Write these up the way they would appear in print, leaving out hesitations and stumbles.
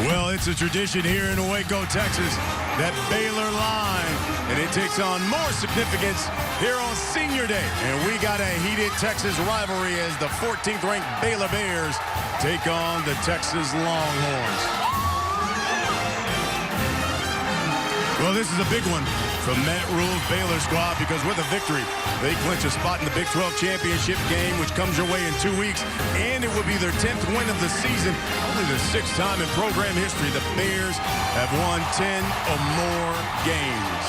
Well, it's a tradition here in Waco, Texas, that Baylor line, and it takes on more significance here on Senior Day. And we got a heated Texas rivalry as the 14th-ranked Baylor Bears take on the Texas Longhorns. Well, this is a big one from Matt Rhule's Baylor squad because with a victory, they clinch a spot in the Big 12 championship game, which comes your way in 2 weeks, and it will be their 10th win of the season, only the 6th time in program history the Bears have won 10 or more games.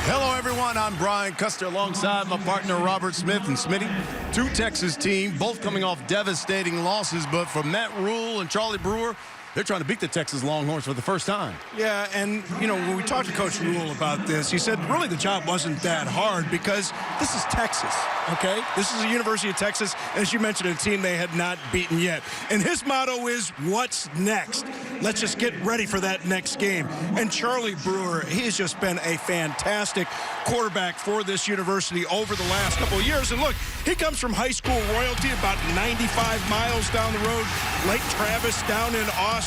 Hello, everyone. I'm Brian Custer alongside my partner Robert Smith and Smitty. Two Texas teams, both coming off devastating losses, but for Matt Rhule and Charlie Brewer, they're trying to beat the Texas Longhorns for the first time. Yeah, and, you know, when we talked to Coach Rhule about this, he said really the job wasn't that hard because this is Texas, okay? This is the University of Texas, and as you mentioned, a team they had not beaten yet. And his motto is, what's next? Let's just get ready for that next game. And Charlie Brewer, he has just been a fantastic quarterback for this university over the last couple of years. And look, he comes from high school royalty about 95 miles down the road, Lake Travis down in Austin.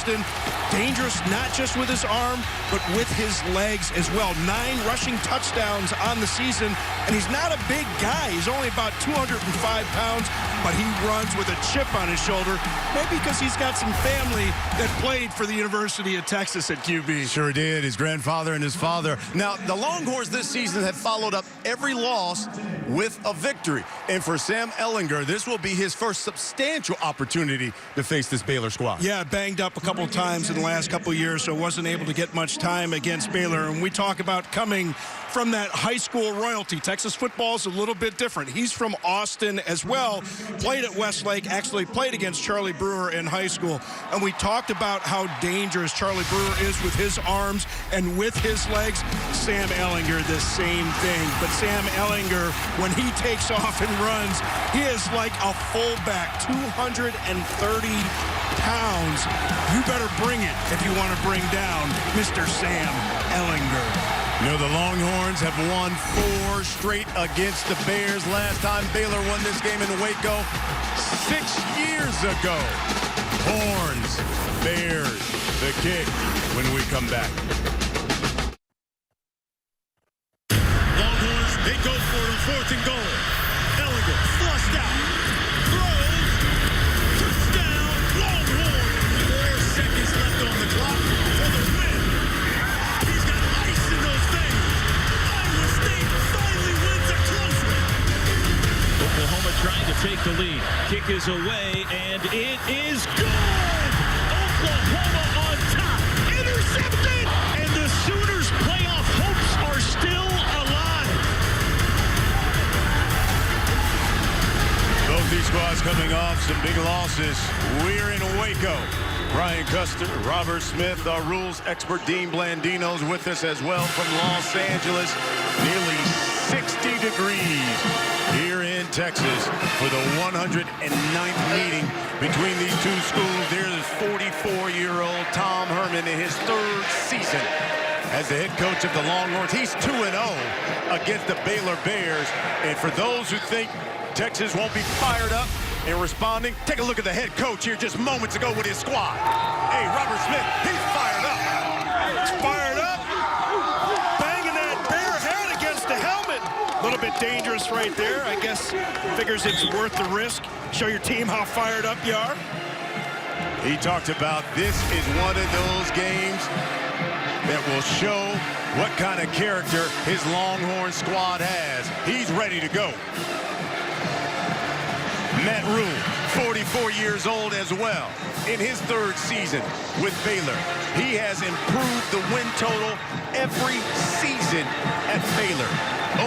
Dangerous not just with his arm, but with his legs as well. 9 rushing touchdowns on the season, and he's not a big guy. He's only about 205 pounds, but he runs with a chip on his shoulder, maybe because he's got some family that played for the University of Texas at QB. Sure did, his grandfather and his father. Now, the Longhorns this season have followed up every loss with a victory. And for Sam Ehlinger, this will be his first substantial opportunity to face this Baylor squad. Yeah, banged up a couple of times in the last couple of years, so wasn't able to get much time against Baylor. And we talk about coming from that high school royalty. Texas football is a little bit different. He's from Austin as well, played at Westlake, actually played against Charlie Brewer in high school. And we talked about how dangerous Charlie Brewer is with his arms and with his legs. Sam Ehlinger, the same thing. But Sam Ehlinger, when he takes off and runs, he is like a fullback, 230 pounds. You better bring it if you want to bring down Mr. Sam Ehlinger. You know, the Longhorns have won 4 straight against the Bears. Last time Baylor won this game in Waco 6 years ago. Horns, Bears, the kick when we come back. Longhorns, they go for it on 4th and goal. Ehlinger flushed out. Throws. Touchdown, Longhorns. 4 seconds left on the clock for the win. He's got ice in those veins. Iowa State finally wins a close one. Oklahoma trying to take the lead. Kick is away, and it is good! Oklahoma on top. Intercepted! And the Sooners' playoff hopes are still alive. Both these squads coming off some big losses. We're in Waco. Brian Custer, Robert Smith, our rules expert Dean Blandino's with us as well from Los Angeles. Nearly 60 degrees here in Texas for the 109th meeting between these two schools. There's 44-year-old Tom Herman in his 3rd season as the head coach of the Longhorns. He's 2-0 against the Baylor Bears. And for those who think Texas won't be fired up and responding, take a look at the head coach here just moments ago with his squad. Hey, Robert Smith, he's fired up. He's fired up. Banging that bare head against the helmet. A little bit dangerous right there. I guess figures it's worth the risk. Show your team how fired up you are. He talked about this is one of those games that will show what kind of character his Longhorn squad has. He's ready to go. Matt Rhule, 44 years old as well, in his 3rd season with Baylor. He has improved the win total every season at Baylor.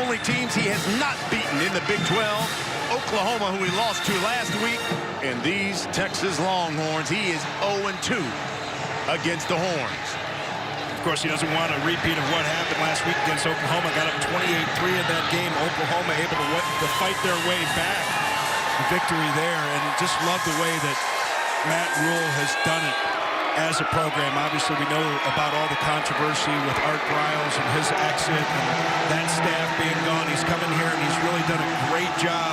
Only teams he has not beaten in the Big 12, Oklahoma, who he lost to last week, and these Texas Longhorns, he is 0-2 against the Horns. Of course, he doesn't want a repeat of what happened last week against Oklahoma. Got up 28-3 in that game. Oklahoma able to fight their way back. Victory there, and just love the way that Matt Rhule has done it as a program. Obviously, we know about all the controversy with Art Briles and his exit and that staff being gone. He's come in here and he's really done a great job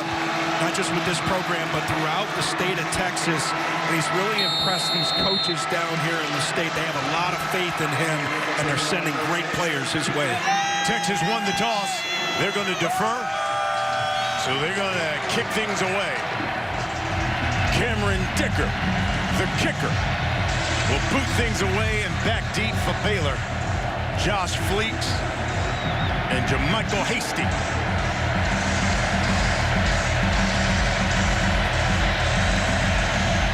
not just with this program, but throughout the state of Texas. And he's really impressed these coaches down here in the state. They have a lot of faith in him, and they're sending great players his way. Texas won the toss. They're going to defer, so they're going to kick things away. Cameron Dicker, the kicker, will boot things away and back deep for Baylor. Josh Fleeks and Jermichael Hasty.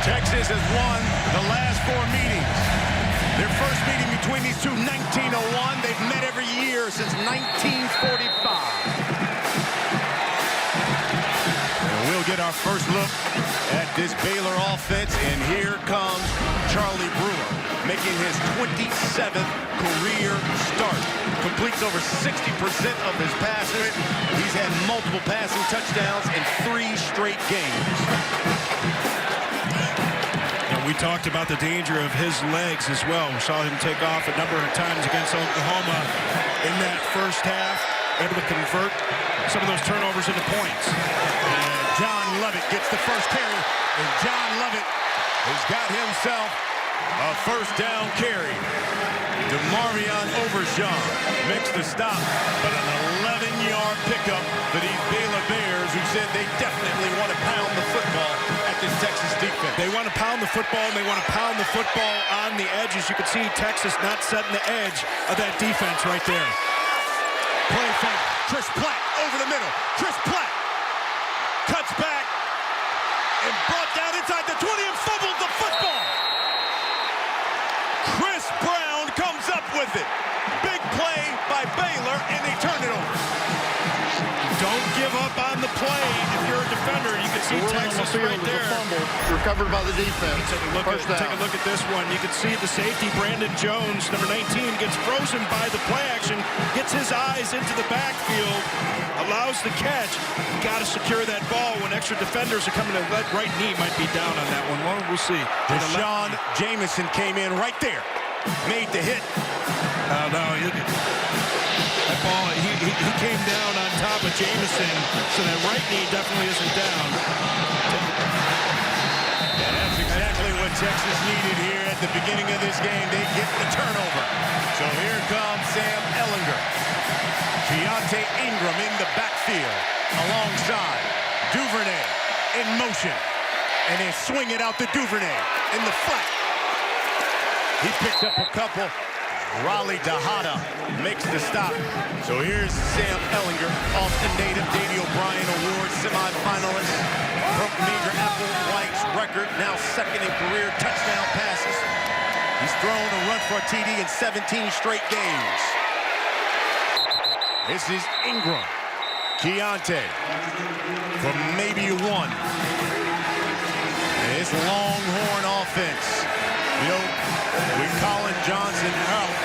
Texas has won the last 4 meetings. Their first meeting between these two, 1901. They've met every year since 1945. And we'll get our first look at this Baylor offense. And here comes Charlie Brewer, making his 27th career start. Completes over 60% of his passes. He's had multiple passing touchdowns in 3 straight games. We talked about the danger of his legs as well. We saw him take off a number of times against Oklahoma in that first half, able to convert some of those turnovers into points. And John Lovett gets the first carry, and John Lovett has got himself a first down carry. DeMarvion Overshawn makes the stop, but an 11-yard pickup for these Baylor Bears, who said they definitely want to pound the football at this Texas defense. They want to pound the football, and they want to pound the football on the edges. You can see Texas not setting the edge of that defense right there. Play fake. Chris Platt over the middle. Chris Platt cuts back and brought down inside the 20 and fumbled the football. Chris Brown comes up with it. Big play by Baylor, and they turn it over. Don't give up on the play if you're a defender. You can see Texas right there. Fumble recovered by the defense. Take a look at this one. You can see the safety, Brandon Jones, number 19, gets frozen by the play action, gets his eyes into the backfield, allows the catch. Got to secure that ball when extra defenders are coming in. That right knee might be down on that one. Well, we'll see. Deshaun Jamison came in right there, made the hit. No, that ball, he came down on top of Jamison, so that right knee definitely isn't down. And that's exactly what Texas needed here at the beginning of this game. They get the turnover. So here comes Sam Ehlinger. Keontae Ingram in the backfield alongside Duvernay in motion. And they swing it out to Duvernay in the flat. He picks up a couple. Raleigh Dahada makes the stop. So here's Sam Ehlinger, Austin native, Davey O'Brien Award semifinalist. Broke Major Applewhite's record, now second in career touchdown passes. He's thrown a run for a TD in 17 straight games. This is Ingram. Keontae for maybe 1. And this Longhorn offense. You know, with Colin Johnson out,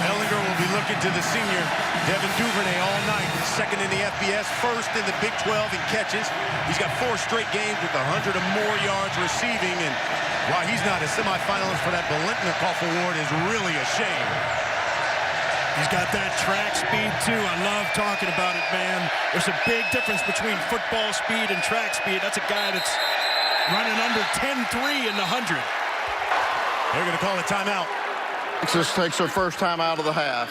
Ehlinger will be looking to the senior, Devin Duvernay, all night. Second in the FBS, first in the Big 12 in catches. He's got 4 straight games with 100 or more yards receiving. And while he's not a semifinalist for that Biletnikoff Award, is really a shame. He's got that track speed, too. I love talking about it, man. There's a big difference between football speed and track speed. That's a guy that's running under 10-3 in the 100. They're going to call a timeout. Texas takes their first time out of the half.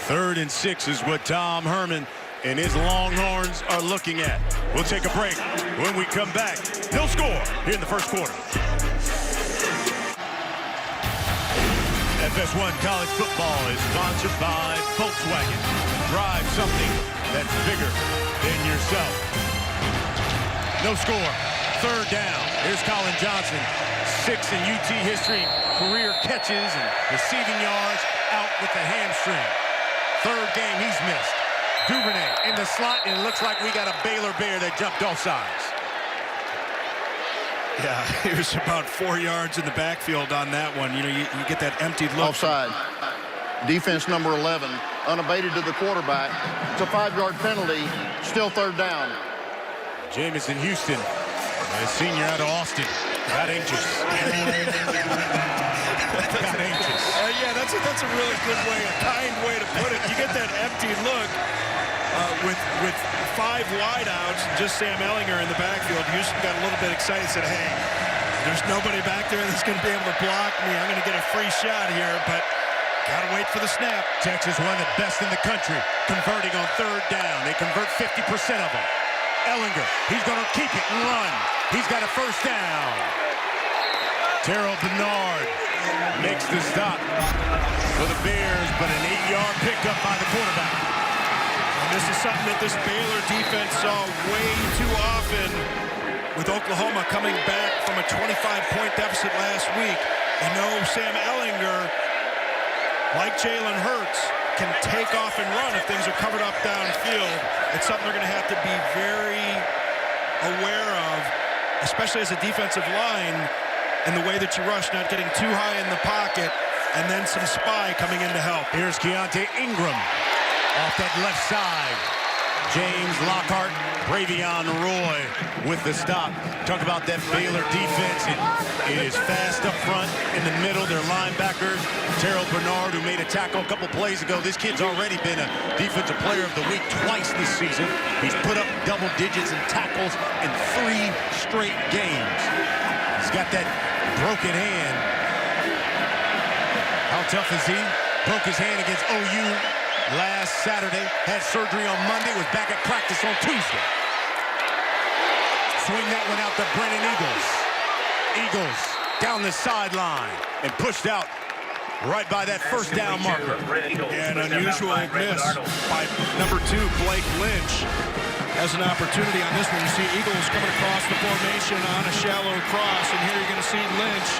3rd and 6 is what Tom Herman and his Longhorns are looking at. We'll take a break. When we come back, they'll score here in the first quarter. FS1 College Football is sponsored by Volkswagen. Drive something that's bigger than yourself. No score. 3rd down. Here's Colin Johnson. 6 in UT history, career catches and receiving yards, out with the hamstring. 3rd game he's missed. Duvernay in the slot, and it looks like we got a Baylor Bear that jumped off sides. Yeah, he was about 4 yards in the backfield on that one. You know, you get that empty look. Offside. Defense number 11, unabated to the quarterback. It's a 5-yard penalty, still 3rd down. Jamison Houston, a senior out of Austin, got anxious. Got anxious. Yeah, that's a really good way, a kind way to put it. You get that empty look, with 5 wideouts and just Sam Ehlinger in the backfield, Houston got a little bit excited and said, hey, there's nobody back there that's going to be able to block me. I'm going to get a free shot here, but got to wait for the snap. Texas, one of the best in the country, converting on 3rd down. They convert 50% of them. Ehlinger, he's going to keep it and run. He's got a 1st down. Terrell Bernard makes the stop for the Bears, but an 8-yard pickup by the quarterback. And this is something that this Baylor defense saw way too often with Oklahoma coming back from a 25-point deficit last week. And no, Sam Ehlinger, like Jalen Hurts, can take off and run if things are covered up downfield. It's something they're going to have to be very aware of, especially as a defensive line, in the way that you rush, not getting too high in the pocket, and then some spy coming in to help. Here's Keontae Ingram off that left side. James Lockhart, Bravion Roy with the stop. Talk about that Baylor defense. It is fast up front, in the middle, their linebackers. Terrell Bernard, who made a tackle a couple plays ago. This kid's already been a Defensive Player of the Week twice this season. He's put up double digits in tackles in 3 straight games. He's got that broken hand. How tough is he? Broke his hand against OU last Saturday. Had surgery on Monday. Was back at practice on Tuesday. Swing that one out to Brennan Eagles. Eagles down the sideline and pushed out right by that 1st down marker. And unusual miss by number 2, Blake Lynch. Has an opportunity on this one. You see Eagles coming across the formation on a shallow cross, and here you're going to see Lynch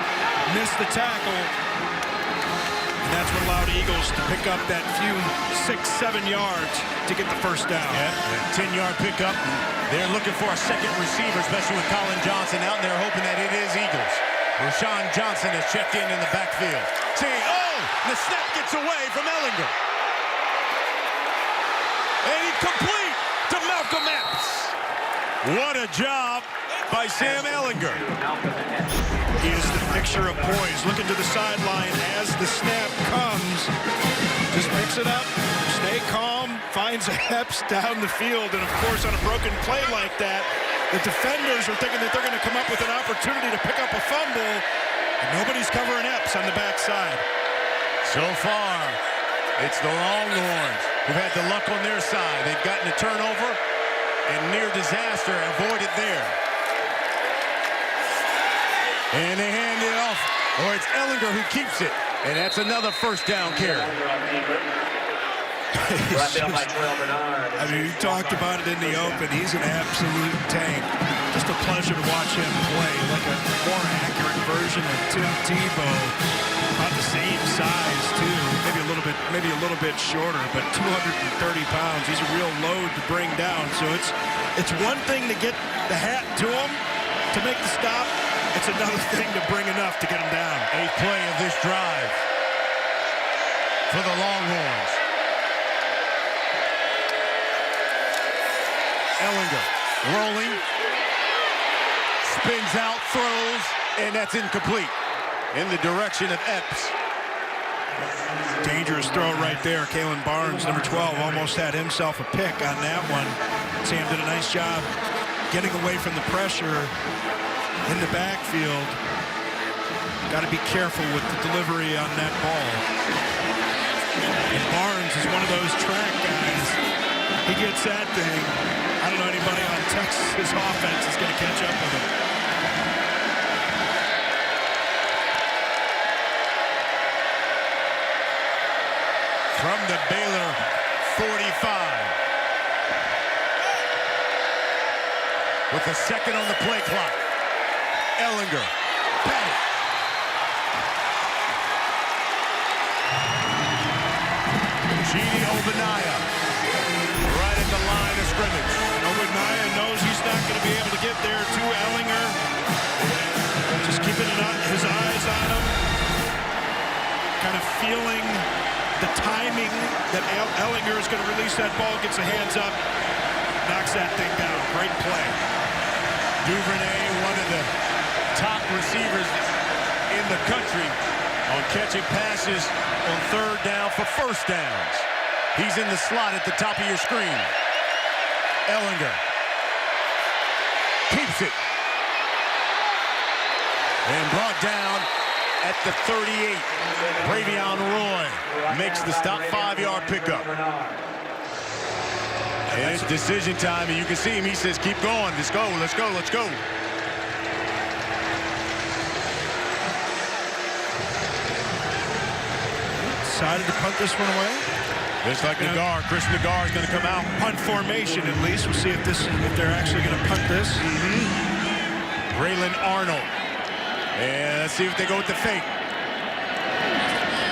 miss the tackle. And that's what allowed Eagles to pick up that few 6-7 yards to get the 1st down. Yeah, 10-yard pickup. They're looking for a second receiver, especially with Colin Johnson out, and they're hoping that it is Eagles. Rashawn Johnson has checked in the backfield. See, the snap gets away from Ehlinger. And he's complete to Malcolm Epps. What a job by Sam Ehlinger. He is the picture of poise. Looking to the sideline as the snap comes. Just picks it up, stay calm, finds Epps down the field. And, of course, on a broken play like that, the defenders are thinking that they're going to come up with an opportunity to pick up a fumble. And nobody's covering Epps on the backside. So far, it's the Longhorns who've had the luck on their side. They've gotten a turnover and near disaster avoided there. And they hand it off, or it's Ehlinger who keeps it. And that's another 1st down carry. I mean, you talked about it in the open. He's an absolute tank. Just a pleasure to watch him play. Like a more accurate version of Tim Tebow. About the same size, too. Maybe a little bit shorter, but 230 pounds. He's a real load to bring down. So it's one thing to get the hat to him to make the stop. It's another thing to bring enough to get him down. 8th play of this drive for the Longhorns. Ehlinger rolling, spins out, throws, and that's incomplete. In the direction of Epps. Dangerous throw right there. Kalen Barnes, number 12, almost had himself a pick on that one. Sam did a nice job getting away from the pressure in the backfield. Got to be careful with the delivery on that ball. And Barnes is one of those track guys. He gets that thing. I don't know anybody on Texas' offense is going to catch up with him. From the Baylor 45. With a second on the play clock. Ehlinger. Pettit. Gini Obadiah. Right at the line of scrimmage. Obadiah knows he's not going to be able to get there to Ehlinger. Just keeping his eyes on him. Kind of feeling the timing that Ehlinger is going to release that ball, gets the hands up, knocks that thing down. Great play. Duvernay, one of the top receivers in the country on catching passes on 3rd down for 1st downs. He's in the slot at the top of your screen. Ellinger keeps it. And brought down at the 38. Bravion Roy makes the stop, 5-yard pickup. And it's decision time, and you can see him. He says, keep going. Let's go, let's go, let's go. Decided to punt this one away. Just like Nagar, Chris Nagar is going to come out. Punt formation, at least. We'll see if they're actually going to punt this. Braylon Arnold. And let's see if they go with the fake.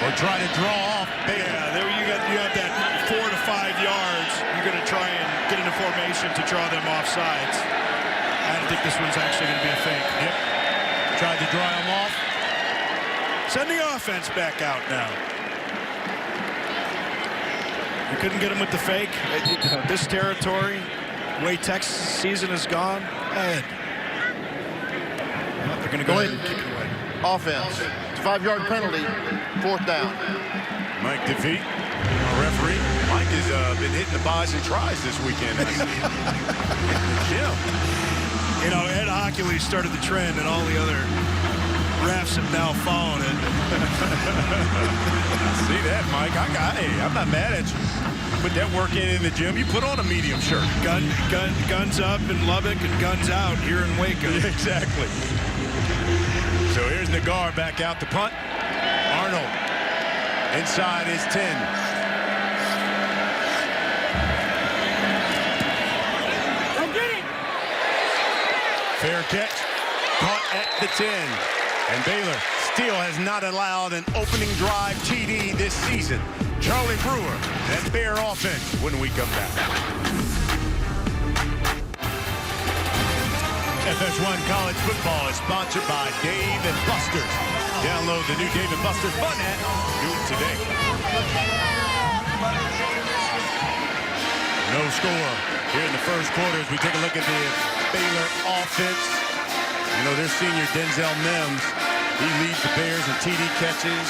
Or try to draw off. Yeah, there you have that 4 to 5 yards. You're going to try and get into formation to draw them off sides. I don't think this one's actually going to be a fake. Yep. Tried to dry them off. Send the offense back out now. You couldn't get him with the fake. This territory, the way Texas season has gone, ahead. Well, they're going to go ahead and kick it away. Offense. It's a 5-yard penalty. 4th down. Mike DeVete, referee. Mike has been hitting the buys and tries this weekend. Yeah. You know, Ed Hockley started the trend, and all the other refs have now followed it. See that, Mike? Hey, I'm not mad at you. Put that work in the gym. You put on a medium shirt. Guns up in Lubbock and guns out here in Waco. Yeah, exactly. So here's Nagar back out to punt. Arnold inside his 10. Go get it. Fair catch. Caught at the 10. And Baylor still has not allowed an opening drive TD this season. Charlie Brewer, that Bear offense when we come back. FS1 College Football is sponsored by Dave & Buster's. Download the new Dave & Buster's Fun app. Do it today. No score here in the first quarter as we take a look at the Baylor offense. You know, their senior Denzel Mims, he leads the Bears in TD catches.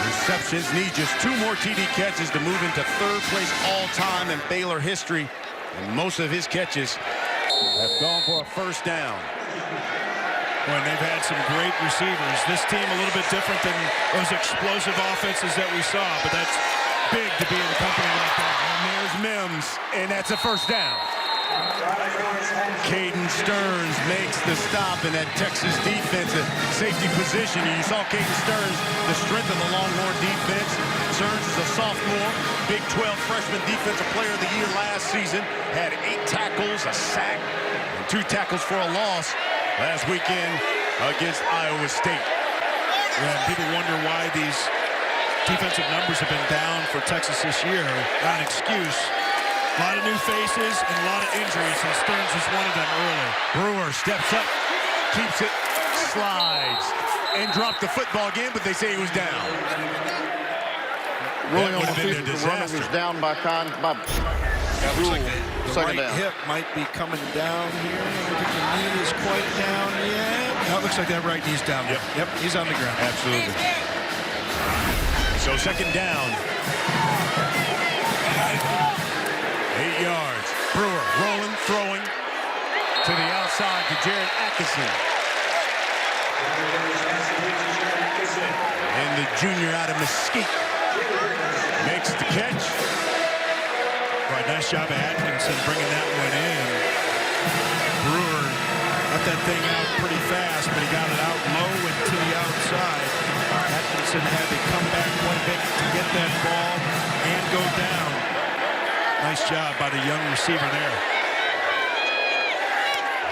Receptions, need just 2 more TD catches to move into 3rd place all-time in Baylor history. And most of his catches have gone for a first down. When they've had some great receivers. This team a little bit different than those explosive offenses that we saw, but that's big to be in a company like that. And there's Mims, and that's a first down. Caden Stearns makes the stop in that Texas defensive safety position. You saw Caden Stearns, the strength of the Longhorn defense. Stearns is a sophomore, Big 12 freshman defensive player of the year last season. Had 8 tackles, a sack, and 2 tackles for a loss last weekend against Iowa State. Yeah, people wonder why these defensive numbers have been down for Texas this year. Not an excuse. A lot of new faces and a lot of injuries, and Stearns was one of them early. Brewer steps up, keeps it, slides, and dropped the football again, but they say he was down. Ruling on would the have been a field, the runner disaster. was down by rule. The Second right down. hip might be coming down here. I don't think the knee is quite down yet. No, it looks like that right knee's down. Yep, he's on the ground. Absolutely. So second down. 8 yards. Brewer rolling, throwing to the outside to Jared Atkinson. And the junior out of Mesquite makes the catch. Right, nice job of Atkinson bringing that one in. Brewer got that thing out pretty fast, but he got it out low and to the outside. Atkinson had to come back one bit to get that ball and go down. Nice job by the young receiver there.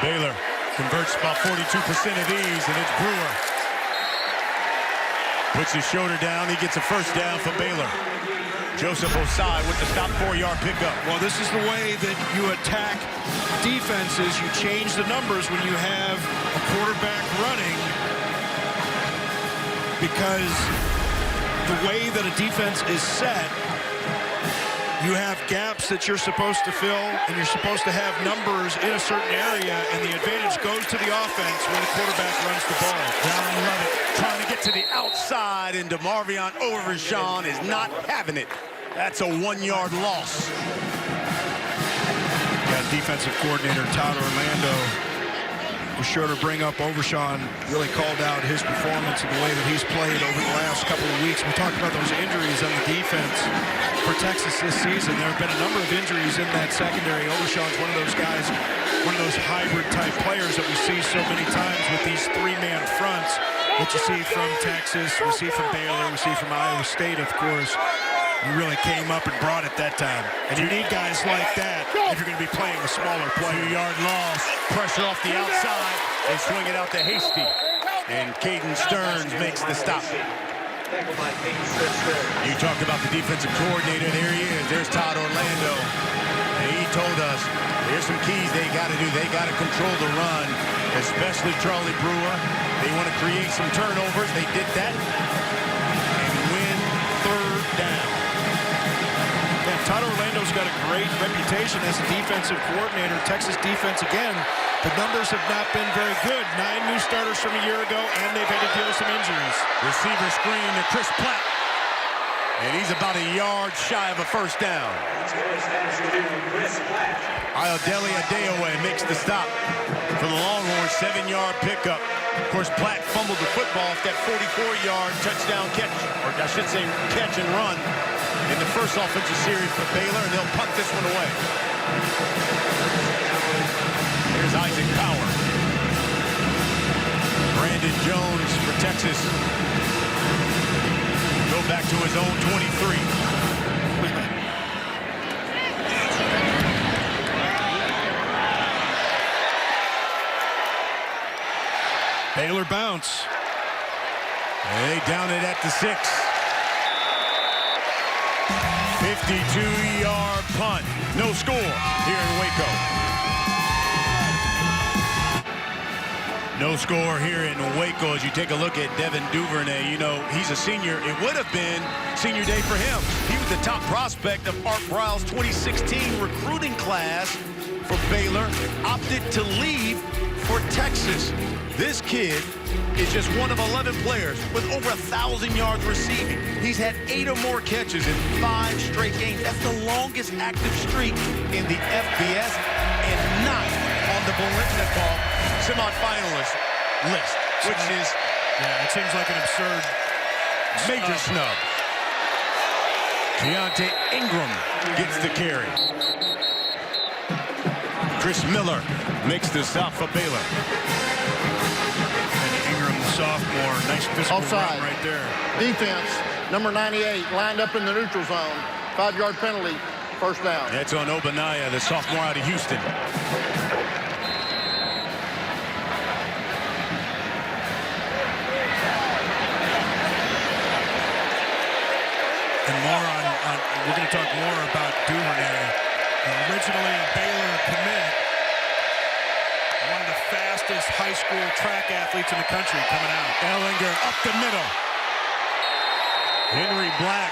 Baylor converts about 42% of these, and it's Brewer. Puts his shoulder down. He gets a first down for Baylor. Joseph Osai with the stop 4-yard pickup. Well, this is the way that you attack defenses. You change the numbers when you have a quarterback running, because the way that a defense is set, you have gaps that you're supposed to fill, and you're supposed to have numbers in a certain area, and the advantage goes to the offense when the quarterback runs the ball. Down 11, trying to get to the outside, and DeMarvion Overshawn is not having it. That's a 1-yard loss. That defensive coordinator, Todd Orlando, was sure to bring up Overshawn, really called out his performance and the way that he's played over the last couple of weeks. We talked about those injuries on the defense for Texas this season. There have been a number of injuries in that secondary. Overshawn's one of those guys, one of those hybrid-type players that we see so many times with these three-man fronts that you see from Texas, we see from Baylor, we see from Iowa State, of course. He really came up and brought it that time. And you need guys like that if you're going to be playing a smaller player. 2-yard loss. Pressure off the outside. They swing it out to Hasty. And Caden Stearns makes the stop. You talked about the defensive coordinator. There he is. There's Todd Orlando. And he told us there's some keys they got to do. They got to control the run, especially Charlie Brewer. They want to create some turnovers. They did that. And win third down. Yeah, Todd Orlando's got a great reputation as a defensive coordinator. Texas defense, again, the numbers have not been very good. 9 new starters from a year ago, and they've had to deal with some injuries. Receiver screen to Chris Platt. And he's about a yard shy of a first down. Ayodele Adeoye makes the stop for the Longhorns. 7-yard pickup. Of course, Platt fumbled the football off that 44-yard touchdown catch, or I should say catch and run, in the first offensive series for Baylor, and they'll punt this one away. Here's Isaac Power. Brandon Jones for Texas. Go back to his own 23. Baylor bounce. They down it at the 6. 52-yard punt. No score here in Waco. No score here in Waco as you take a look at Devin Duvernay. You know, he's a senior. It would have been senior day for him. He was the top prospect of Art Briles' 2016 recruiting class for Baylor. Opted to leave for Texas. This kid is just one of 11 players with over 1,000 yards receiving. He's had 8 or more catches in 5 straight games. That's the longest active streak in the FBS and not on the Bolitnikov semifinalist list, which is, yeah, it seems like an absurd major snub. Keontae Ingram gets the carry. Chris Miller makes the stop for Baylor. Ingram, the sophomore, nice physical Offside. run right there. Defense, number 98, lined up in the neutral zone. 5-yard penalty, first down. That's on Obanaya, the sophomore out of Houston. And more on we're going to talk more about Duvernay. Originally a Baylor commit. One of the fastest high school track athletes in the country coming out. Ellinger up the middle. Henry Black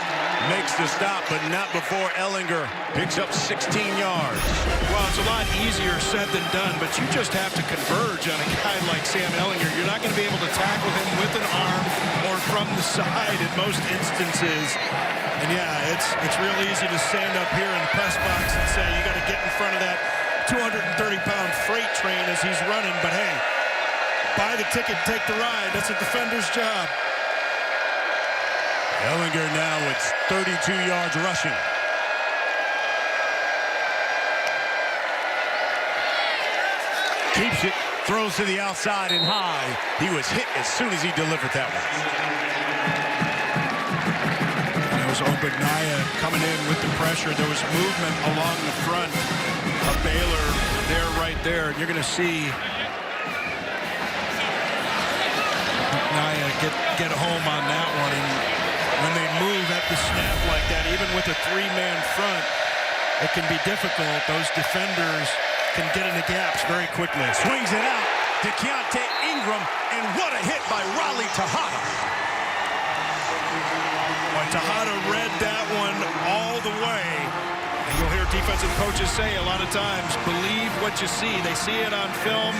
makes the stop, but not before Ellinger picks up 16 yards. Well, it's a lot easier said than done, but you just have to converge on a guy like Sam Ellinger. You're not going to be able to tackle him with an arm or from the side in most instances. And yeah, it's real easy to stand up here in the press box and say you got to get in front of that 230-pound freight train as he's running. But hey, buy the ticket, take the ride. That's a defender's job. Ellinger now with 32 yards rushing. Keeps it, throws to the outside and high. He was hit as soon as he delivered that one. There was Obanaya coming in with the pressure. There was movement along the front of Baylor there, right there. And you're going to see Obanaya get home on that one. And when they move at the snap like that, even with a 3-man front, it can be difficult. Those defenders can get in the gaps very quickly. Swings it out to Keontae Ingram, and what a hit by Raleigh Tejada. Well, Tejada read that one all the way. And you'll hear defensive coaches say a lot of times, believe what you see. They see it on film,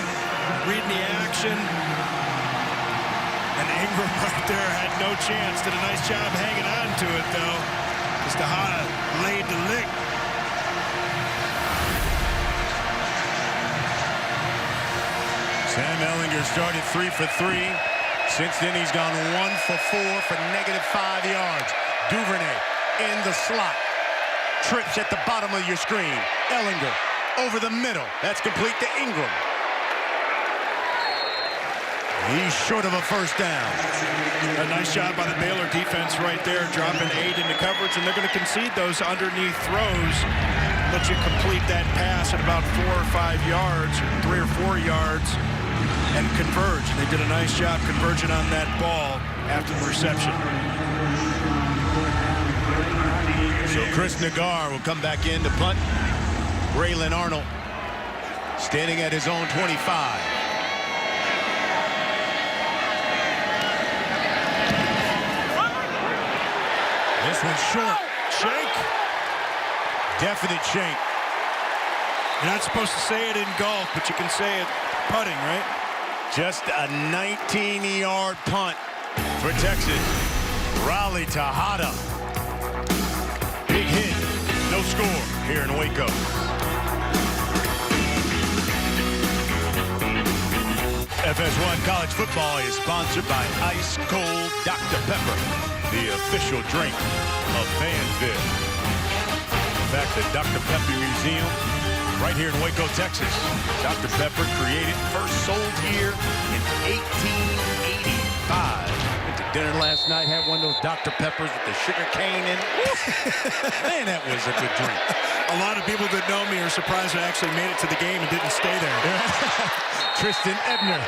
reading the action. And Ingram right there had no chance. Did a nice job hanging on to it, though. As Tejada laid the lick. Sam Ehlinger started 3 for 3. Since then, he's gone 1 for 4 for -5 yards. Duvernay in the slot. Trips at the bottom of your screen. Ehlinger over the middle. That's complete to Ingram. He's short of a first down. A nice job by the Baylor defense right there, dropping 8 into coverage, and they're going to concede those underneath throws. Let you complete that pass at about 4 or 5 yards, or 3 or 4 yards, and converge. They did a nice job converging on that ball after the reception. So Chris Nagar will come back in to punt. Braylon Arnold standing at his own 25. This one's short. Shank. Definite shank. You're not supposed to say it in golf, but you can say it putting, right? Just a 19-yard punt for Texas. Raleigh Tejada. Big hit. No score here in Waco. FS1 College Football is sponsored by Ice Cold Dr. Pepper, the official drink of Fansville. In fact, the Dr. Pepper Museum, right here in Waco, Texas. Dr. Pepper created, first sold here in 1885. Went to dinner last night, had one of those Dr. Peppers with the sugar cane in. Man, that was a good drink. A lot of people that know me are surprised I actually made it to the game and didn't stay there. Tristan Ebner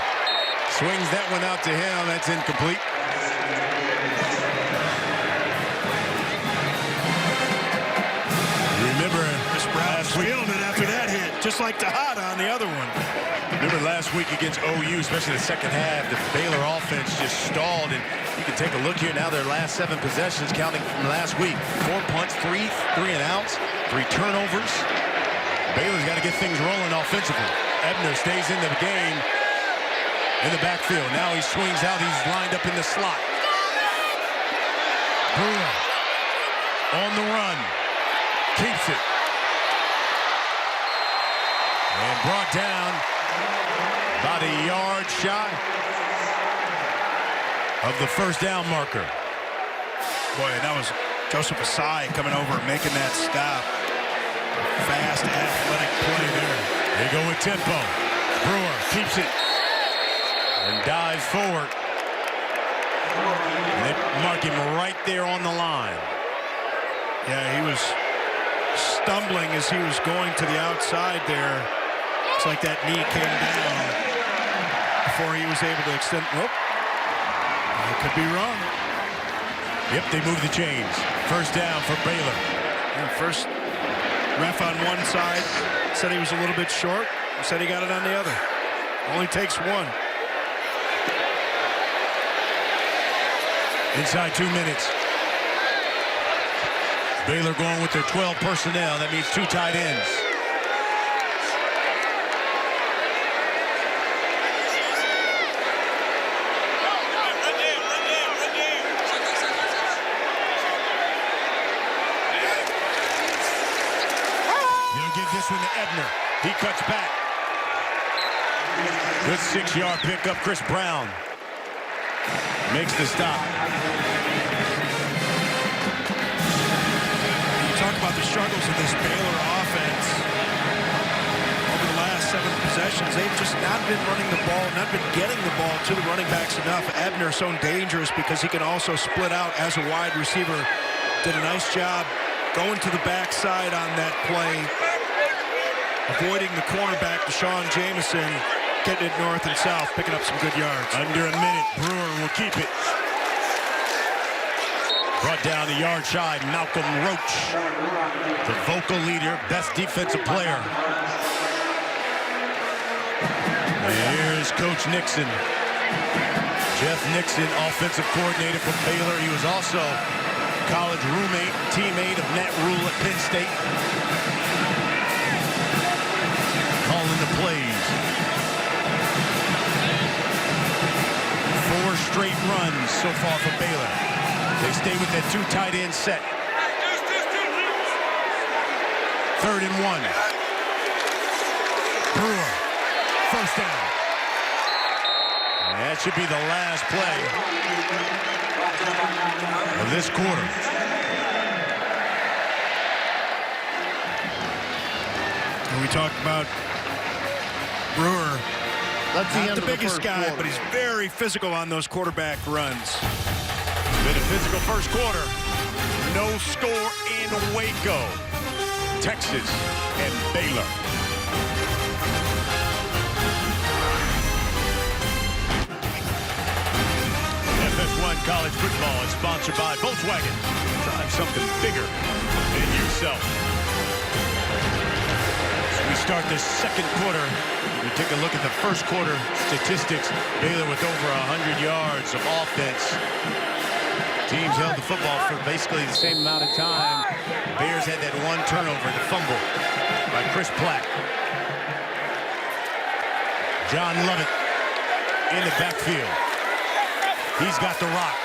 swings that one out to him. That's incomplete. Remember, Brown's feeling it after that hit, just like Tejada on the other one. Remember last week against OU, especially the second half, the Baylor offense just stalled, and you can take a look here now. Their last 7 possessions, counting from last week: 4 punts, 3 and outs, 3 turnovers. Baylor's got to get things rolling offensively. Ebner stays in the game in the backfield. Now he swings out. He's lined up in the slot. Brewer on the run. Keeps it. And brought down about a yard shy of the first down marker. Boy, that was Joseph Asai coming over and making that stop. Fast, athletic play there. They go with tempo. Brewer keeps it and dives forward. And they mark him right there on the line. Yeah, he was stumbling as he was going to the outside there. It's like that knee came down before he was able to extend. Whoop. I could be wrong. Yep, they move the chains. First down for Baylor. And first ref on one side said he was a little bit short. Said he got it on the other. Only takes one. Inside 2 minutes. Baylor going with their 12 personnel. That means 2 tight ends. They'll give this one to Ebner. He cuts back. Good 6-yard pickup. Chris Brown makes the stop. Talk about the struggles of this Baylor offense. Over the last 7 possessions, they've just not been running the ball, not been getting the ball to the running backs enough. Ebner so dangerous because he can also split out as a wide receiver. Did a nice job going to the backside on that play, avoiding the cornerback, Deshaun Jameson, getting it north and south, picking up some good yards. Under a minute, Brewer will keep it. Brought down the yard shy, Malcolm Roach, the vocal leader, best defensive player. And here's Coach Nixon. Jeff Nixon, offensive coordinator for Baylor. He was also college roommate, teammate of Matt Rule at Penn State. Calling the plays. 4 straight runs so far for Baylor. They stay with that 2 tight end set. 3rd and 1. Brewer, first down. That should be the last play of this quarter. And we talked about Brewer. That's the Not end the of the biggest first guy, quarter. but he's very physical on those quarterback runs. Been a physical first quarter. No score in Waco. Texas and Baylor. FS1 College Football is sponsored by Volkswagen. Drive something bigger than yourself. As we start the second quarter, we take a look at the first quarter statistics. Baylor with over 100 yards of offense. Teams held the football for basically the same amount of time. Bears had that one turnover, the fumble by Chris Platt. John Lovett in the backfield. He's got the rock.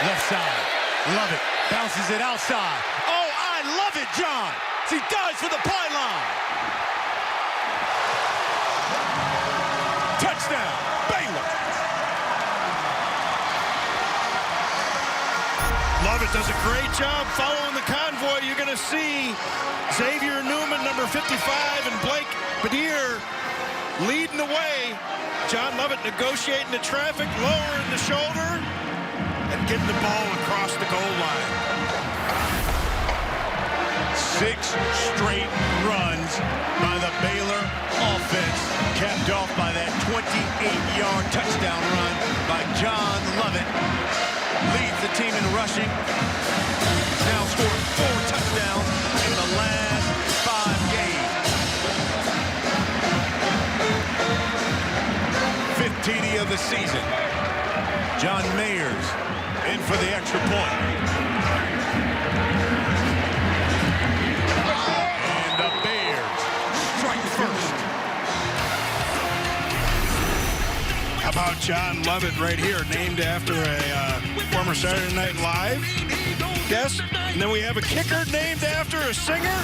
Left side. Lovett bounces it outside. Oh, I love it, John. He dives for the pylon. Touchdown, Baylor. Lovett does a great job following the convoy. You're going to see Xavier Newman, number 55, and Blake Badir leading the way. John Lovett negotiating the traffic, lowering the shoulder, and getting the ball across the goal line. 6 straight runs by the Baylor offense, capped off by that 28-yard touchdown run by John Lovett. Leads the team in rushing. He's now scored 4 touchdowns in the last 5 games. 15th of the season. John Mayers in for the extra point. And the Bears strike first. How about John Lovett right here, named after a former Saturday Night Live guest? And then we have a kicker named after a singer.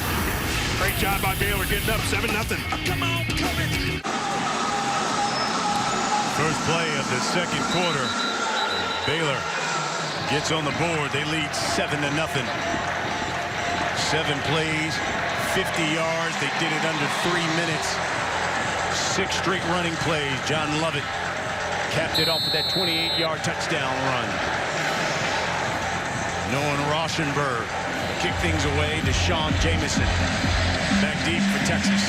Great job by Baylor getting up 7-0. Come on, come in. First play of the second quarter. Baylor gets on the board. They lead 7-0. 7 plays, 50 yards. They did it under 3 minutes. 6 straight running plays. John Lovett capped it off with that 28-yard touchdown run. Noah Rauschenberg kicked things away to Sean Jamison. Back deep for Texas.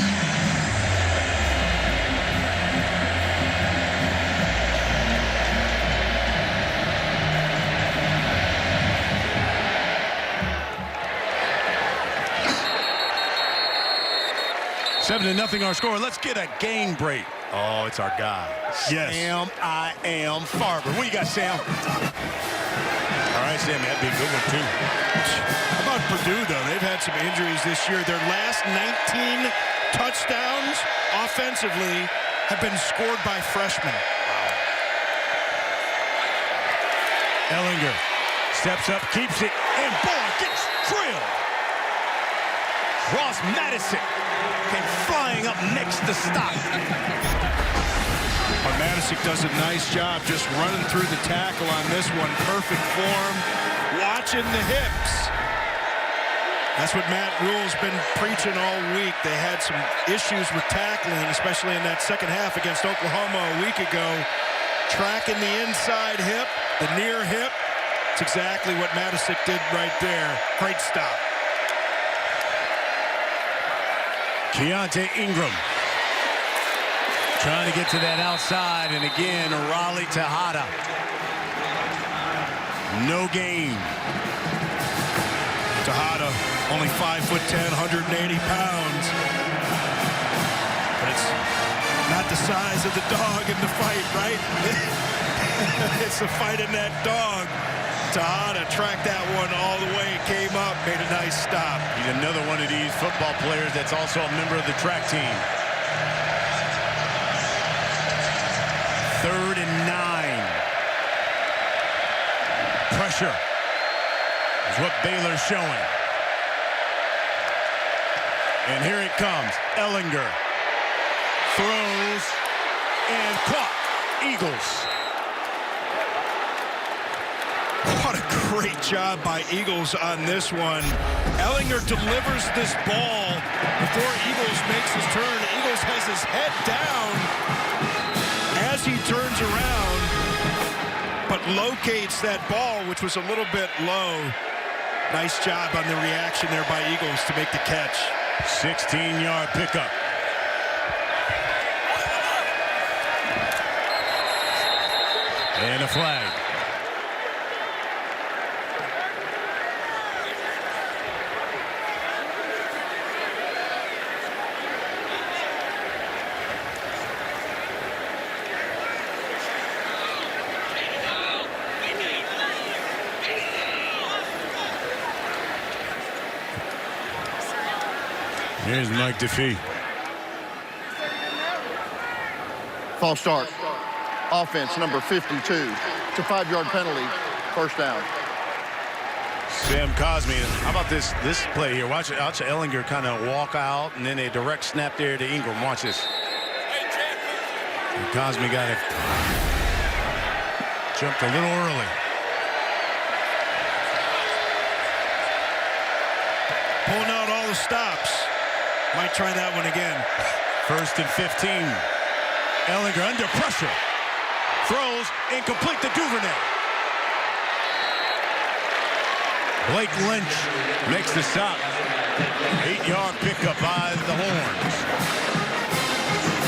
Seven to nothing our score. Let's get a game break. Oh, it's our guy. Yes. Sam, I am Farber. What you got, Sam? All right, Sam, that'd be a good one, too. How about Purdue, though? They've had some injuries this year. Their last 19 touchdowns offensively have been scored by freshmen. Ellinger steps up, keeps it, and boy, gets drilled. Ross Madison came flying up next to stop. But Madison does a nice job just running through the tackle on this one. Perfect form, watching the hips. That's what Matt Rule's been preaching all week. They had some issues with tackling, especially in that second half against Oklahoma a week ago. Tracking the inside hip, the near hip. It's exactly what Madison did right there. Great stop. Keontae Ingram trying to get to that outside, and again, Raleigh Tejada. No gain. Tejada, only 5'10", 180 pounds. But it's not the size of the dog in the fight, right? It's the fight in that dog. Tejada tracked that one all the way, came up, made a nice stop. He's another one of these football players that's also a member of the track team. 3rd and 9. Pressure is what Baylor's showing. And here it comes. Ellinger throws and caught. Eagles great job by Eagles on this one. Ellinger delivers this ball before Eagles makes his turn. Eagles has his head down as he turns around, but locates that ball, which was a little bit low. Nice job on the reaction there by Eagles to make the catch. 16-yard pickup. And a flag. Here's Mike DeFee. False start. Offense number 52. It's a 5-yard penalty. First down. Sam Cosme. How about this play here? Watch Ellinger kind of walk out, and then a direct snap there to Ingram. Watch this. And Cosme got it. Jumped a little early. Pulling out all the stops. Might try that one again. 1st and 15. Ellinger under pressure. Throws incomplete to Duvernay. Blake Lynch makes the stop. 8-yard pickup by the Horns.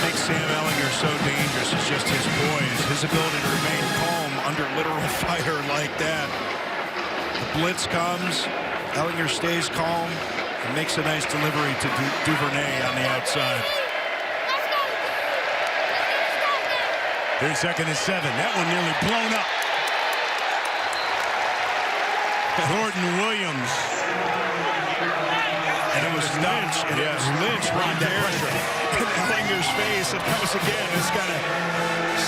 Makes Sam Ellinger so dangerous. It's just his poise, his ability to remain calm under literal fire like that. The blitz comes. Ellinger stays calm and makes a nice delivery to Duvernay on the outside. 2nd and 7. That one nearly blown up. Jordan Williams. And it was Lynch. And it was Lynch right there in Ellinger's face. And that was, again, just kind of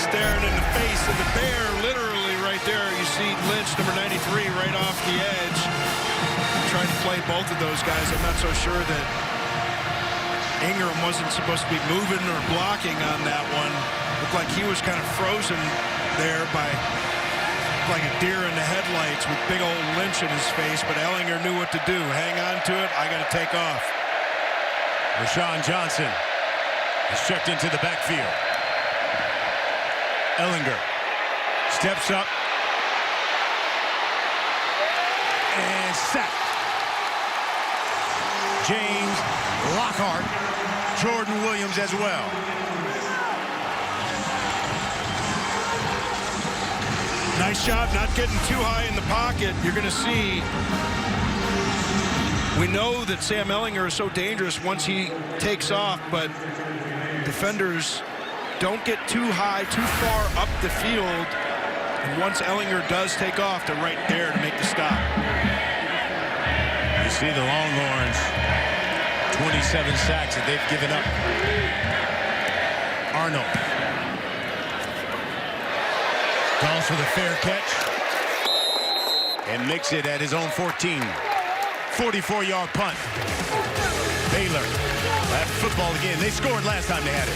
staring in the face of the bear. Literally right there. You see Lynch, number 93, right off the edge. Trying to play both of those guys. I'm not so sure that Ingram wasn't supposed to be moving or blocking on that one. Looked like he was kind of frozen there by like a deer in the headlights with big old Lynch in his face, but Ellinger knew what to do. Hang on to it. I got to take off. Rashawn Johnson is checked into the backfield. Ellinger steps up and sacked. James Lockhart, Jordan Williams as well. Nice job not getting too high in the pocket. You're going to see, we know that Sam Ellinger is so dangerous once he takes off, but defenders don't get too high, too far up the field. And once Ellinger does take off, they're right there to make the stop. You see the Longhorns, 27 sacks that they've given up. Arnold calls for the fair catch and makes it at his own 14. 44-yard punt. Baylor have football again. They scored last time they had it.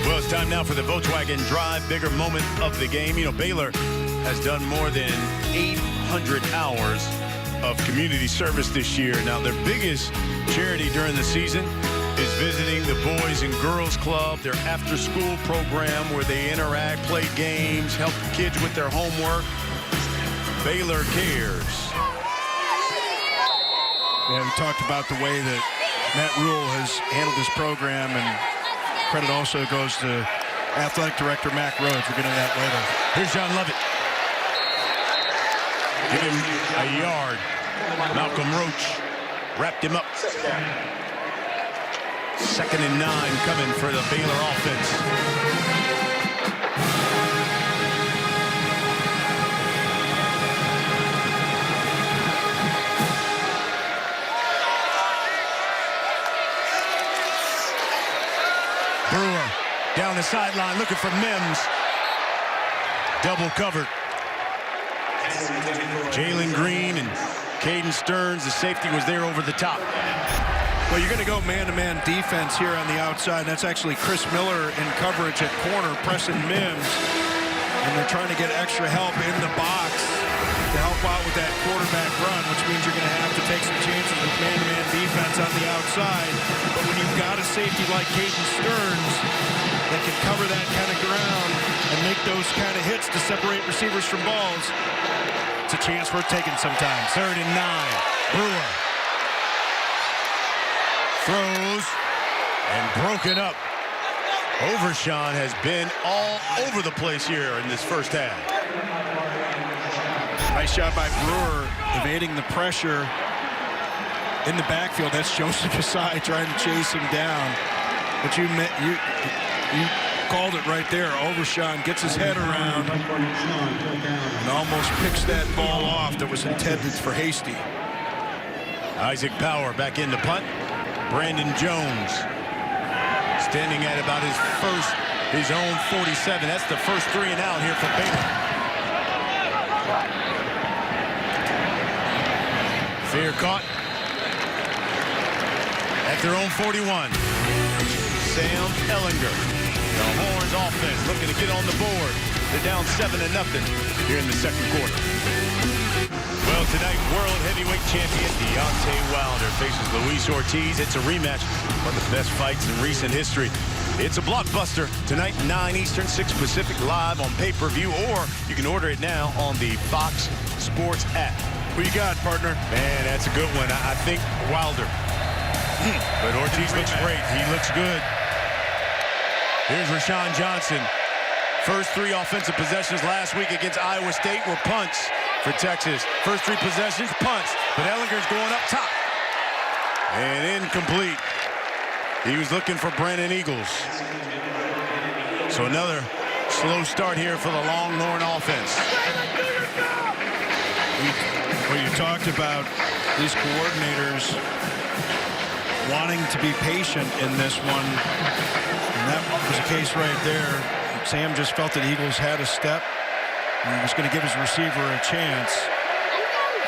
Well, it's time now for the Volkswagen Drive bigger moment of the game. You know, Baylor has done more than 800 hours of community service this year. Now, their biggest charity during the season is visiting the Boys and Girls Club, their after-school program where they interact, play games, help kids with their homework. Baylor cares. Yeah, we talked about the way that Matt Rule has handled this program, and credit also goes to Athletic Director Mac Rhodes. We'll get into that later. Here's John Lovett. Give him a yard. Malcolm Roach wrapped him up. 2nd and 9 coming for the Baylor offense. Brewer down the sideline looking for Mims. Double covered. Jalen Green and Caden Stearns, the safety, was there over the top. Well, you're going to go man-to-man defense here on the outside. That's actually Chris Miller in coverage at corner, pressing Mims. and they're trying to get extra help in the box to help out with that quarterback run, which means you're going to have to take some chances with man-to-man defense on the outside. But when you've got a safety like Caden Stearns that can cover that kind of ground and make those kind of hits to separate receivers from balls, it's a chance worth taking sometimes. 3rd and 9. Brewer throws and broken up. Overshawn has been all over the place here in this first half. Nice job by Brewer evading the pressure in the backfield. That's Joseph Asai trying to chase him down. But you called it right there. Overshawn gets his head around and almost picks that ball off that was intended for Hasty. Isaac Power back in the punt. Brandon Jones standing at about his own 47. That's the first 3 and out here for Baylor. Fear caught at their own 41. Sam Ellinger. The Horns offense looking to get on the board. They're down 7-0 here in the second quarter. Well, tonight, world heavyweight champion Deontay Wilder faces Luis Ortiz. It's a rematch, one of the best fights in recent history. It's a blockbuster tonight, 9 Eastern, 6 Pacific, live on pay-per-view, or you can order it now on the Fox Sports app. Who you got, partner? Man, that's a good one. I think Wilder. But Ortiz looks great. He looks good. Here's Rashawn Johnson. First 3 offensive possessions last week against Iowa State were punts for Texas. First 3 possessions, punts. But Ellinger's going up top. And incomplete. He was looking for Brandon Eagles. So another slow start here for the Longhorn offense. Well, you talked about these coordinators wanting to be patient in this one. And that was the case right there. Sam just felt that Eagles had a step and he was going to give his receiver a chance.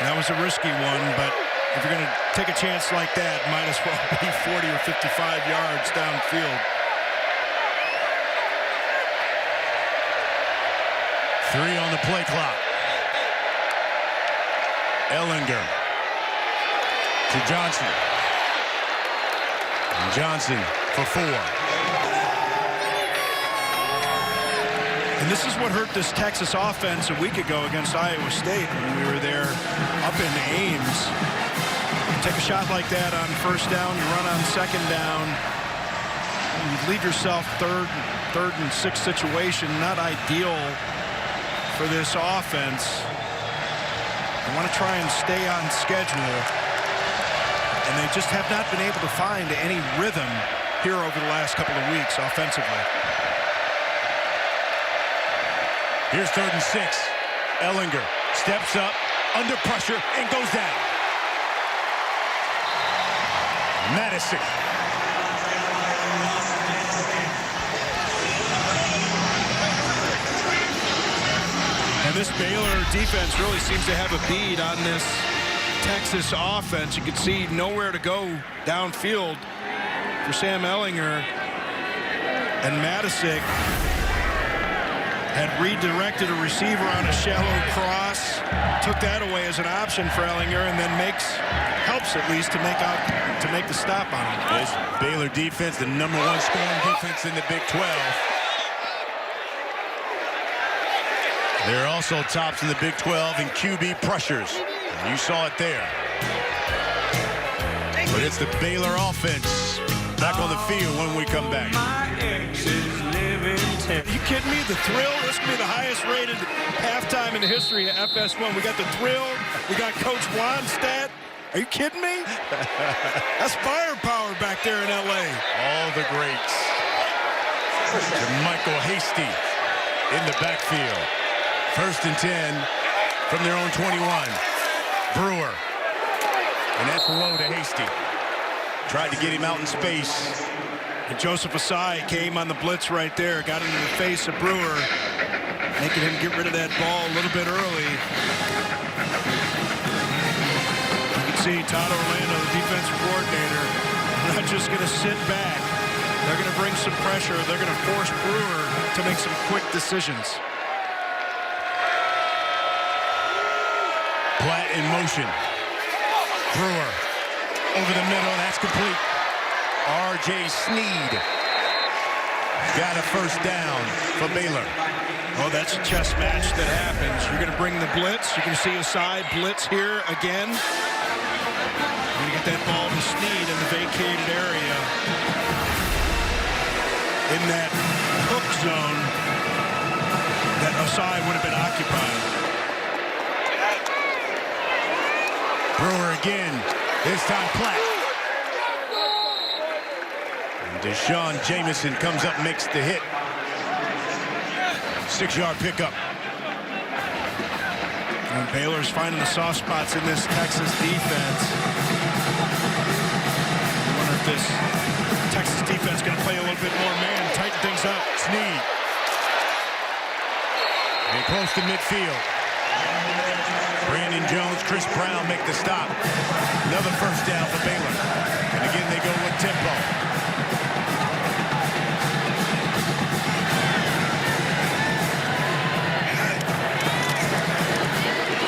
And that was a risky one, but if you're going to take a chance like that, might as well be 40 or 55 yards downfield. 3 on the play clock. Ellinger to Johnson. And Johnson for 4. And this is what hurt this Texas offense a week ago against Iowa State when we were there up in Ames. You take a shot like that on first down, you run on second down, you leave yourself third and 6 situation. Not ideal for this offense. They want to try and stay on schedule, and they just have not been able to find any rhythm here over the last couple of weeks offensively. Here's 3rd and 6. Ellinger steps up, under pressure, and goes down. Madison. And this Baylor defense really seems to have a bead on this Texas offense. You can see nowhere to go downfield for Sam Ellinger. And Madison had redirected a receiver on a shallow cross, took that away as an option for Ellinger, and then helps at least to make the stop on him. This Baylor defense, the #1 scoring defense in the Big 12. They're also tops in the Big 12 in QB pressures. You saw it there. But it's the Baylor offense back on the field when we come back. Are you kidding me? The thrill? This could be the highest rated halftime in the history of FS1. We got the thrill. We got Coach Wannstedt. Are you kidding me? That's firepower back there in L.A. All the greats. Michael Hasty in the backfield. 1st and 10 from their own 21. Brewer. And that's low to Hasty. Tried to get him out in space. And Joseph Asai came on the blitz right there, got into the face of Brewer, making him get rid of that ball a little bit early. You can see Todd Orlando, the defensive coordinator, not just going to sit back. They're going to bring some pressure. They're going to force Brewer to make some quick decisions. Platt in motion. Brewer over the middle. That's complete. R.J. Sneed got a first down for Baylor. Oh, that's a chess match that happens. You're going to bring the blitz. You're going to see a side blitz here again. You're going to get that ball to Sneed in the vacated area. In that hook zone that Osai would have been occupied. Brewer again. This time Platt. And Deshaun Jamison comes up, makes the hit. 6-yard pickup. And Baylor's finding the soft spots in this Texas defense. I wonder if this Texas defense is going to play a little bit more man, tighten things up. Sneed. And close to midfield. Brandon Jones, Chris Brown make the stop. Another first down for Baylor. And again, they go with tempo.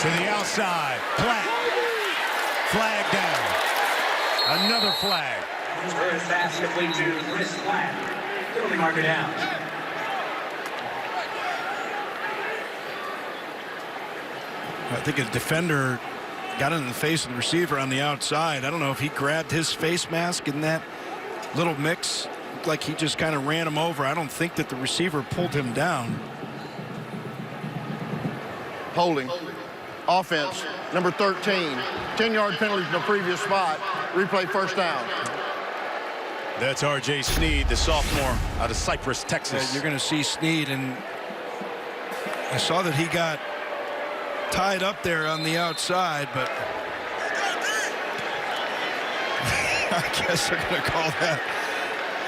To the outside. Platt. Flag down. Another flag. First pass complete to Chris Platt. Penalty marker down. I think a defender got in the face of the receiver on the outside. I don't know if he grabbed his face mask in that little mix. Looked like he just kind of ran him over. I don't think that the receiver pulled him down. Holding. Offense, number 13. 10-yard penalty from the previous spot. Replay first down. That's R.J. Sneed, the sophomore out of Cypress, Texas. You're going to see Sneed, and I saw that he got tied up there on the outside, but I guess they're going to call that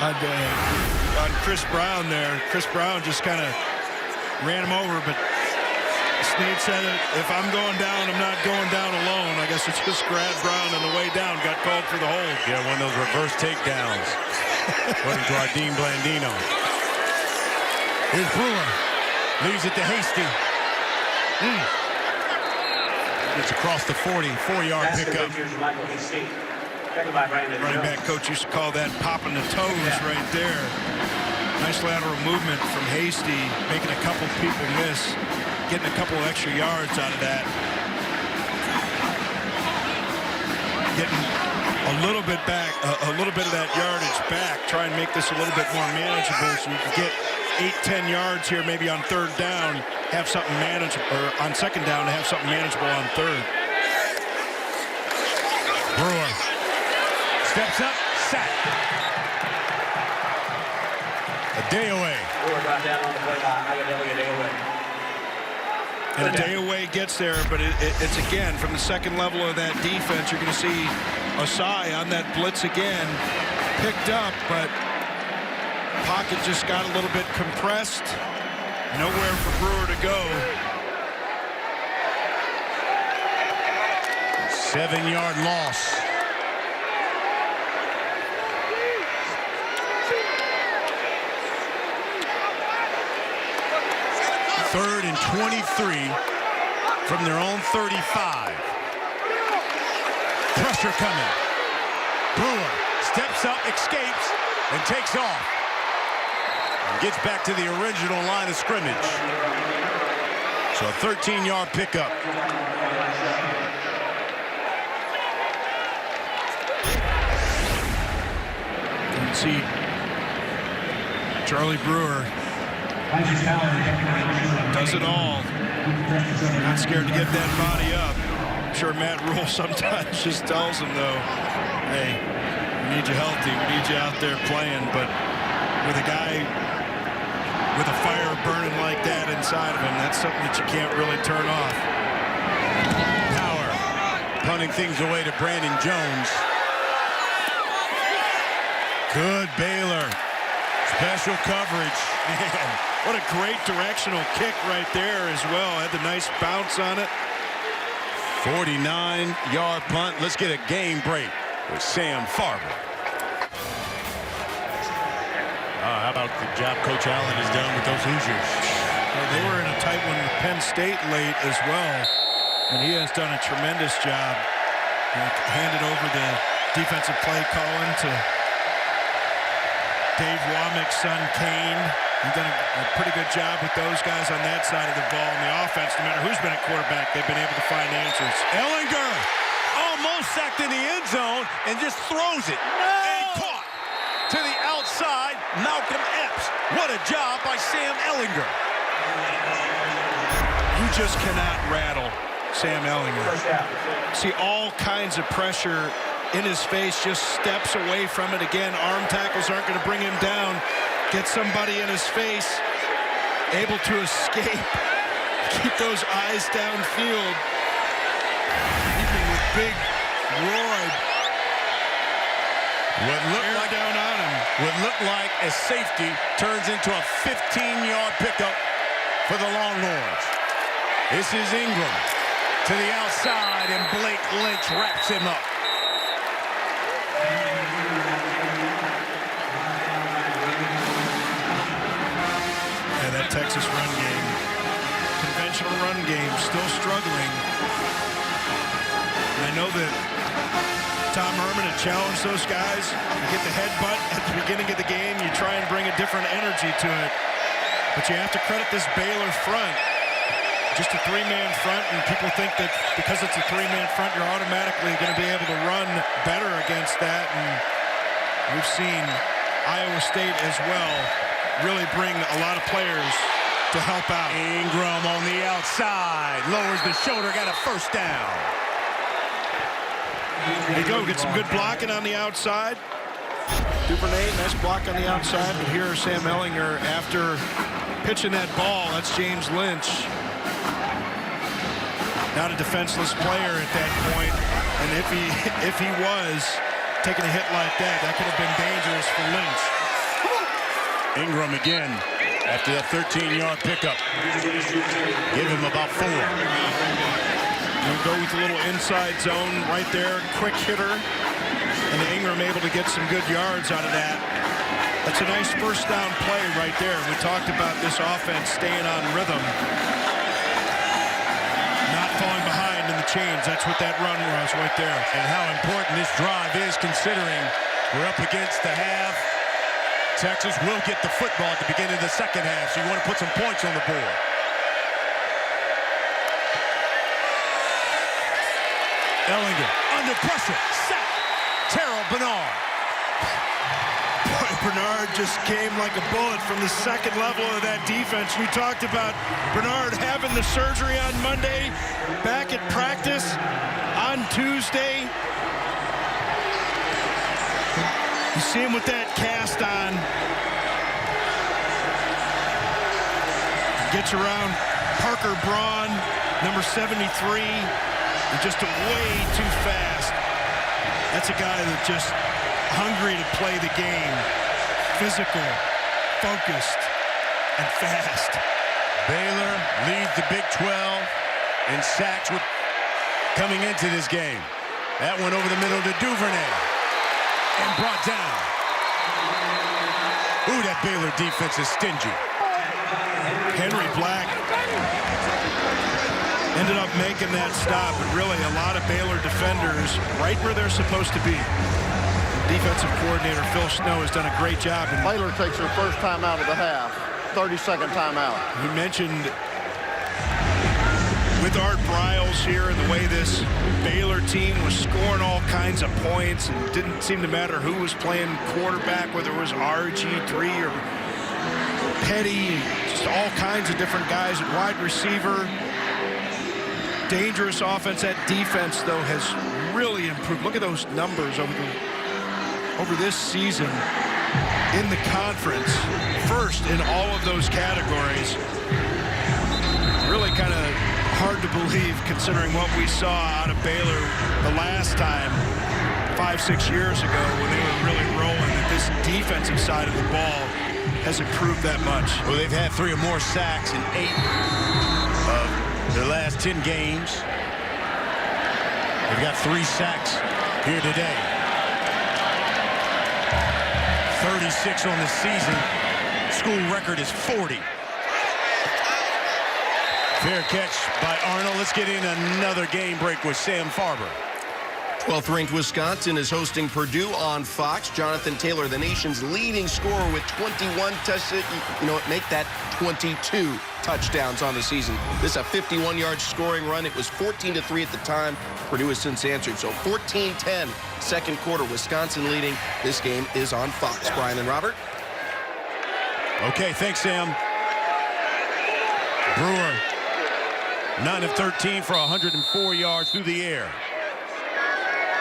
on Chris Brown there. Chris Brown just kind of ran him over, but Sneed said that if I'm going down, I'm not going down alone. I guess it just grabbed Brown on the way down, got called for the hold. Yeah, one of those reverse takedowns, according to our Dean Blandino. Here's Brewer. Leaves it to Hasty. It's across the 44-yard pickup. Running back coach used to call that popping the toes right there. Nice lateral movement from Hasty, making a couple people miss, getting a couple extra yards out of that. Getting a little bit back, a little bit of that yardage back. Try and make this a little bit more manageable so you can get 8-10 yards here, maybe on third down, have something manageable, or on second down to have something manageable on third. Brewer steps up, sack. Adeoye. Brewer brought down on the play by Adeoye. And Adeoye gets there, but it's again from the second level of that defense. You're going to see Osai on that blitz again, picked up, but pocket just got a little bit compressed. Nowhere for Brewer to go. 7-yard loss. Third and 23 from their own 35. Pressure coming. Brewer steps up, escapes, and takes off. And gets back to the original line of scrimmage. So a 13-yard pickup. You can see Charlie Brewer does it all. Not scared to get that body up. I'm sure Matt Rule sometimes just tells him, though, hey, we need you healthy. We need you out there playing. But with a guy with a fire burning like that inside of him, that's something that you can't really turn off. Power punting things away to Brandon Jones. Good Baylor. Special coverage. Man, what a great directional kick right there as well. Had the nice bounce on it. 49-yard punt. Let's get a game break with Sam Farber. How about the job Coach Allen has done with those Hoosiers? Well, they were in a tight one with Penn State late as well. And he has done a tremendous job. Handed over the defensive play calling to Dave Womack's son, Kane. He's done a pretty good job with those guys on that side of the ball. And the offense, no matter who's been at quarterback, they've been able to find answers. Ehlinger almost sacked in the end zone and just throws it. And caught to the outside, Malcolm Epps. What a job by Sam Ehlinger. You just cannot rattle Sam Ehlinger. See all kinds of pressure in his face, just steps away from it. Again, arm tackles aren't going to bring him down. Get somebody in his face, able to escape. Keep those eyes downfield. Even with big Roy. What looked like a safety turns into a 15-yard pickup for the Longhorns. This is Ingram to the outside, and Blake Lynch wraps him up. Yeah, that Texas run game, conventional run game, still struggling. And I know that Tom Herman had challenged those guys. You get the headbutt at the beginning of the game, you try and bring a different energy to it. But you have to credit this Baylor front. Just a three-man front, and people think that because it's a three-man front, you're automatically going to be able to run better against that. And we've seen Iowa State as well really bring a lot of players to help out. Ingram on the outside, lowers the shoulder, got a first down. There you go, get some good blocking on the outside. Duvernay, nice block on the outside. But here Sam Ehlinger, after pitching that ball, that's James Lynch. Not a defenseless player at that point. And if he was taking a hit like that, that could have been dangerous for Lynch. Ingram again after that 13-yard pickup. Give him about 4. We'll go with a little inside zone right there, quick hitter. And Ingram able to get some good yards out of that. That's a nice first down play right there. We talked about this offense staying on rhythm. Not falling behind in the chains. That's what that run was right there. And how important this drive is, considering we're up against the half. Texas will get the football at the beginning of the second half, so you want to put some points on the board. Ehlinger under pressure, sack. Terrell Bernard. Boy, Bernard just came like a bullet from the second level of that defense. We talked about Bernard having the surgery on Monday, back at practice on Tuesday. You see him with that cast on. Gets around Parker Braun, number 73. And just way too fast. That's a guy that just hungry to play the game. Physical, focused, and fast. Baylor leads the Big 12 in sacks coming into this game. That one over the middle to Duvernay. And brought down. Ooh, that Baylor defense is stingy. Henry Black ended up making that stop, but really a lot of Baylor defenders right where they're supposed to be. Defensive coordinator Phil Snow has done a great job. And Baylor takes their first time out of the half, 30-second timeout. he mentioned with Art Briles here and the way this Baylor team was scoring all kinds of points, and didn't seem to matter who was playing quarterback, whether it was RG3 or Petty, just all kinds of different guys at wide receiver. Dangerous offense. That defense, though, has really improved. Look at those numbers over this season in the conference. First in all of those categories. Really kind of hard to believe considering what we saw out of Baylor the last time 5-6 years ago when they were really rolling, that this defensive side of the ball has improved that much. Well, they've had 3 or more sacks in 8 of their last 10 games. They've got 3 sacks here today. 36 on the season. School record is 40. Fair catch by Arnold. Let's get in another game break with Sam Farber. 12th-ranked Wisconsin is hosting Purdue on Fox. Jonathan Taylor, the nation's leading scorer with 21 touchdowns. You know what? Make that 22 touchdowns on the season. This is a 51-yard scoring run. It was 14-3 at the time. Purdue has since answered. So 14-10, second quarter. Wisconsin leading. This game is on Fox. Brian and Robert. Okay, thanks, Sam. Brewer, 9 of 13 for 104 yards through the air.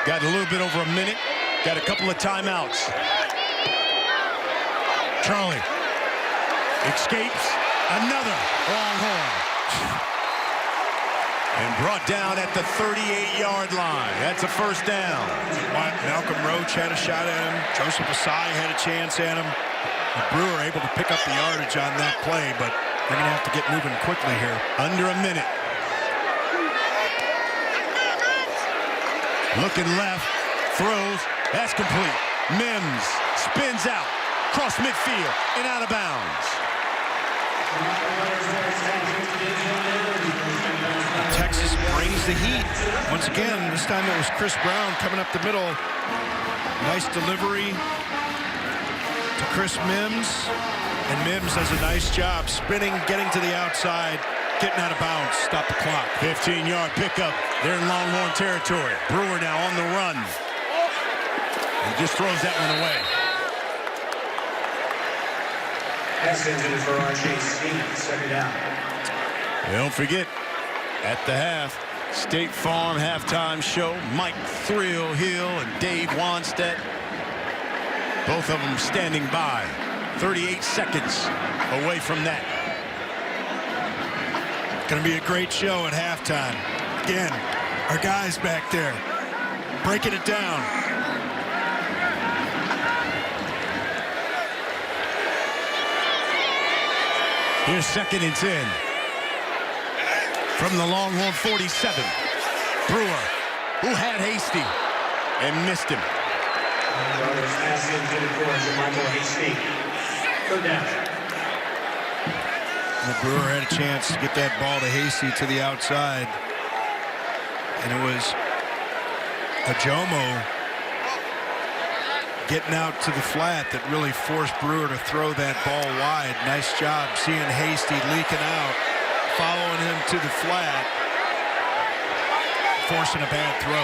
Got a little bit over a minute. Got a couple of timeouts. Charlie escapes. Another longhorn. And brought down at the 38-yard line. That's a first down. Malcolm Roach had a shot at him. Joseph Asai had a chance at him. The Brewer able to pick up the yardage on that play, but they're going to have to get moving quickly here. Under a minute. Looking left, throws, that's complete. Mims spins out, cross midfield, and out of bounds. Texas brings the heat. Once again, this time it was Chris Brown coming up the middle. Nice delivery to Chris Mims. And Mims does a nice job spinning, getting to the outside, getting out of bounds, stop the clock. 15-yard pickup. They're in Longhorn territory. Brewer now on the run. And just throws that one away. Pass intended for R.J. Sneed, second down. Don't forget, at the half, State Farm halftime show, Mike Thrill Hill and Dave Wanstead. Both of them standing by. 38 seconds away from that. Going to be a great show at halftime. Again, our guys back there breaking it down. Here's 2nd and 10. From the Longhorn 47. Brewer, who had Hasty and missed him. Pass intended for Michael Hasty. Third down. The Brewer had a chance to get that ball to Hasty to the outside. And it was Ajomo getting out to the flat that really forced Brewer to throw that ball wide. Nice job seeing Hasty leaking out, following him to the flat, forcing a bad throw.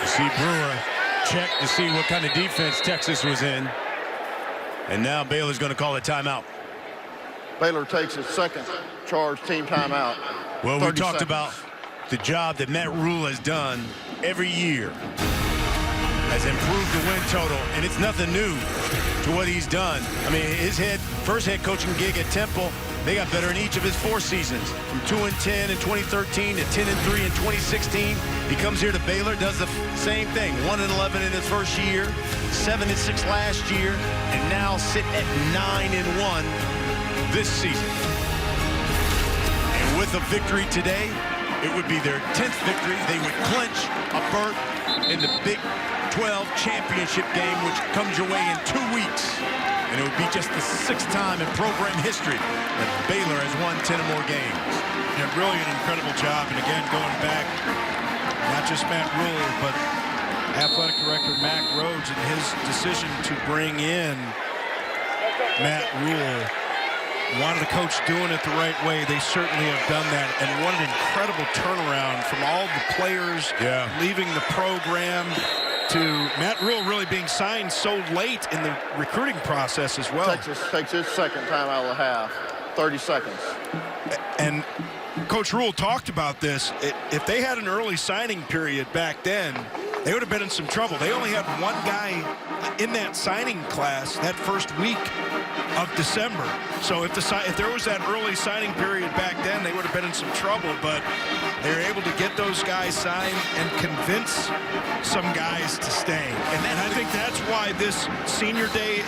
You see Brewer check to see what kind of defense Texas was in. And now Baylor's going to call a timeout. Baylor takes its second charge team timeout. Well, we talked about the job that Matt Rule has done every year. Has improved the win total, and it's nothing new to what he's done. I mean, his first head coaching gig at Temple, they got better in each of his 4 seasons. From 2-10 in 2013 to 10-3 in 2016. He comes here to Baylor, does the same thing. 1-11 in his first year, 7-6 last year, and now sitting at 9-1 this season. And with a victory today, it would be their 10th victory. They would clinch a berth in the Big 12 championship game, which comes your way in 2 weeks. And it would be just the 6th time in program history that Baylor has won 10 or more games. Yeah, really an incredible job. And again, going back, not just Matt Rule, but athletic director Mack Rhodes and his decision to bring in Matt Rule. Wanted the coach doing it the right way. They certainly have done that. And what an incredible turnaround from all the players leaving the program to Matt Rule really being signed so late in the recruiting process as well. Texas takes its second timeout of the half. 30 seconds. And Coach Rule talked about this. If they had an early signing period back then, they would have been in some trouble. They only had one guy in that signing class that first week of December. So if there was that early signing period back then, they would have been in some trouble. But they were able to get those guys signed and convince some guys to stay. And I think that's why this senior day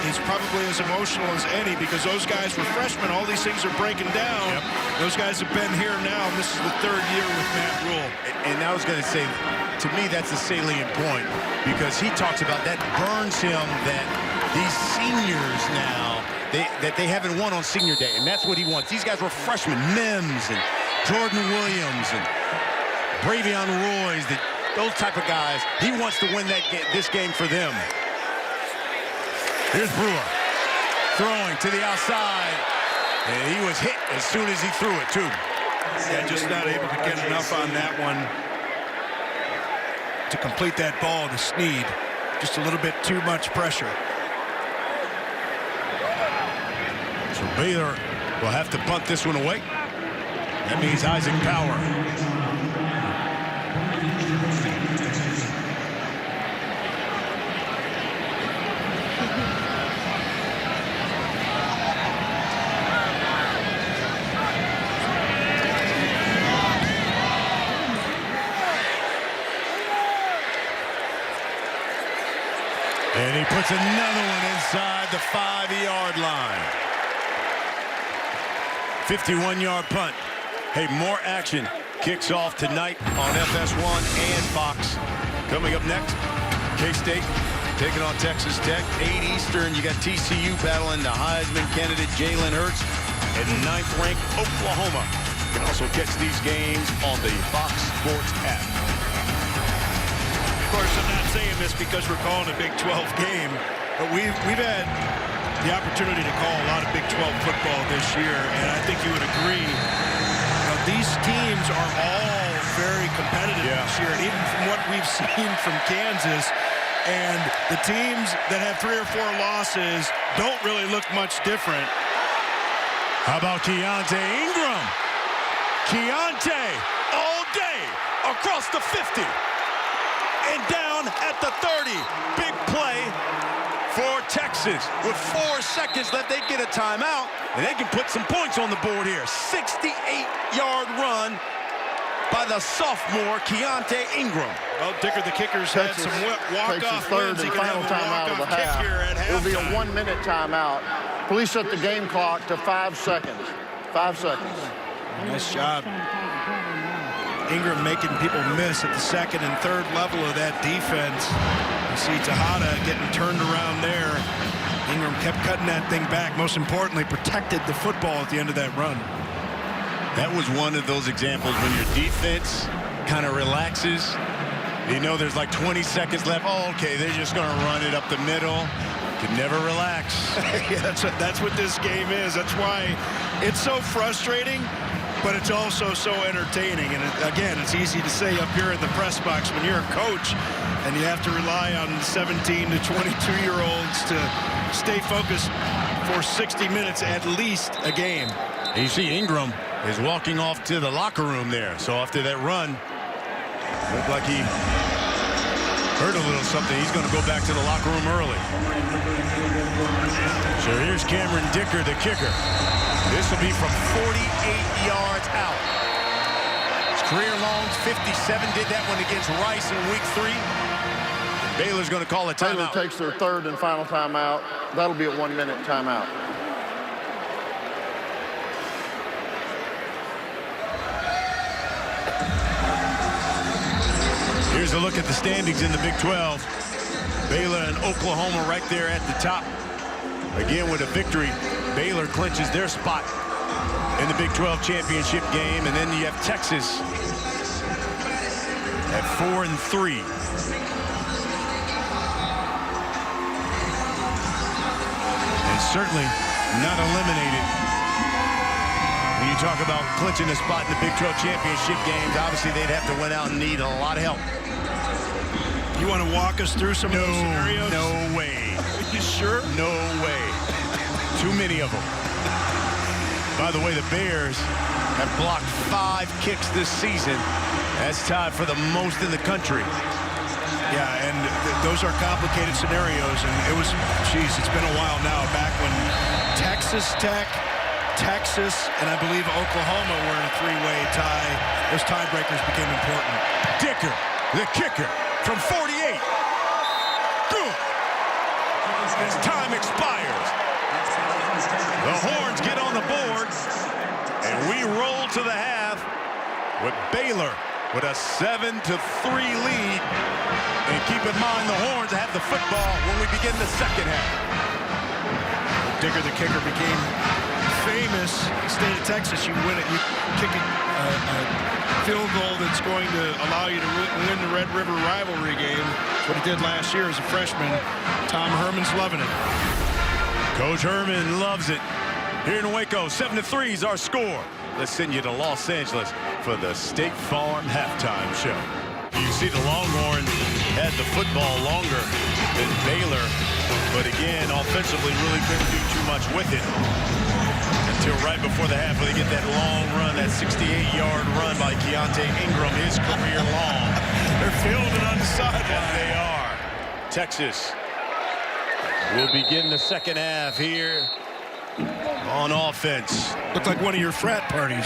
is probably as emotional as any, because those guys were freshmen. All these things are breaking down. Those guys have been here now, and this is the 3rd year with Matt Rule. And I was going to say, to me, that's a salient point, because he talks about that burns him, that these seniors now that they haven't won on senior day, and that's what he wants. These guys were freshmen, Mims and Jordan Williams and Bravion Roy's, those type of guys. He wants to win this game for them. Here's Brewer throwing to the outside, and he was hit as soon as he threw it, too. Yeah, just not able to get enough on that one to complete that ball to Snead. Just a little bit too much pressure. So Baylor will have to punt this one away. That means Isaac Power. And he puts another one inside the 5-yard line. 51-yard punt. Hey, more action kicks off tonight on FS1 and Fox. Coming up next, K-State taking on Texas Tech. 8 Eastern, you got TCU battling the Heisman candidate Jalen Hurts and 9th-ranked Oklahoma. You can also catch these games on the Fox Sports app. Of course, I'm not saying this because we're calling a Big 12 game, but we've had the opportunity to call a lot of Big 12 football this year, and I think you would agree. These teams are all very competitive this year, and even from what we've seen from Kansas, and the teams that have 3 or 4 losses don't really look much different. How about Keontae Ingram? Keontae all day across the 50. And down at the 30. Big play for Texas. With 4 seconds left, they get a timeout, and they can put some points on the board here. 68-yard run by the sophomore Keontae Ingram. Well, Dicker, the kicker's had some walk-off third wins. and He can final have a timeout of the walk-off kick half. here at It'll be a halftime. 1-minute timeout. Police set the game clock to 5 seconds. 5 seconds. Nice job. Ingram making people miss at the 2nd and 3rd level of that defense. You see Tejada getting turned around there. Ingram kept cutting that thing back. Most importantly, protected the football at the end of that run. That was one of those examples when your defense kind of relaxes. You know there's like 20 seconds left. Oh, okay, they're just going to run it up the middle. Can never relax. Yeah, that's what this game is. That's why it's so frustrating, but it's also so entertaining. And again, it's easy to say up here in the press box when you're a coach and you have to rely on 17 to 22-year-olds to stay focused for 60 minutes at least a game. And you see Ingram is walking off to the locker room there. So after that run, looked like he heard a little something. He's going to go back to the locker room early. So here's Cameron Dicker, the kicker. This will be from 48 yards out. His career longs, 57. Did that one against Rice in week 3. Baylor's going to call a Baylor timeout. takes their 3rd and final timeout. That'll be a 1-minute timeout. Here's a look at the standings in the Big 12. Baylor and Oklahoma right there at the top. Again, with a victory, Baylor clinches their spot in the Big 12 championship game. And then you have Texas at 4-3. And certainly not eliminated. When you talk about clinching a spot in the Big 12 championship games, obviously they'd have to win out and need a lot of help. You want to walk us through some of those scenarios? No way. Are you sure? No way. Too many of them. By the way, the Bears have blocked 5 kicks this season. That's tied for the most in the country. Yeah, and those are complicated scenarios. And it was, geez, it's been a while now, back when Texas Tech, Texas, and I believe Oklahoma were in a 3-way tie. Those tiebreakers became important. Dicker, the kicker, from 48. Good. As time expires, the Horns get on the board, and we roll to the half with Baylor with a 7-3 lead. And keep in mind, the Horns have the football when we begin the second half. Digger, the kicker, became famous in the state of Texas. You win it, you kick a field goal that's going to allow you to win the Red River rivalry game. That's what he did last year as a freshman. Tom Herman's loving it. Coach Herman loves it. Here in Waco, 7-3 is our score. Let's send you to Los Angeles for the State Farm halftime show. You see the Longhorns had the football longer than Baylor, but again, offensively really couldn't do too much with it until right before the half where they get that long run, that 68-yard run by Keontae Ingram, his career long. They're fielding on the sideline. They are. Texas will begin the second half here on offense. Looked like one of your frat parties.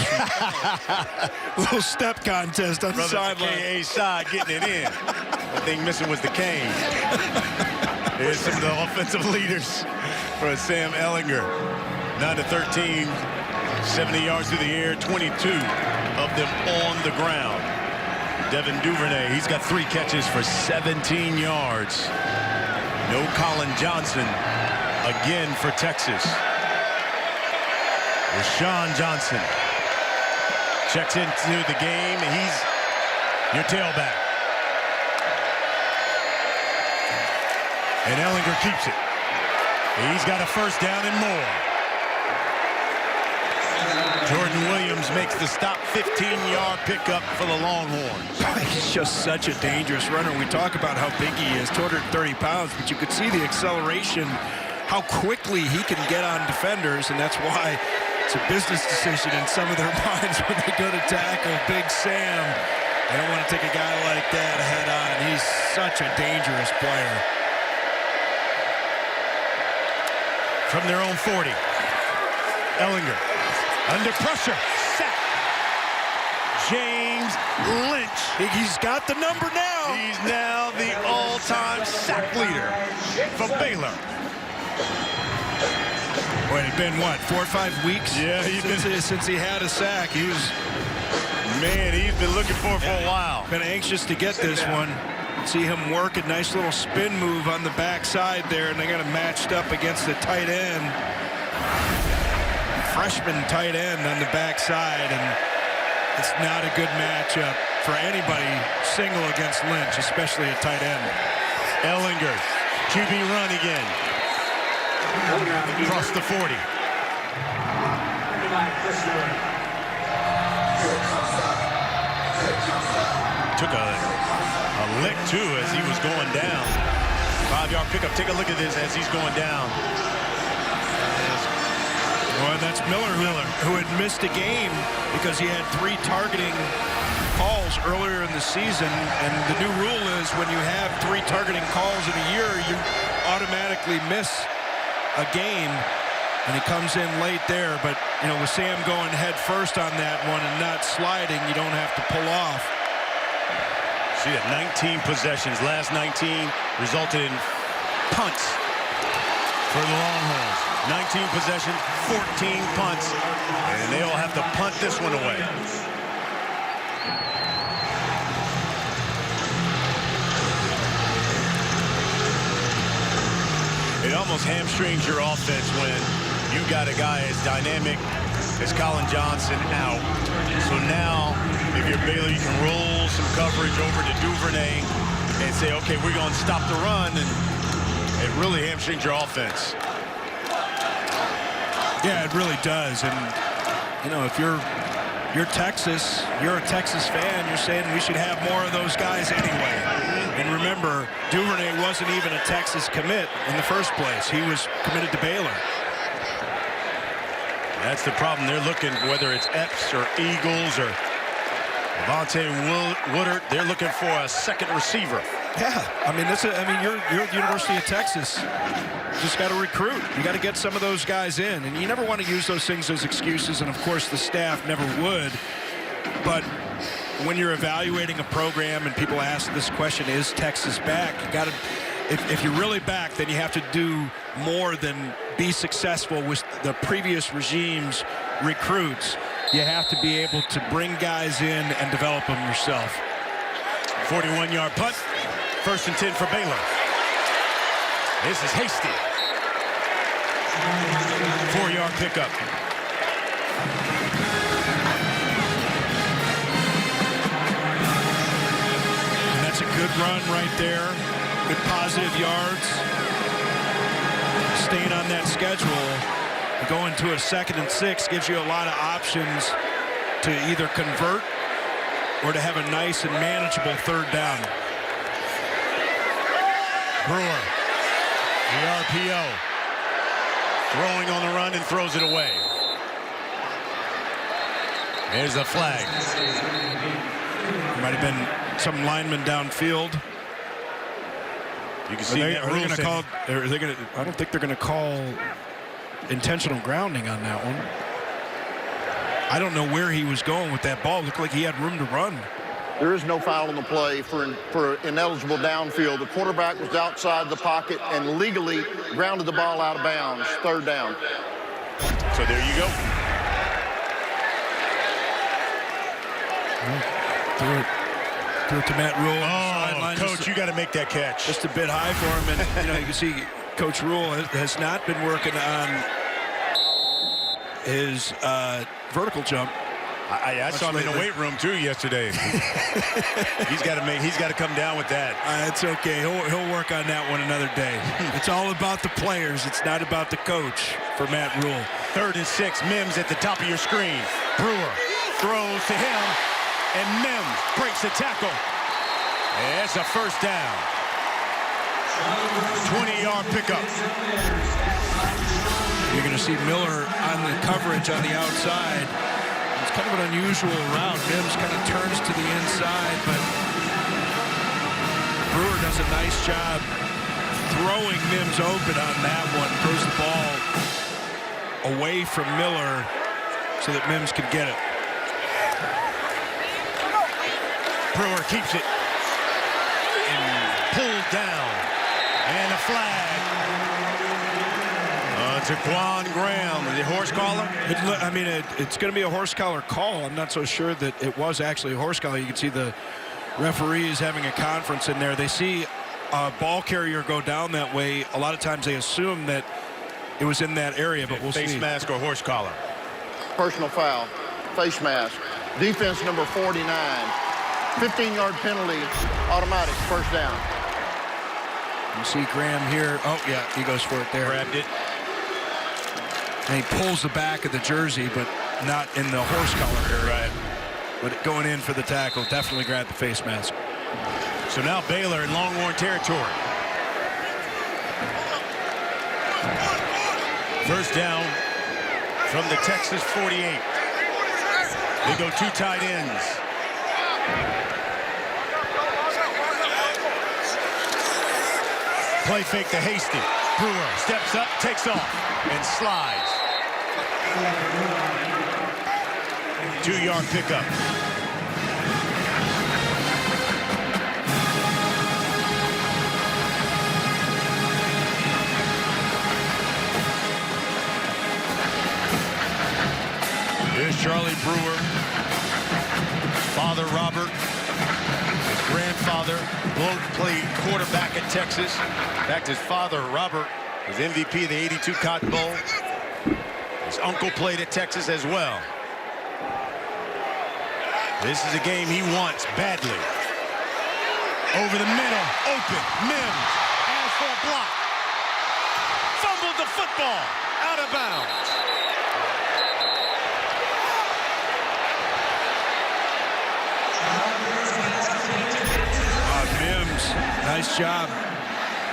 Little step contest on the sideline. KA side getting it in. The thing missing was the cane. Here's some of the offensive leaders for Sam Ehlinger. 9-13, 70 yards through the air, 22 of them on the ground. Devin Duvernay, he's got 3 catches for 17 yards. No Colin Johnson again for Texas. Rashawn Johnson checks into the game. He's your tailback. And Ehlinger keeps it. He's got a first down and more. Jordan Williams makes the stop, 15-yard pickup for the Longhorns. He's just such a dangerous runner. We talk about how big he is, 230 pounds, but you could see the acceleration, how quickly he can get on defenders, and that's why it's a business decision in some of their minds when they go to tackle Big Sam. They don't want to take a guy like that head on. He's such a dangerous player. From their own 40, Ehlinger under pressure, sack. James Lynch. He's got the number now. He's now the all-time sack leader for Baylor. Boy, it's been, what, 4 or 5 weeks? Yeah, since he had a sack. He's been looking for it for a while. Been anxious to get this one. See him work a nice little spin move on the backside there, and they got him matched up against the tight end. Freshman tight end on the backside, and it's not a good matchup for anybody single against Lynch, especially a tight end. Ehlinger, QB run again. Across the 40. Took a lick, too, as he was going down. 5-yard pickup. Take a look at this as he's going down. Well, that's Miller who had missed a game because he had 3 targeting calls earlier in the season. And the new rule is when you have 3 targeting calls in a year, you automatically miss a game. And he comes in late there. But, you know, with Sam going head first on that one and not sliding, you don't have to pull off. See that 19 possessions. Last 19 resulted in punts for the Longhorns. 19 possessions, 14 punts, and they'll have to punt this one away. It almost hamstrings your offense when you got a guy as dynamic as Colin Johnson out. So now, if you're Baylor, you can roll some coverage over to Duvernay and say, okay, we're going to stop the run, and it really hamstrings your offense. Yeah, it really does. And, you know, if you're Texas, you're a Texas fan, you're saying we should have more of those guys anyway. And remember, Duvernay wasn't even a Texas commit in the first place. He was committed to Baylor. That's the problem. They're looking, whether it's Epps or Eagles or Devontae Woodard, they're looking for a second receiver. Yeah, I mean, you're at the University of Texas. You just got to recruit. You got to get some of those guys in, and you never want to use those things as excuses. And of course, the staff never would. But when you're evaluating a program and people ask this question, is Texas back? You got to, if you're really back, then you have to do more than be successful with the previous regime's recruits. You have to be able to bring guys in and develop them yourself. 41-yard punt. 1st and 10 for Baylor. This is hasty. 4-yard pickup. And that's a good run right there. Good positive yards. Staying on that schedule, going to a 2nd and 6 gives you a lot of options to either convert or to have a nice and manageable 3rd down. Brewer, the RPO. Throwing on the run and throws it away. There's the flag. Might have been some lineman downfield. You can see that rule. I don't think they're going to call intentional grounding on that one. I don't know where he was going with that ball. It looked like he had room to run. There is no foul on the play for ineligible downfield. The quarterback was outside the pocket and legally grounded the ball out of bounds. 3rd down. So there you go. Threw it to Matt Rule. Oh, Coach, you got to make that catch. Just a bit high for him. And, you can see Coach Rule has not been working on his vertical jump. I saw him in the weight room too yesterday. he's got to come down with that. It's okay. He'll work on that one another day. It's all about the players. It's not about the coach for Matt Rule. 3rd and 6. Mims at the top of your screen. Brewer throws to him, and Mims breaks the tackle. And it's a 1st down. 20-yard pickup. You're going to see Miller on the coverage on the outside. It's kind of an unusual route. Mims kind of turns to the inside, but Brewer does a nice job throwing Mims open on that one. Throws the ball away from Miller so that Mims can get it. Brewer keeps it. And pulled down. And a flag. To Quan Graham, the horse collar? It's going to be a horse collar call. I'm not so sure that it was actually a horse collar. You can see the referees having a conference in there. They see a ball carrier go down that way. A lot of times they assume that it was in that area, but we'll see. Face mask or horse collar? Personal foul. Face mask. Defense number 49. 15-yard penalty. Automatic. 1st down. You see Graham here. Oh, yeah, he goes for it there. Grabbed it. And he pulls the back of the jersey, but not in the horse collar area. Right. But going in for the tackle, definitely grabbed the face mask. So now Baylor in Longhorn territory. 1st down from the Texas 48. They go 2 tight ends. Play fake to Hasty. Brewer steps up, takes off, and slides. 2-yard pickup. Here's Charlie Brewer. Father Robert. His grandfather both played quarterback at Texas. In fact, his father, Robert, was MVP of the '82 Cotton Bowl. His uncle played at Texas as well. This is a game he wants badly. Over the middle, open, Mims, as for a block. Fumbled the football, out of bounds. Mims, nice job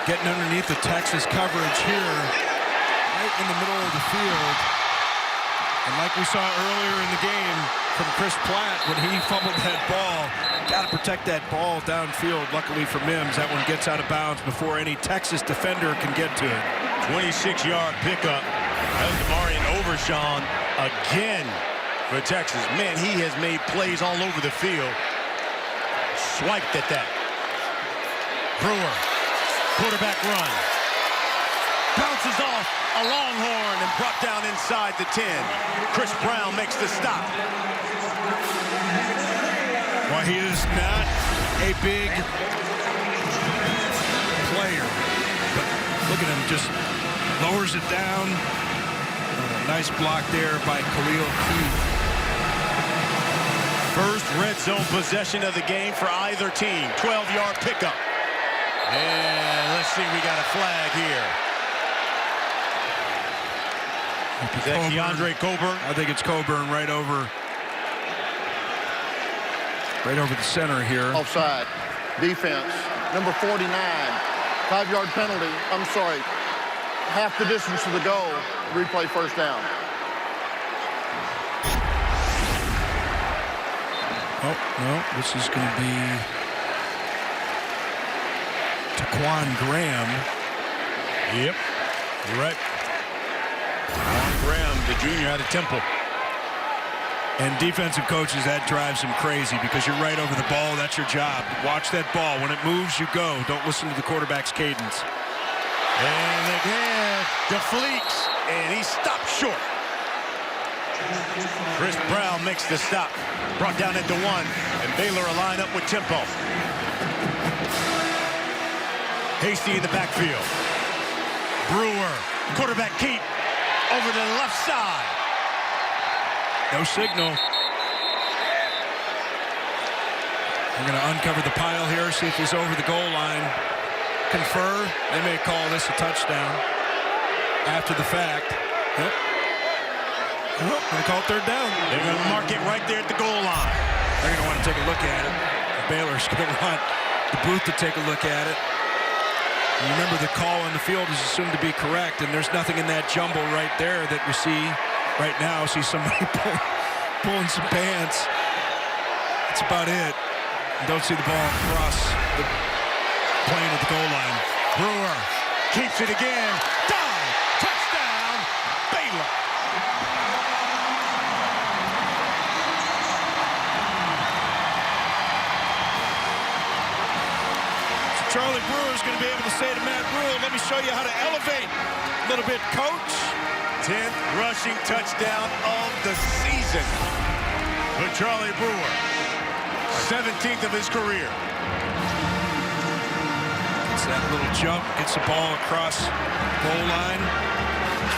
getting underneath the Texas coverage here, right in the middle of the field. And like we saw earlier in the game from Chris Platt, when he fumbled that ball, got to protect that ball downfield. Luckily for Mims, that one gets out of bounds before any Texas defender can get to it. 26-yard pickup. That was Marion Overshawn again for Texas. Man, he has made plays all over the field. Swiped at that. Brewer, quarterback run. Bounces off a Longhorn and brought down inside the 10. Chris Brown makes the stop. Well, he is not a big player, but look at him just Lowers it down. Nice block there by Khalil Keith. First red zone possession of the game for either team. 12-yard pickup. And let's see, we got a flag here. Is that Keandre Coburn? I think it's Coburn right over the center here. Offside. Defense. Number 49. 5-yard penalty. I'm sorry. Half the distance to the goal. Replay first down. Oh, no. This is going to be Taquan Graham. Yep. You're right. Taquan Graham, the junior out of Temple. And defensive coaches, that drives them crazy because you're right over the ball. That's your job. Watch that ball. When it moves, you go. Don't listen to the quarterback's cadence. And again, defleats, and he stopped short. Chris Brown makes the stop. Brought down at the 1, and Baylor will line up with tempo. Hasty in the backfield. Brewer, quarterback keep, over to the left side. No signal. We're going to uncover the pile here, see if he's over the goal line. Confer. They may call this a touchdown after the fact. Yep. Oh, going to call third down. They're going to mark it right there at the goal line. They're going to want to take a look at it. Baylor's going to want the booth to take a look at it. And remember, the call on the field is assumed to be correct, and there's nothing in that jumble right there that we see right now. See somebody pulling some pants. That's about it. Don't see the ball across the plane at the goal line. Brewer keeps it again. Dive! Touchdown! Baylor! Charlie Brewer is going to be able to say to Matt Rule, let me show you how to elevate a little bit, coach. 10th rushing touchdown of the season for Charlie Brewer. 17th of his career. It's that little jump, gets the ball across goal line.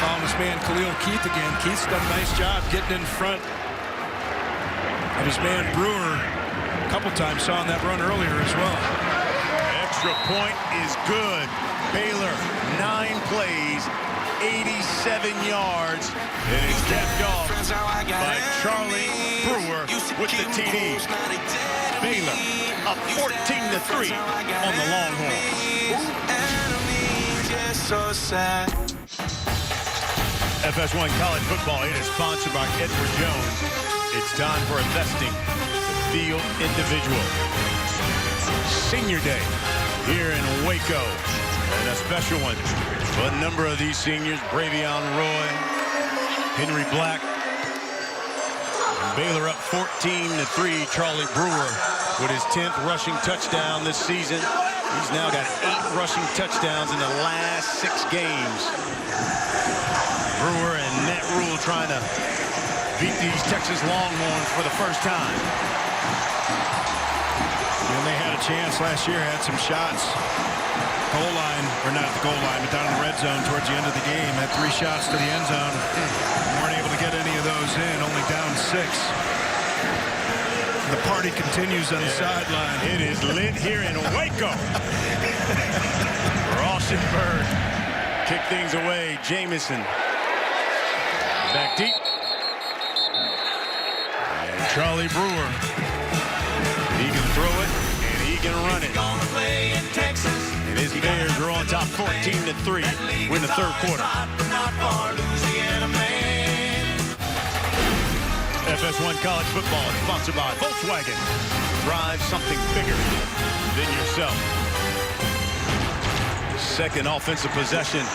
Found his man Khalil Keith again. Keith's done a nice job getting in front of his man Brewer. A couple times saw on that run earlier as well. Extra point is good. Baylor, 9 plays, 87 yards, and it's capped off by Charlie Brewer with the TD. Baylor up 14-3 on the Longhorns. FS1 College Football, it is sponsored by Edward Jones. It's time for investing the field individual. Senior Day here in Waco, and a special one for a number of these seniors: Bravion Roy, Henry Black. And Baylor up 14-3. Charlie Brewer with his 10th rushing touchdown this season. He's now got 8 rushing touchdowns in the last 6 games. Brewer and Matt Rule trying to beat these Texas Longhorns for the first time. And they had a chance last year, had some shots. Goal line, or not the goal line, but down in the red zone towards the end of the game. Had 3 shots to the end zone. Weren't able to get any of those in, only down 6. The party continues on the sideline. It is lit here in Waco. Rauschenberg kick things away. Jamison back deep. And Charlie Brewer. He can throw it, and he can run it. And his Bears are on top 14-3. We're in the 3rd quarter. FS1 College Football is sponsored by Volkswagen. Drive something bigger than yourself. Second offensive possession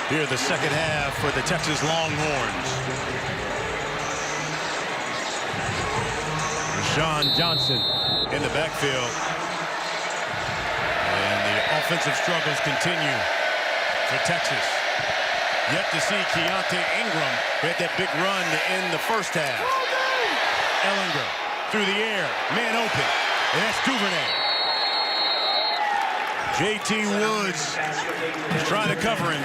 here the second half for the Texas Longhorns. Rashawn Johnson in the backfield. And the offensive struggles continue for Texas. Yet to see Keontae Ingram who had that big run to end the first half. Ellinger through the air, man open, and that's Duvernay. J.T. Woods is trying to cover him.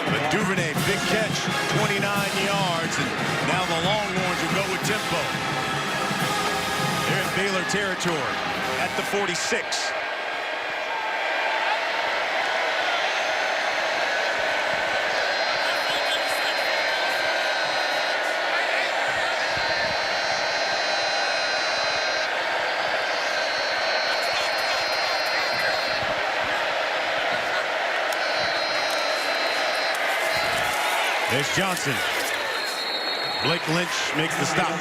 But Duvernay, big catch, 29 yards. And now the Longhorns will go with tempo. They're in Baylor territory at the 46. There's Johnson. Blake Lynch makes the stop. Trying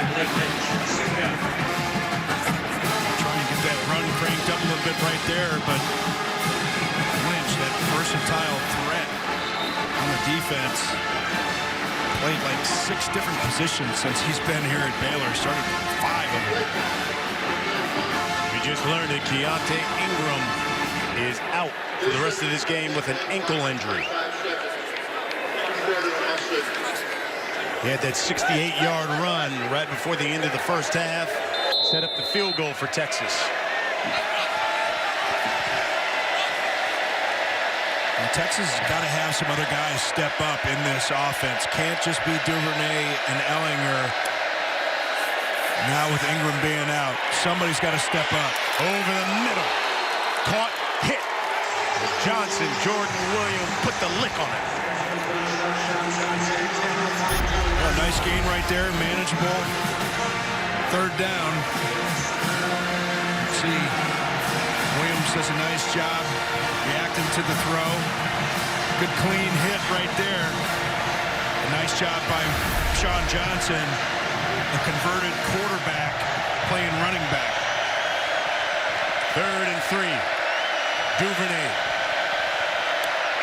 to get that run cranked up a little bit right there, but Lynch, that versatile threat on the defense, played like 6 different positions since he's been here at Baylor, started 5 of them. We just learned that Keontae Ingram is out for the rest of this game with an ankle injury. He had that 68-yard run right before the end of the first half. Set up the field goal for Texas. And Texas has got to have some other guys step up in this offense. Can't just be Duvernay and Ellinger. Now with Ingram being out, somebody's got to step up. Over the middle. Caught, hit. Johnson, Jordan Williams put the lick on it. A nice gain right there, manageable. 3rd down. Let's see, Williams does a nice job reacting to the throw. Good clean hit right there. A nice job by Sean Johnson, a converted quarterback playing running back. 3rd and 3. Duvernay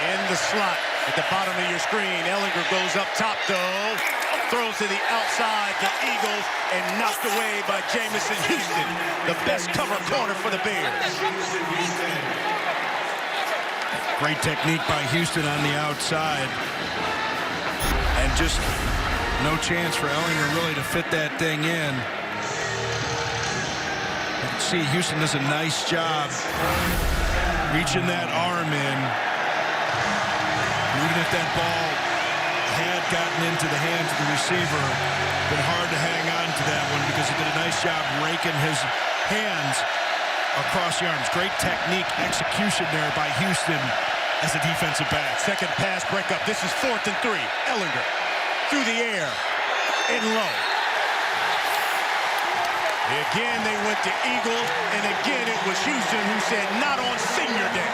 in the slot at the bottom of your screen. Ellinger goes up top, though. Throws to the outside, the Eagles, and knocked away by Jamison Houston, the best cover corner for the Bears. Great technique by Houston on the outside. And just no chance for Ellinger really to fit that thing in. You can see Houston does a nice job reaching that arm in. Even if that ball had gotten into the hands of the receiver, been hard to hang on to that one because he did a nice job raking his hands across the arms. Great technique, execution there by Houston as a defensive back. Second pass breakup. This is 4th and 3. Ellinger through the air and low. Again, they went to Eagles, and again, it was Houston who said, not on senior day.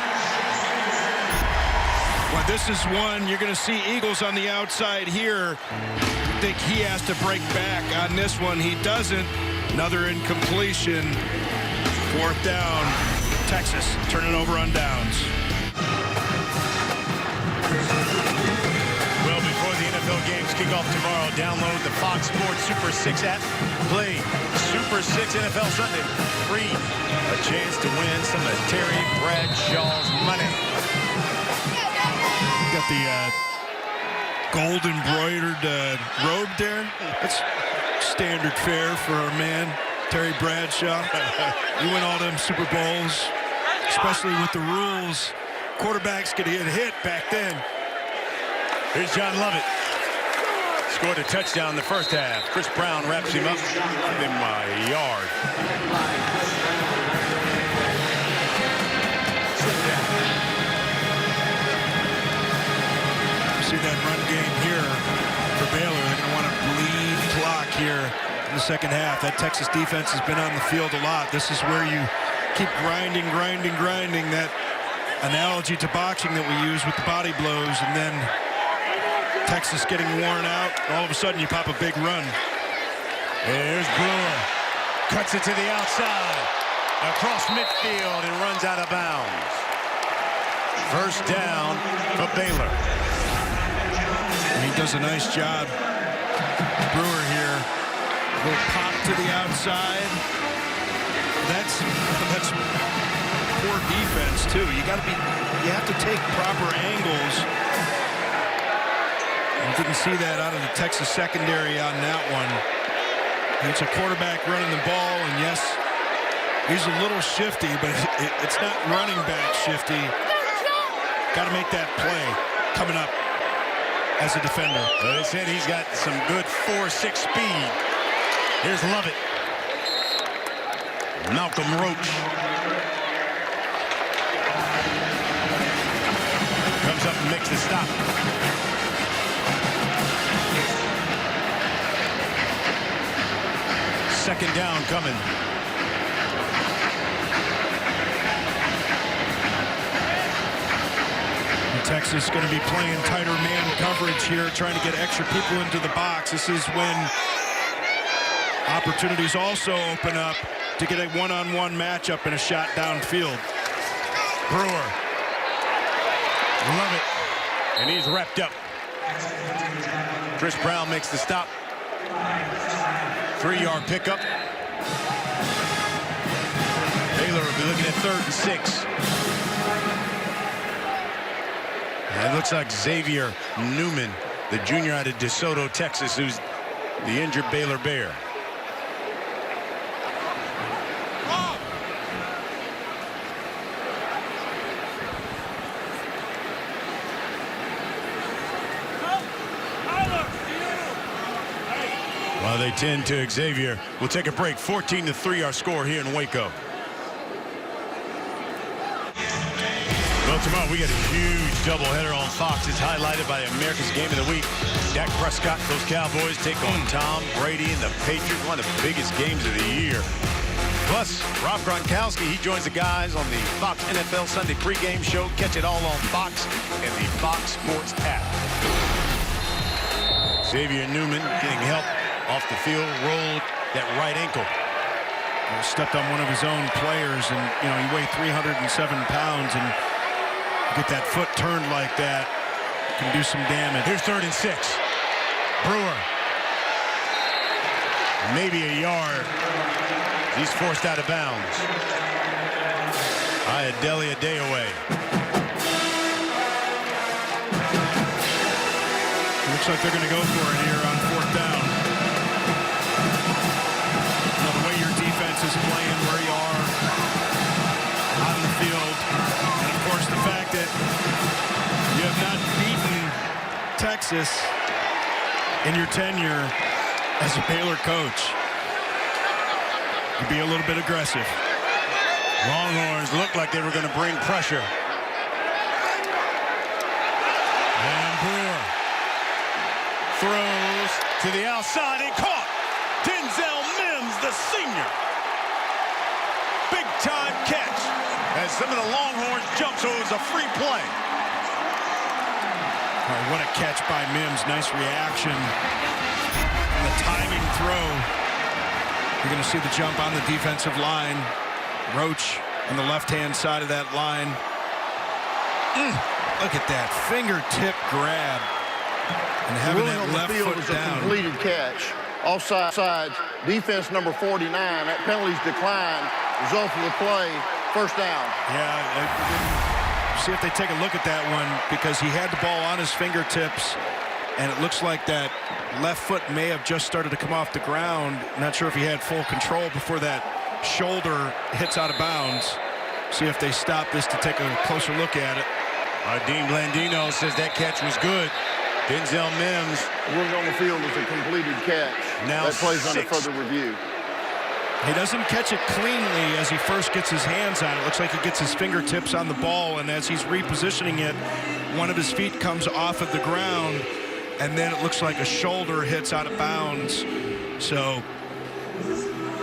Well, this is one you're going to see Eagles on the outside here. I think he has to break back on this one. He doesn't. Another incompletion. 4th down. Texas turning over on downs. Well, before the NFL games kick off tomorrow, download the Fox Sports Super 6 app. Play Super 6 NFL Sunday free. A chance to win some of Terry Bradshaw's money. Got the gold embroidered robe there. That's standard fare for our man, Terry Bradshaw. You win all them Super Bowls, especially with the rules. Quarterbacks could get hit back then. Here's John Lovett. Scored a touchdown in the first half. Chris Brown wraps him up. Give him a yard. See that run game here for Baylor. They're going to want to bleed clock here in the second half. That Texas defense has been on the field a lot. This is where you keep grinding. That analogy to boxing that we use with the body blows, and then Texas getting worn out. All of a sudden, you pop a big run. There's Brewer. Cuts it to the outside. Across midfield and runs out of bounds. First down for Baylor. He does a nice job. Brewer here. A little pop to the outside. That's poor defense too. You have to take proper angles. You didn't see that out of the Texas secondary on that one. And it's a quarterback running the ball, and yes, He's a little shifty, but it's not running back shifty. Got to make that play coming up as a defender. Well, they said he's got some good 4.6 speed. Here's Lovett. Malcolm Roach. Comes up and makes the stop. Second down coming. Texas going to be playing tighter man coverage here, trying to get extra people into the box. This is when opportunities also open up to get a one-on-one matchup and a shot downfield. Brewer. Love it. And he's wrapped up. Chris Brown makes the stop. 3-yard pickup. Baylor will be looking at 3rd and 6. And it looks like Xavier Newman, the junior out of DeSoto, Texas, who's the injured Baylor Bear. While they tend to Xavier, we'll take a break. 14-3 our score here in Waco. Well, tomorrow we got a huge doubleheader on Fox. It's highlighted by America's Game of the Week. Dak Prescott, those Cowboys take on Tom Brady and the Patriots, one of the biggest games of the year. Plus, Rob Gronkowski, he joins the guys on the Fox NFL Sunday pregame show. Catch it all on Fox and the Fox Sports app. Xavier Newman getting help off the field, rolled that right ankle. Stepped on one of his own players, and you know, he weighed 307 pounds, and get that foot turned like that can do some damage. Here's 3rd and 6. Brewer. Maybe a yard. He's forced out of bounds. Ayodele Adeoye. Looks like they're going to go for it here on 4th down. Now, the way your defense is playing, where you are on the field, and of course the fact that you have not beaten Texas in your tenure as a Baylor coach, you'd be a little bit aggressive. Longhorns looked like they were going to bring pressure. And Brewer throws to the outside and caught. Denzel Mims, the senior. Big time catch as some of the Longhorns jump, so it was a free play. All right, what a catch by Mims. Nice reaction. And the timing throw. You're going to see the jump on the defensive line. Roach on the left-hand side of that line. Look at that fingertip grab. And having that left foot down. A completed catch. Offside, defense number 49. That penalty's declined. Result of the play, 1st down. Yeah, see if they take a look at that one, because he had the ball on his fingertips, and it looks like that left foot may have just started to come off the ground. Not sure if he had full control before that shoulder hits out of bounds. See if they stop this to take a closer look at it. Dean Blandino says that catch was good. Denzel Mims. Ruling on the field is a completed catch. Now that plays 6. under further review. He doesn't catch it cleanly as he first gets his hands on it. Looks like he gets his fingertips on the ball, and as he's repositioning it, one of his feet comes off of the ground, and then it looks like a shoulder hits out of bounds. So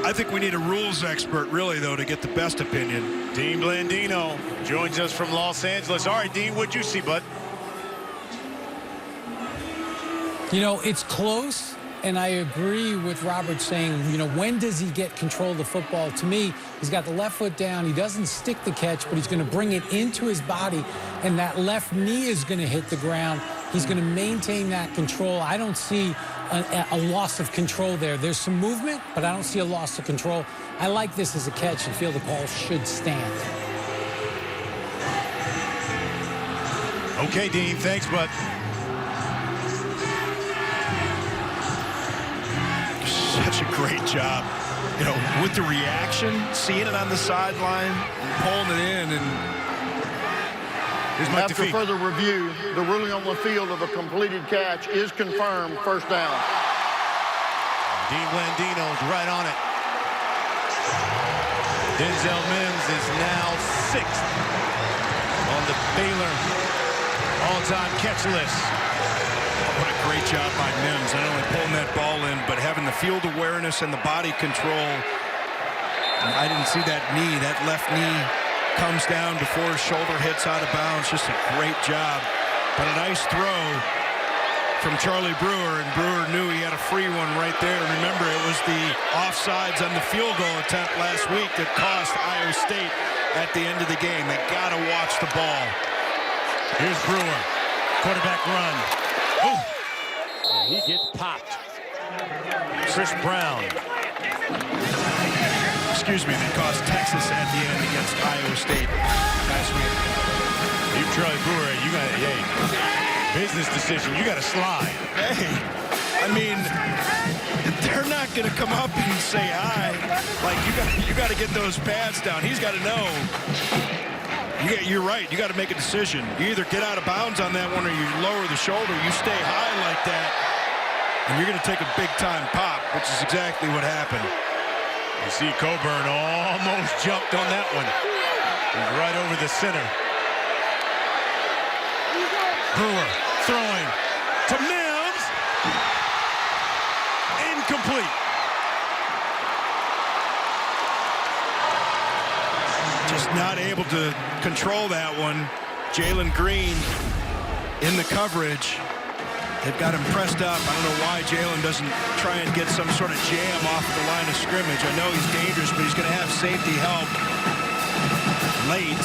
I think we need a rules expert, really, though, to get the best opinion. Dean Blandino joins us from Los Angeles. All right, Dean, what'd you see, bud? You know, it's close, and I agree with Robert saying, you know, when does he get control of the football? To me, he's got the left foot down. He doesn't stick the catch, but he's going to bring it into his body, and that left knee is going to hit the ground. He's going to maintain that control. I don't see a loss of control there. There's some movement, but I don't see a loss of control. I like this as a catch and feel the call should stand. Okay, Dean, thanks, bud. Such a great job you know, with the reaction, seeing it on the sideline, pulling it in, and after further review, the ruling on the field of a completed catch is confirmed, first down. Dean Blandino's right on it. Denzel Mims is now 6th on the Baylor all-time catch list. What a great job by Mims. Not only pulling that ball in, but having the field awareness and the body control. I didn't see that knee. That left knee comes down before his shoulder hits out of bounds. Just a great job. But a nice throw from Charlie Brewer, and Brewer knew he had a free one right there. Remember, it was the offsides on the field goal attempt last week that cost Iowa State at the end of the game. They got to watch the ball. Here's Brewer. Quarterback run. Oh! And he gets popped. Chris Brown. Excuse me, that cost Texas at the end against Iowa State last week. You Charlie Brewer, you got business decision. You got to slide. Hey, I mean, they're not going to come up and say hi. Like, you got to get those pads down. He's got to know. You're right. You got to make a decision. You either get out of bounds on that one or you lower the shoulder. You stay high like that, and you're going to take a big-time pop, which is exactly what happened. You see Coburn almost jumped on that one. He's right over the center. Brewer throwing to Mims. Incomplete. Just not able to control that one. Jalen Green in the coverage. They've got him pressed up. I don't know why Jalen doesn't try and get some sort of jam off the line of scrimmage. I know he's dangerous, but he's going to have safety help late.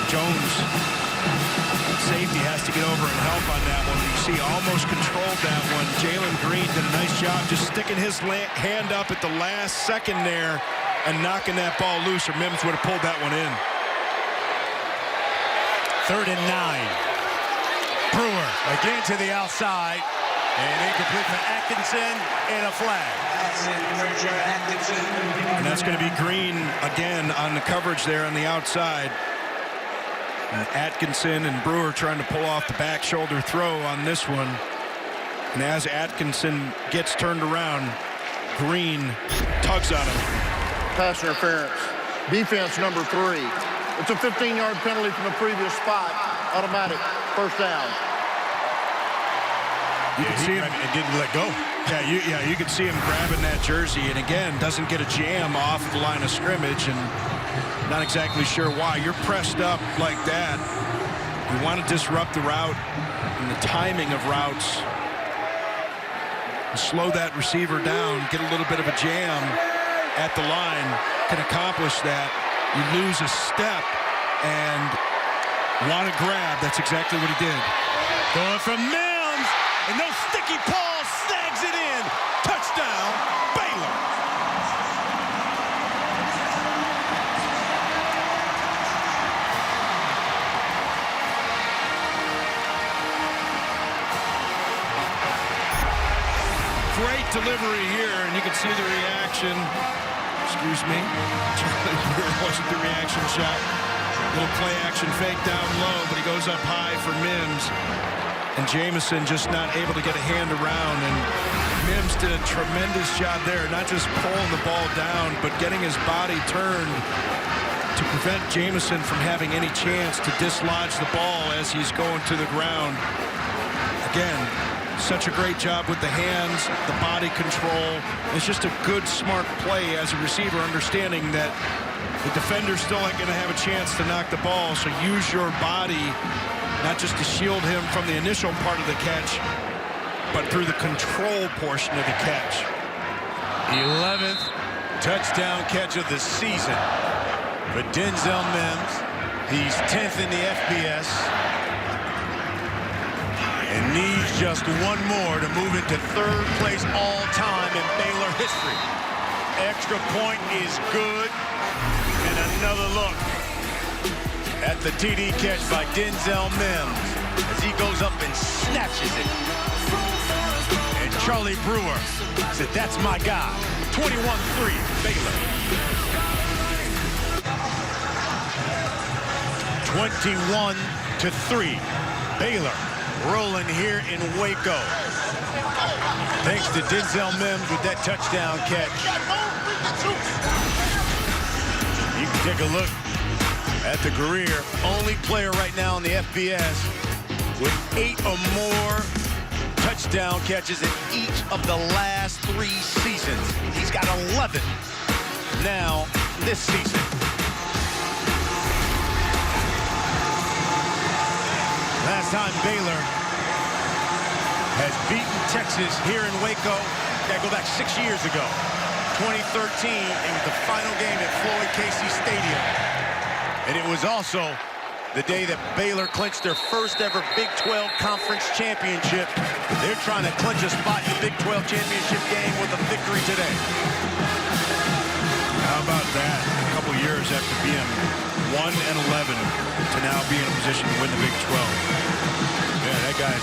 Jones, safety, has to get over and help on that one. You see, almost controlled that one. Jalen Green did a nice job just sticking his hand up at the last second there and knocking that ball loose, or Mims would have pulled that one in. 3rd and 9. Brewer again to the outside, and incomplete for Atkinson, and a flag. And that's going to be Green again on the coverage there on the outside. And Atkinson and Brewer trying to pull off the back shoulder throw on this one. And as Atkinson gets turned around, Green tugs on him. Pass interference. Defense number 3. It's a 15-yard penalty from the previous spot. Automatic. First down. You can see him. It didn't let go. Yeah, you can see him grabbing that jersey, and again, doesn't get a jam off the line of scrimmage, and not exactly sure why. You're pressed up like that. You want to disrupt the route and the timing of routes. Slow that receiver down, get a little bit of a jam at the line, can accomplish that. You lose a step and want to grab. That's exactly what he did. Going from Mims, and no sticky Paul snags it in. Touchdown, Baylor. Great delivery here, and you can see the reaction. Excuse me. Wasn't the reaction shot. Little play action fake down low, but he goes up high for Mims. And Jamison just not able to get a hand around. And Mims did a tremendous job there, not just pulling the ball down, but getting his body turned to prevent Jamison from having any chance to dislodge the ball as he's going to the ground. Again, such a great job with the hands, the body control. It's just a good, smart play as a receiver, understanding that the defender's still not going to have a chance to knock the ball, so use your body, not just to shield him from the initial part of the catch, but through the control portion of the catch. 11th touchdown catch of the season for Denzel Mims. He's 10th in the FBS. And needs just one more to move into 3rd place all-time in Baylor history. Extra point is good. And another look at the TD catch by Denzel Mims as he goes up and snatches it. And Charlie Brewer said, "That's my guy." 21-3, Baylor. 21-3, Baylor rolling here in Waco. Thanks to Denzel Mims with that touchdown catch. You can take a look at the career. Only player right now in the FBS with 8 or more touchdown catches in each of the last 3 seasons. He's got 11 now this season. Last time Baylor has beaten Texas here in Waco, gotta go back 6 years ago. 2013, it was the final game at Floyd Casey Stadium. And it was also the day that Baylor clinched their first ever Big 12 Conference Championship. They're trying to clinch a spot in the Big 12 Championship game with a victory today. How about that? A couple years after being 1-11 to now be in a position to win the Big 12. Yeah, that guy's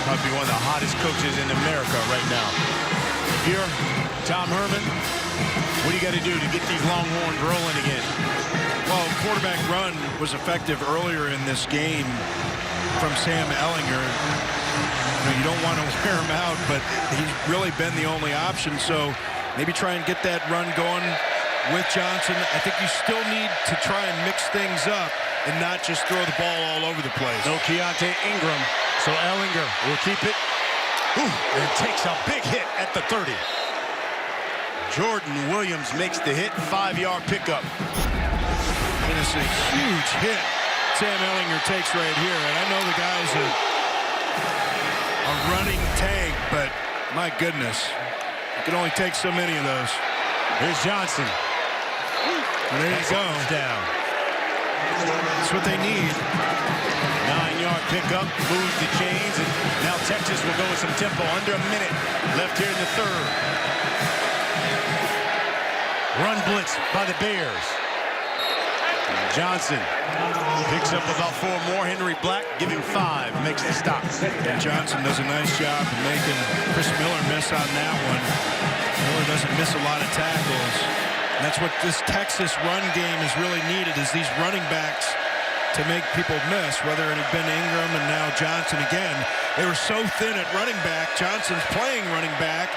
probably one of the hottest coaches in America right now. If you're Tom Herman, what do you got to do to get these Longhorns rolling again? Well, quarterback run was effective earlier in this game from Sam Ellinger. You don't want to wear him out, but he's really been the only option. So maybe try and get that run going with Johnson. I think you still need to try and mix things up and not just throw the ball all over the place. No Keontae Ingram, so Ellinger will keep it. And takes a big hit at the 30. Jordan Williams makes the hit, 5-yard pickup. And it's a huge hit Sam Ellinger takes right here. And I know the guy's a running tank, but my goodness, you can only take so many of those. Here's Johnson. And there you go. Down. That's what they need. 9-yard pickup, moves the chains, and now Texas will go with some tempo. Under a minute left here in the third. Run blitz by the Bears. Johnson picks up about 4 more. Henry Black, give him 5, makes the stop. And Johnson does a nice job of making Chris Miller miss on that one. Miller doesn't miss a lot of tackles. And that's what this Texas run game is really needed, is these running backs to make people miss, whether it had been Ingram and now Johnson again. They were so thin at running back. Johnson's playing running back,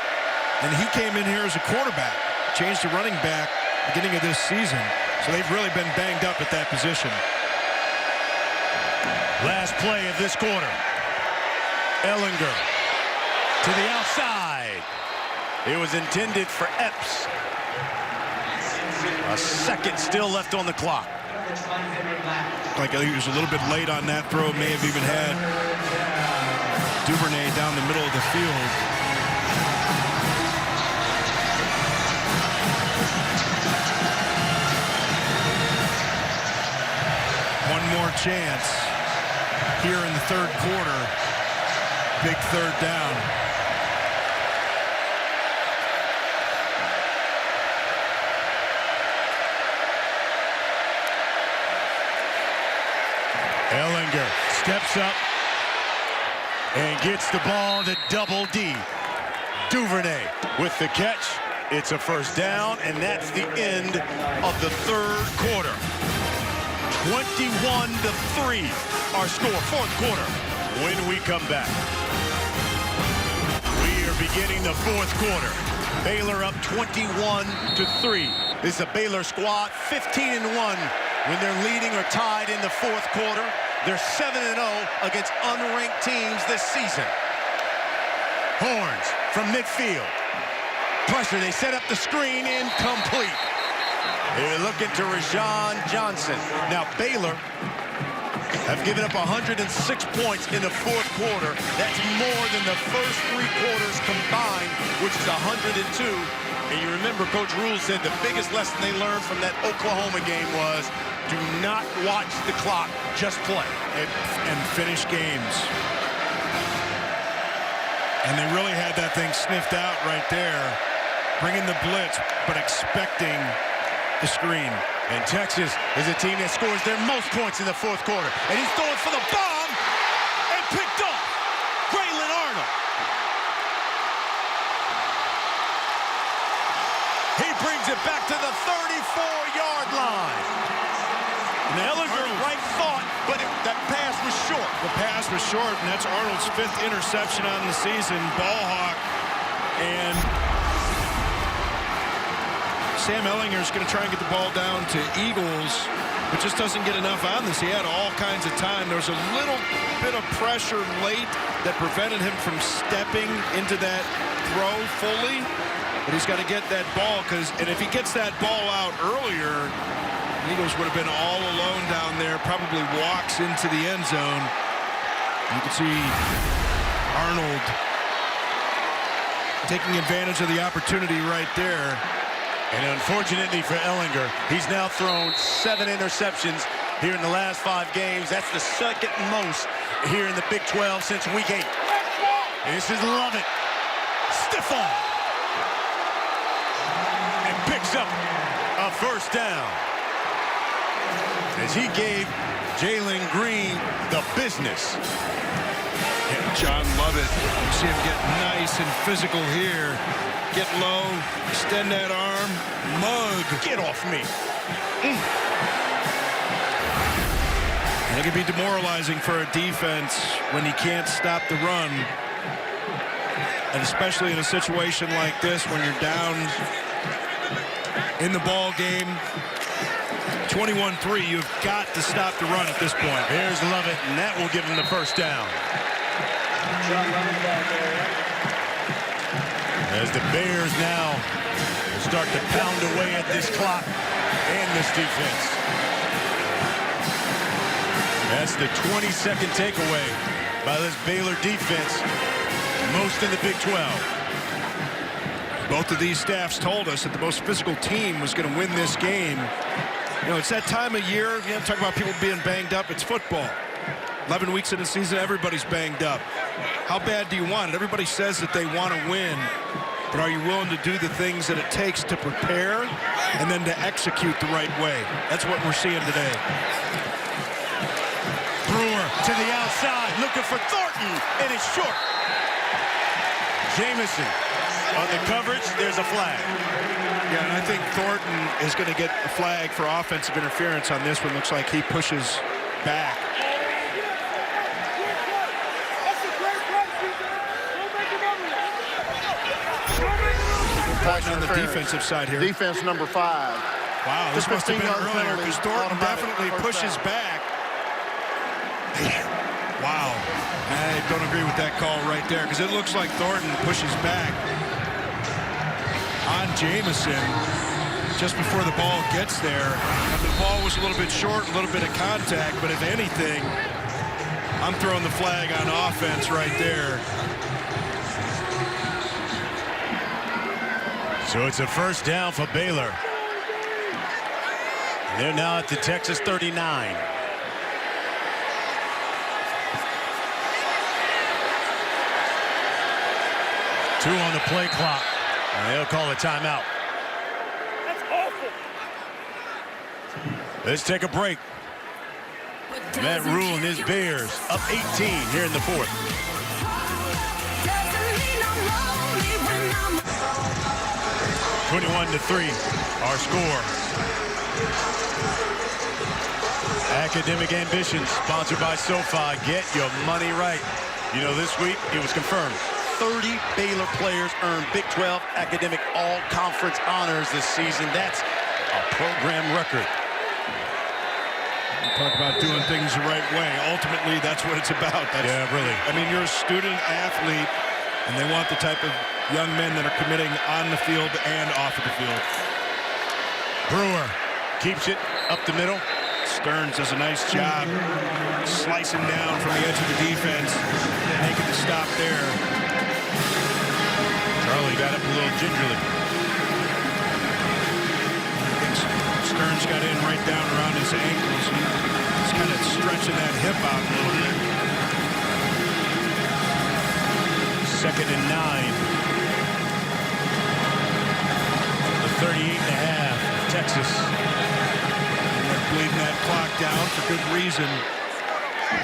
and he came in here as a quarterback. Changed to running back beginning of this season. So they've really been banged up at that position. Last play of this quarter. Ellinger to the outside. It was intended for Epps. A second still left on the clock. Like he was a little bit late on that throw. May have even had Duvernay down the middle of the field. One more chance here in the third quarter. Big third down. Ellinger steps up and gets the ball to Double D. Duvernay with the catch. It's a first down, and that's the end of the third quarter. 21-3, our score, fourth quarter, when we come back. We are beginning the fourth quarter. Baylor up 21-3. This is a Baylor squad, 15-1 when they're leading or tied in the fourth quarter. They're 7-0 against unranked teams this season. Horns from midfield. Pressure, they set up the screen, incomplete. They're looking to Rashawn Johnson. Now, Baylor have given up 106 points in the fourth quarter. That's more than the first 3 quarters combined, which is 102. And you remember Coach Rule said the biggest lesson they learned from that Oklahoma game was do not watch the clock, just play. And finish games. And they really had that thing sniffed out right there. Bringing the blitz, but expecting the screen. And Texas is a team that scores their most points in the fourth quarter. And he's throwing for the bomb and picked off. Braylon Arnold. it back to the 34-yard line. Ellinger right thought, but that pass was short. The pass was short, and that's Arnold's 5th interception on the season. Ball hawk, and Sam Ellinger's going to try and get the ball down to Eagles, but just doesn't get enough on this. He had all kinds of time. There was a little bit of pressure late that prevented him from stepping into that throw fully, but he's got to get that ball, and if he gets that ball out earlier, Eagles would have been all alone down there, probably walks into the end zone. You can see Arnold taking advantage of the opportunity right there. And unfortunately for Ellinger, he's now thrown 7 interceptions here in the last 5 games. That's the second most here in the Big 12 since Week 8. This is Lovett. Stiff arm. And picks up a first down. As he gave Jalen Green the business. And John Lovett, you see him get nice and physical here. Get low, extend that arm, mug. Get off me. And it can be demoralizing for a defense when you can't stop the run. And especially in a situation like this when you're down in the ball game. 21-3, you've got to stop the run at this point. Here's Lovett, and that will give him the first down. As the Bears now start to pound away at this clock and this defense. That's the 22nd takeaway by this Baylor defense, most in the Big 12. Both of these staffs told us that the most physical team was going to win this game. You know, it's that time of year, you know, talk about people being banged up. It's football. 11 weeks in the season, everybody's banged up. How bad do you want it? Everybody says that they want to win, but are you willing to do the things that it takes to prepare and then to execute the right way? That's what we're seeing today. Brewer to the outside, looking for Thornton, and it's short. Jamison on the coverage, there's a flag. Yeah, and I think Thornton is going to get a flag for offensive interference on this one. Looks like he pushes back. On the defensive side here. Defense number 5. Wow, this must have been earlier because Thornton definitely pushes back. Wow. I don't agree with that call right there because it looks like Thornton pushes back on Jamison just before the ball gets there. And the ball was a little bit short, a little bit of contact, but if anything, I'm throwing the flag on offense right there. So it's a first down for Baylor. They're now at the Texas 39. Two on the play clock. And they'll call a timeout. That's awful. Let's take a break. Matt Rule and his Bears up 18 here in the 4th. 21-3, our score. Academic Ambitions, sponsored by SoFi. Get your money right. You know, this week it was confirmed. 30 Baylor players earned Big 12 academic all-conference honors this season. That's a program record. Talk about doing things the right way. Ultimately, that's what it's about. Yeah, really. I mean, you're a student athlete, and they want the type of young men that are committing on the field and off of the field. Brewer keeps it up the middle. Stearns does a nice job slicing down from the edge of the defense, making the stop there. Charlie got up a little gingerly. I think Stearns got in right down around his ankles. He's kind of stretching that hip out a little bit. 2nd and 9. 38.5, Texas. And they're bleeding that clock down for good reason.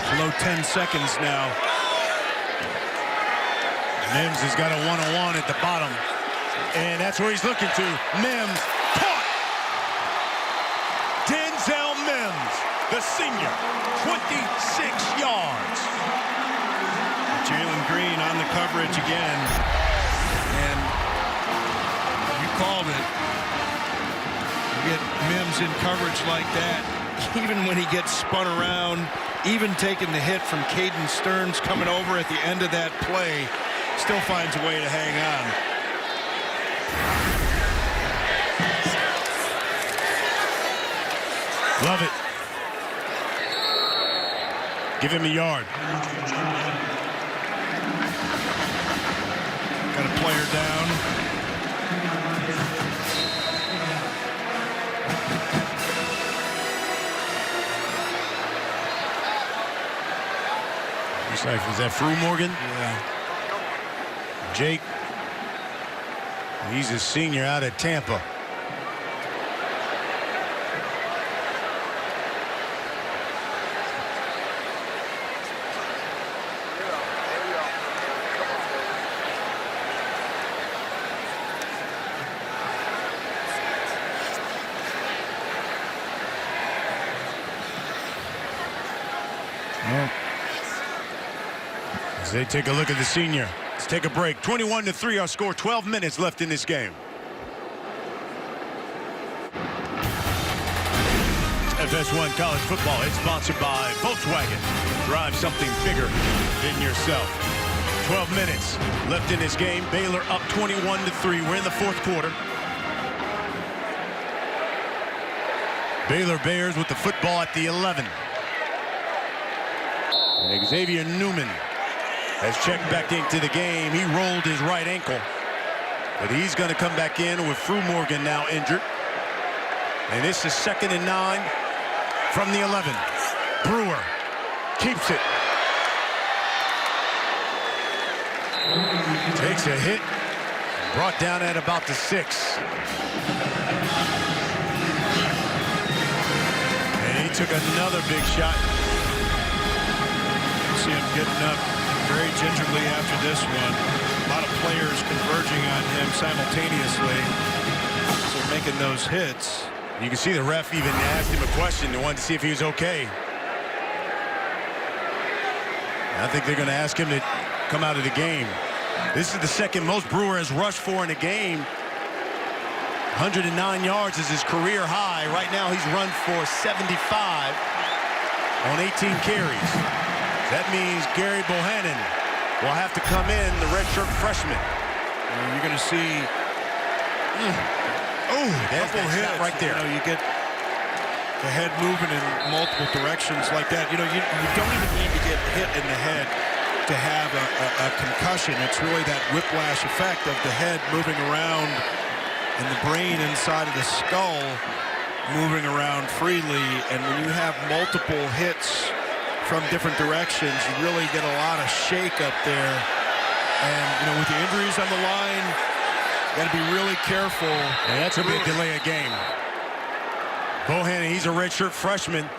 Below 10 seconds now. Mims has got a one-on-one at the bottom. And that's where he's looking to. Mims yards. Jalen Green on the coverage again. And you called it. You get Mims in coverage like that, even when he gets spun around, even taking the hit from Caden Stearns coming over at the end of that play, still finds a way to hang on. Love it. Give him a yard. Got a player down. Looks like, was that Fru Morgan? Yeah. Jake. He's a senior out of Tampa. As they take a look at the senior. Let's take a break. 21-3 our score. 12 minutes left in this game. FS1 College Football is sponsored by Volkswagen. Drive something bigger than yourself. 12 minutes left in this game. Baylor up 21-3. We're in the fourth quarter. Baylor Bears with the football at the 11. And Xavier Newman has checked back into the game. He rolled his right ankle, but he's going to come back in with Fru Morgan now injured. And this is 2nd and 9 from the 11. Brewer keeps it. Takes a hit. Brought down at about the 6. And he took another big shot. See him getting up very gingerly after this one. A lot of players converging on him simultaneously. So making those hits. You can see the ref even asked him a question. They wanted to see if he was okay. I think they're going to ask him to come out of the game. This is the second most Brewer has rushed for in a game. 109 yards is his career high. Right now he's run for 75 on 18 carries. That means Gary Bohannon will have to come in, the redshirt freshman. You're going to see that's couple hits right there. You know, you get the head moving in multiple directions like that. You know, you don't even need to get hit in the head to have a concussion. It's really that whiplash effect of the head moving around and the brain inside of the skull moving around freely. And when you have multiple hits from different directions, you really get a lot of shake up there. And, you know, with the injuries on the line, you got to be really careful. And that's a big delay of game. Bohannon, he's a redshirt freshman.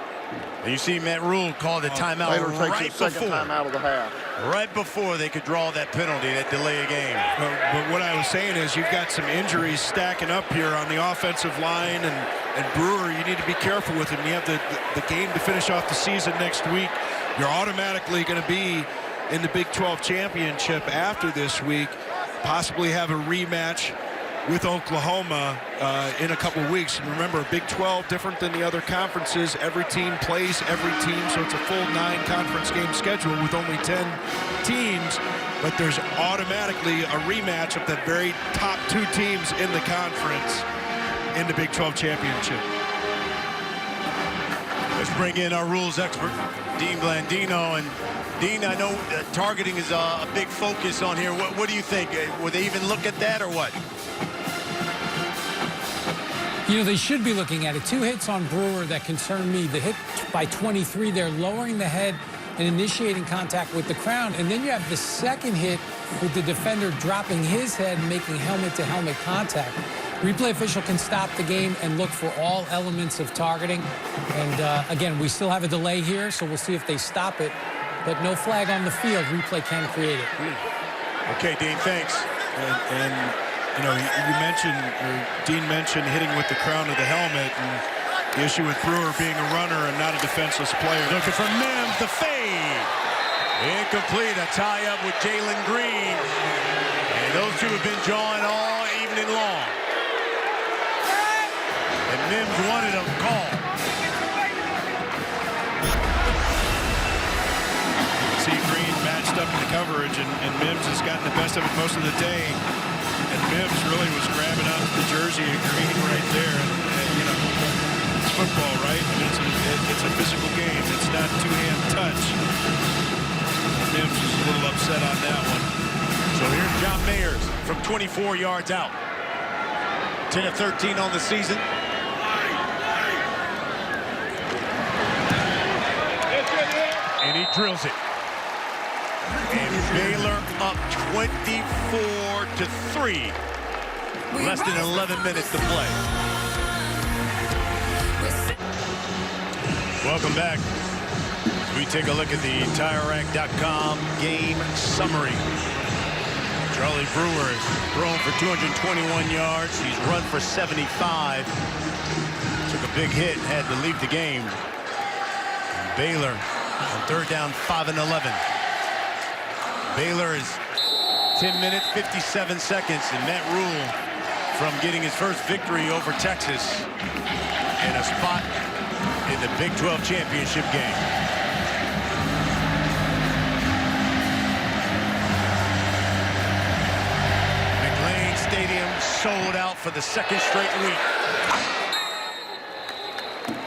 And you see Matt Rule call the timeout Baylor takes right its second before. timeout of the half. Right before they could draw that penalty, that delay of game. But what I was saying is you've got some injuries stacking up here on the offensive line, and Brewer, you need to be careful with him. You have the game to finish off the season next week. You're automatically going to be in the Big 12 championship after this week, possibly have a rematch with Oklahoma in a couple of weeks. And remember, Big 12, different than the other conferences. Every team plays every team, so it's a full 9 conference game schedule with only 10 teams. But there's automatically a rematch of the very top 2 teams in the conference in the Big 12 championship. Let's bring in our rules expert, Dean Blandino. And Dean, I know targeting is a big focus on here. What do you think? Would they even look at that or what? You know, they should be looking at it. 2 hits on Brewer that concern me. The hit by 23, they're lowering the head and initiating contact with the crown. And then you have the second hit with the defender dropping his head and making helmet-to-helmet contact. Replay official can stop the game and look for all elements of targeting. And again, we still have a delay here, so we'll see if they stop it. But no flag on the field. Replay can create it. Okay, Dean, thanks. And you know, you mentioned, or Dean mentioned hitting with the crown of the helmet, and The issue with Brewer being a runner and not a defenseless player. Looking for Mims, the fade. Incomplete, a tie-up with Jalen Green. And those two have been jawing all evening long. And Mims wanted a call. See Green matched up in the coverage, and Mims has gotten the best of it most of the day. And Mims really was grabbing up the jersey of Green right there. And you know, it's football, right? I mean, it's a physical game. It's not two-hand touch. Mims was a little upset on that one. So here's John Mayers from 24 yards out. 10 of 13 on the season. And he drills it. And Baylor up 24-3. Less than 11 minutes to play. Welcome back. We take a look at the TireRack.com game summary. Charlie Brewer has thrown for 221 yards. He's run for 75. Took a big hit, had to leave the game. And Baylor on third down, 5 and 11. Baylor is 10 minutes, 57 seconds, and Matt Rule from getting his first victory over Texas and a spot in the Big 12 championship game. Stadium sold out for the second straight week.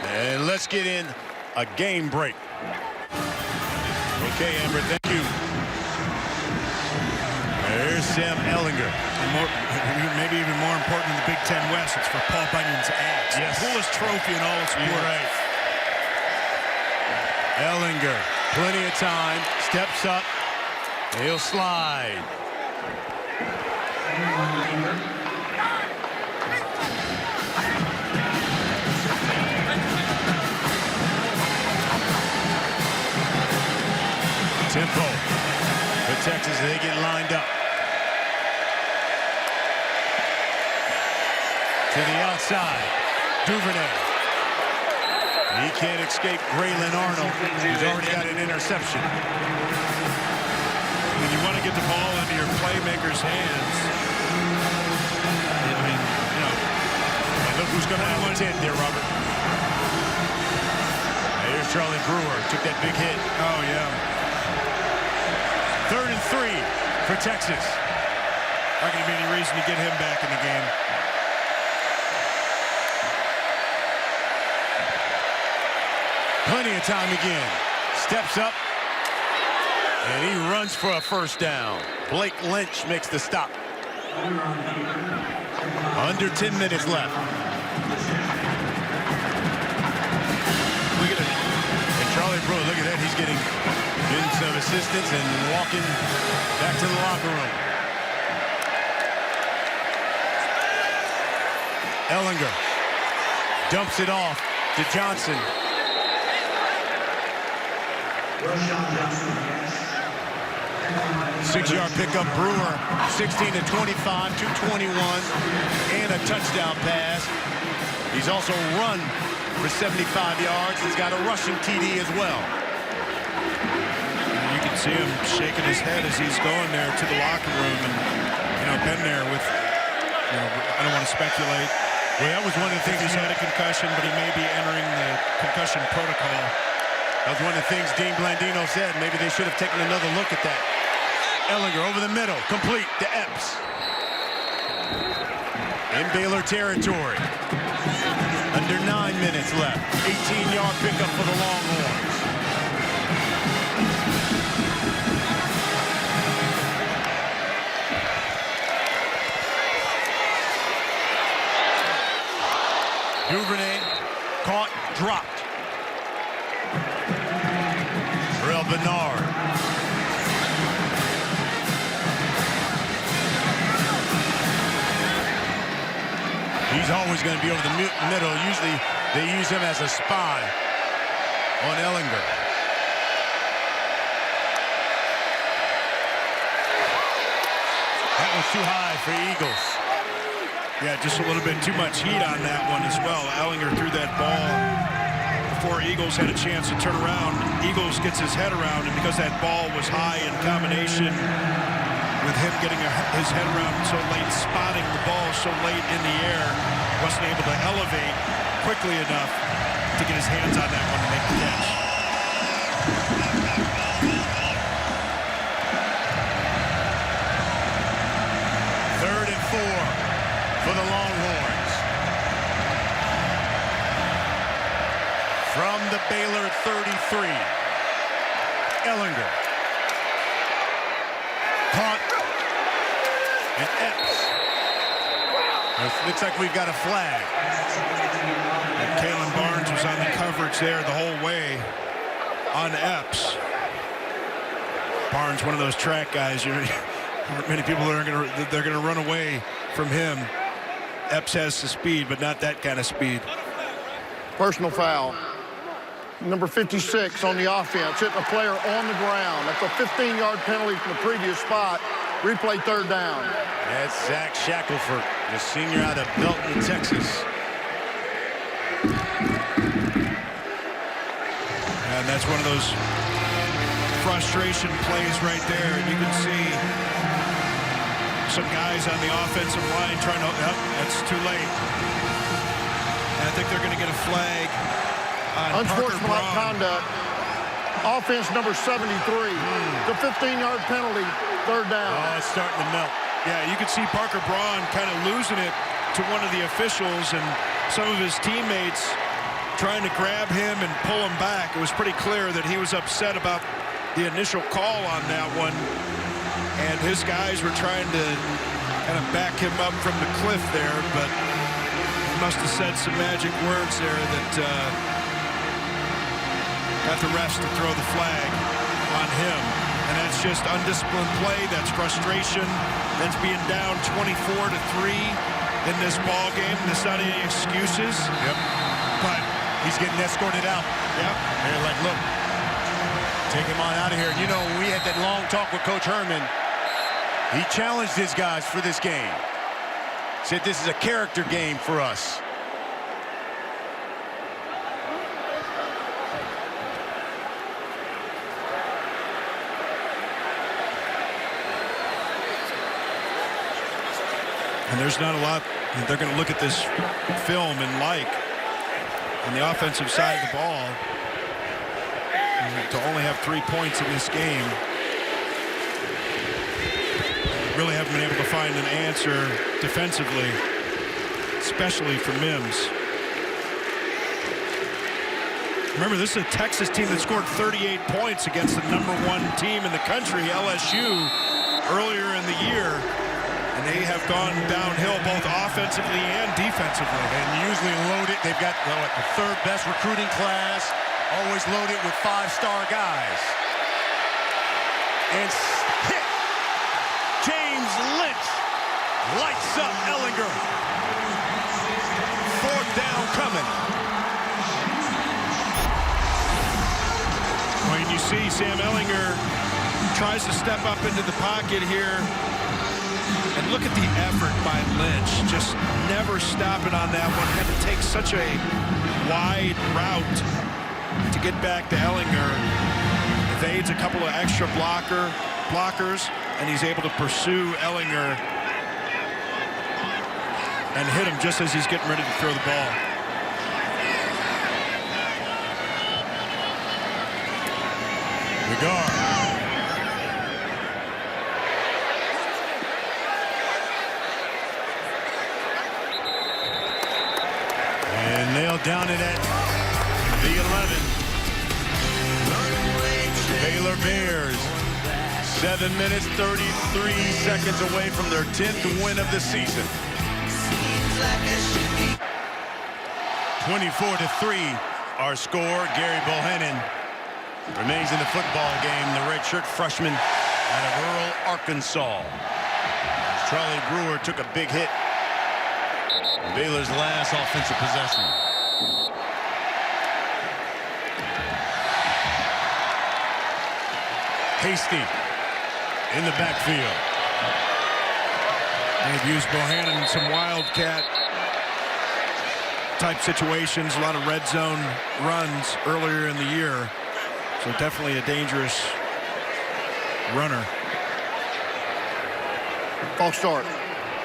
And let's get in a game break. Okay, Amber, thank you. There's Sam Ehlinger. Maybe even more important in the Big Ten West, it's for Paul Bunyan's axe. Yes. The coolest trophy in all of sports. You're right. Ehlinger, plenty of time, steps up, he'll slide. Tempo for Texas, they get lined up. To the outside, Duvernay. He can't escape Braylon Arnold, who's already got an interception. When you want to get the ball into your playmaker's hands, I mean, you know, and look who's going to have 10 there, Robert. Here's Charlie Brewer, took that big hit. Oh, yeah. 3rd and 3 for Texas. Not going to be any reason to get him back in the game. Plenty of time again. Steps up. And he runs for a first down. Blake Lynch makes the stop. Under 10 minutes left. And Charlie Brewer, look at that. He's getting some assistance and walking back to the locker room. Ehlinger dumps it off to Johnson. 6-yard pickup. Brewer, 16 to 25, 221, and a touchdown pass. He's also run for 75 yards. He's got a rushing TD as well. You can see him shaking his head as he's going there to the locker room, and you know, been there with. You know, I don't want to speculate. Well, that was one of the things. He's had a concussion, but he may be entering the concussion protocol. That was one of the things Dean Blandino said. Maybe they should have taken another look at that. Ehlinger over the middle, complete to Epps. In Baylor territory. Under 9 minutes left. 18-yard pickup for the Longhorns. Duvernay caught, dropped. Terrell Bernard. He's always going to be over the middle. Usually they use him as a spy on Ehlinger. That was too high for Eagles. Yeah, just a little bit too much heat on that one as well. Ellinger threw that ball before Eagles had a chance to turn around. Eagles gets his head around, and because that ball was high in combination with him getting his head around so late, spotting the ball so late in the air, wasn't able to elevate quickly enough to get his hands on that one to make the catch. Third and 4 for the Longhorns. From the Baylor 33, Ellinger. Caught. And Epps. It looks like we've got a flag. And Kalen Barnes was on the coverage there the whole way on Epps. Barnes, one of those track guys. Aren't many people that are they're going to run away from him. Epps has the speed, but not that kind of speed. Personal foul. Number 56 on the offense, hitting a player on the ground. That's a 15-yard penalty from the previous spot. Replay third down. That's Zach Shackelford, the senior out of Belton, Texas. And that's one of those frustration plays right there. And you can see some guys on the offensive line trying to, that's too late. And I think they're going to get a flag on Unsportsmanlike conduct. Offense number 73. The 15-yard penalty, third down. Oh, it's starting to melt. Yeah, you could see Parker Braun kind of losing it to one of the officials, and some of his teammates trying to grab him and pull him back. It was pretty clear that he was upset about the initial call on that one, and his guys were trying to kind of back him up from the cliff there, but he must have said some magic words there that got the refs to throw the flag on him. And that's just undisciplined play. That's frustration. That's being down 24-3 in this ball game. There's not any excuses. Yep. But he's getting escorted out. Yep. They're like, look, take him on out of here. You know, when we had that long talk with Coach Herman, he challenged his guys for this game. Said this is a character game for us. And there's not a lot they're going to look at this film and like on the offensive side of the ball. To only have 3 points in this game, really haven't been able to find an answer defensively, especially for Mims. Remember, this is a Texas team that scored 38 points against the #1 team in the country, LSU, earlier in the year. And they have gone downhill both offensively and defensively. And usually loaded. They've got the third best recruiting class. Always loaded with 5-star guys. And hit. James Lynch lights up Ellinger. Fourth down coming. When you see Sam Ellinger tries to step up into the pocket here. And look at the effort by Lynch, just never stopping on that one. Had to take such a wide route to get back to Ellinger. Evades a couple of extra blockers, and he's able to pursue Ellinger and hit him just as he's getting ready to throw the ball. The guard. And nailed down it at the 11. Baylor Bears, 7 minutes, 33 seconds away from their 10th win of the season. 24-3, our score. Gary Bohannon remains in the football game, the redshirt freshman out of rural Arkansas. Charlie Brewer took a big hit. Baylor's last offensive possession. Hasty in the backfield. They've used Bohannon in some wildcat type situations, a lot of red zone runs earlier in the year. So definitely a dangerous runner. False start.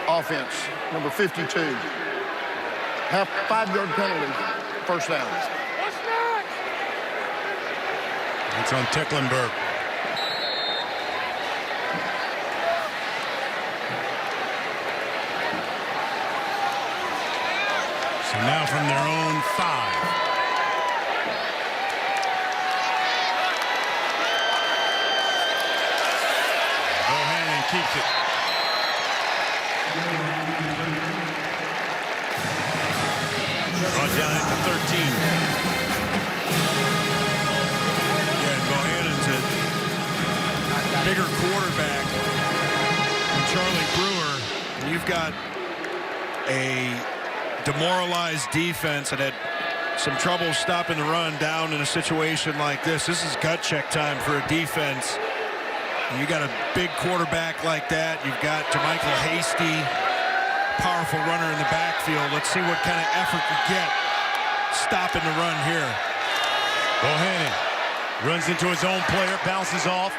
Offense, number 52. 5-yard penalty, first down. It's on Tecklenburg. So now from their own 5. Bohannon keeps it. Brought down at the 13. Yeah, and Bohannon's a bigger quarterback than Charlie Brewer. And you've got a demoralized defense that had some trouble stopping the run down in a situation like this. This is gut check time for a defense. And you got a big quarterback like that. You've got JaMychal Hasty, powerful runner in the backfield. Let's see what kind of effort you get stopping the run here. Bohannon runs into his own player, bounces off,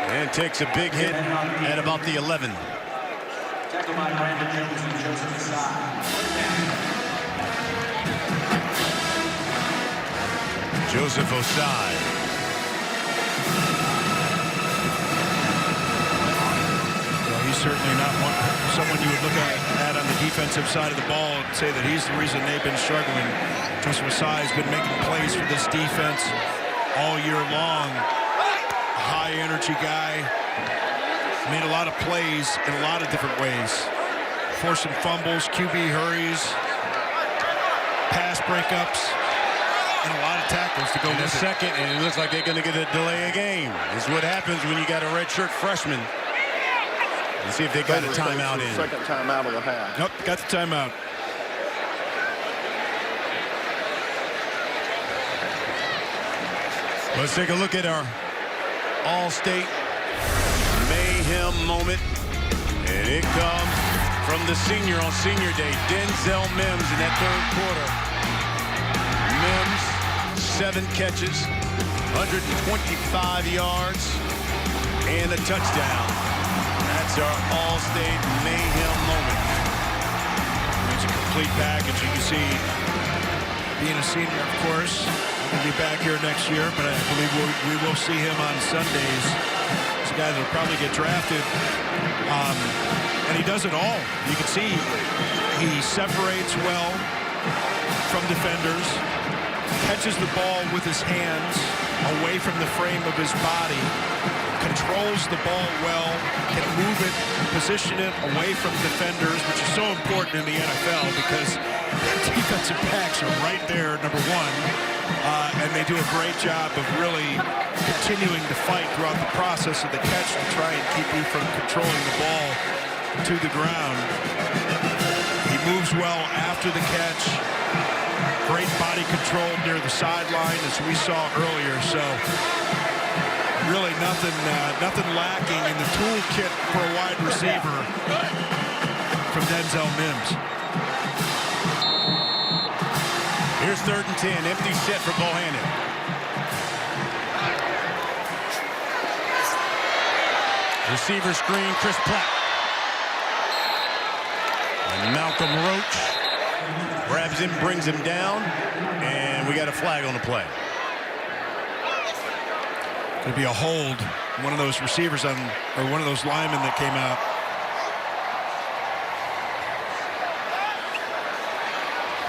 and takes a big hit at about the 11. Tackle by Brandon Jones and Joseph Osai. Joseph Osai. He's certainly not someone you would look at on the defensive side of the ball and say that he's the reason they've been struggling. Joseph Osai has been making plays for this defense all year long. A high-energy guy. Made a lot of plays in a lot of different ways. Forced some fumbles, QB hurries, pass breakups, and a lot of tackles to go in with a second, and it looks like they're going to get a delay of game. This is what happens when you got a redshirt freshman. Let's see if they got a timeout in. Second timeout of the half. Nope, got the timeout. Let's take a look at our All-State mayhem moment. And it comes from the senior on senior day, Denzel Mims in that third quarter. Mims, 7 catches, 125 yards, and a touchdown. That's our All-State mayhem moment. It's a complete package. You can see, being a senior, of course, he'll be back here next year, but I believe we will see him on Sundays. He's a guy that will probably get drafted, and he does it all. You can see he separates well from defenders, catches the ball with his hands away from the frame of his body, controls the ball well, can move it, position it away from defenders, which is so important in the NFL because defensive backs are right there, number one, and they do a great job of really continuing to fight throughout the process of the catch to try and keep you from controlling the ball to the ground. He moves well after the catch. Great body control near the sideline, as we saw earlier. So really nothing lacking in the toolkit for a wide receiver from Denzel Mims. Here's 3rd and 10, empty set for Bohannon. Receiver screen, Chris Platt. And Malcolm Roach grabs him, brings him down, and we got a flag on the play. Going to be a hold. One of those receivers or one of those linemen that came out.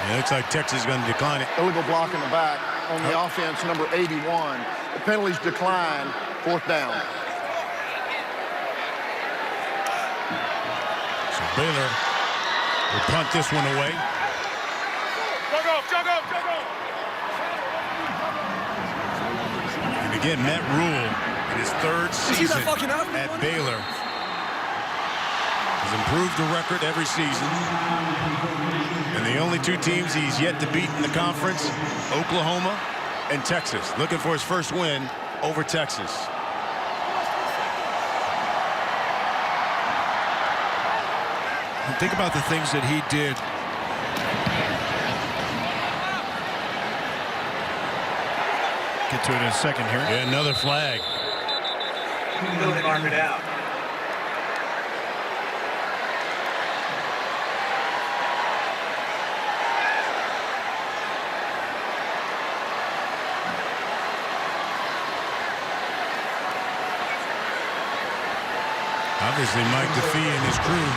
It looks like Texas is going to decline it. Illegal block in the back on the offense, number 81. The penalties decline, 4th down. So Baylor will punt this one away. And again, Matt Rule, in his 3rd season at Baylor, has improved the record every season. And the only 2 teams he's yet to beat in the conference, Oklahoma and Texas, looking for his first win over Texas. And think about the things that he did. Get to it in a second here. Yeah, another flag. Go and mark it out. Obviously, Mike DeFee and his crew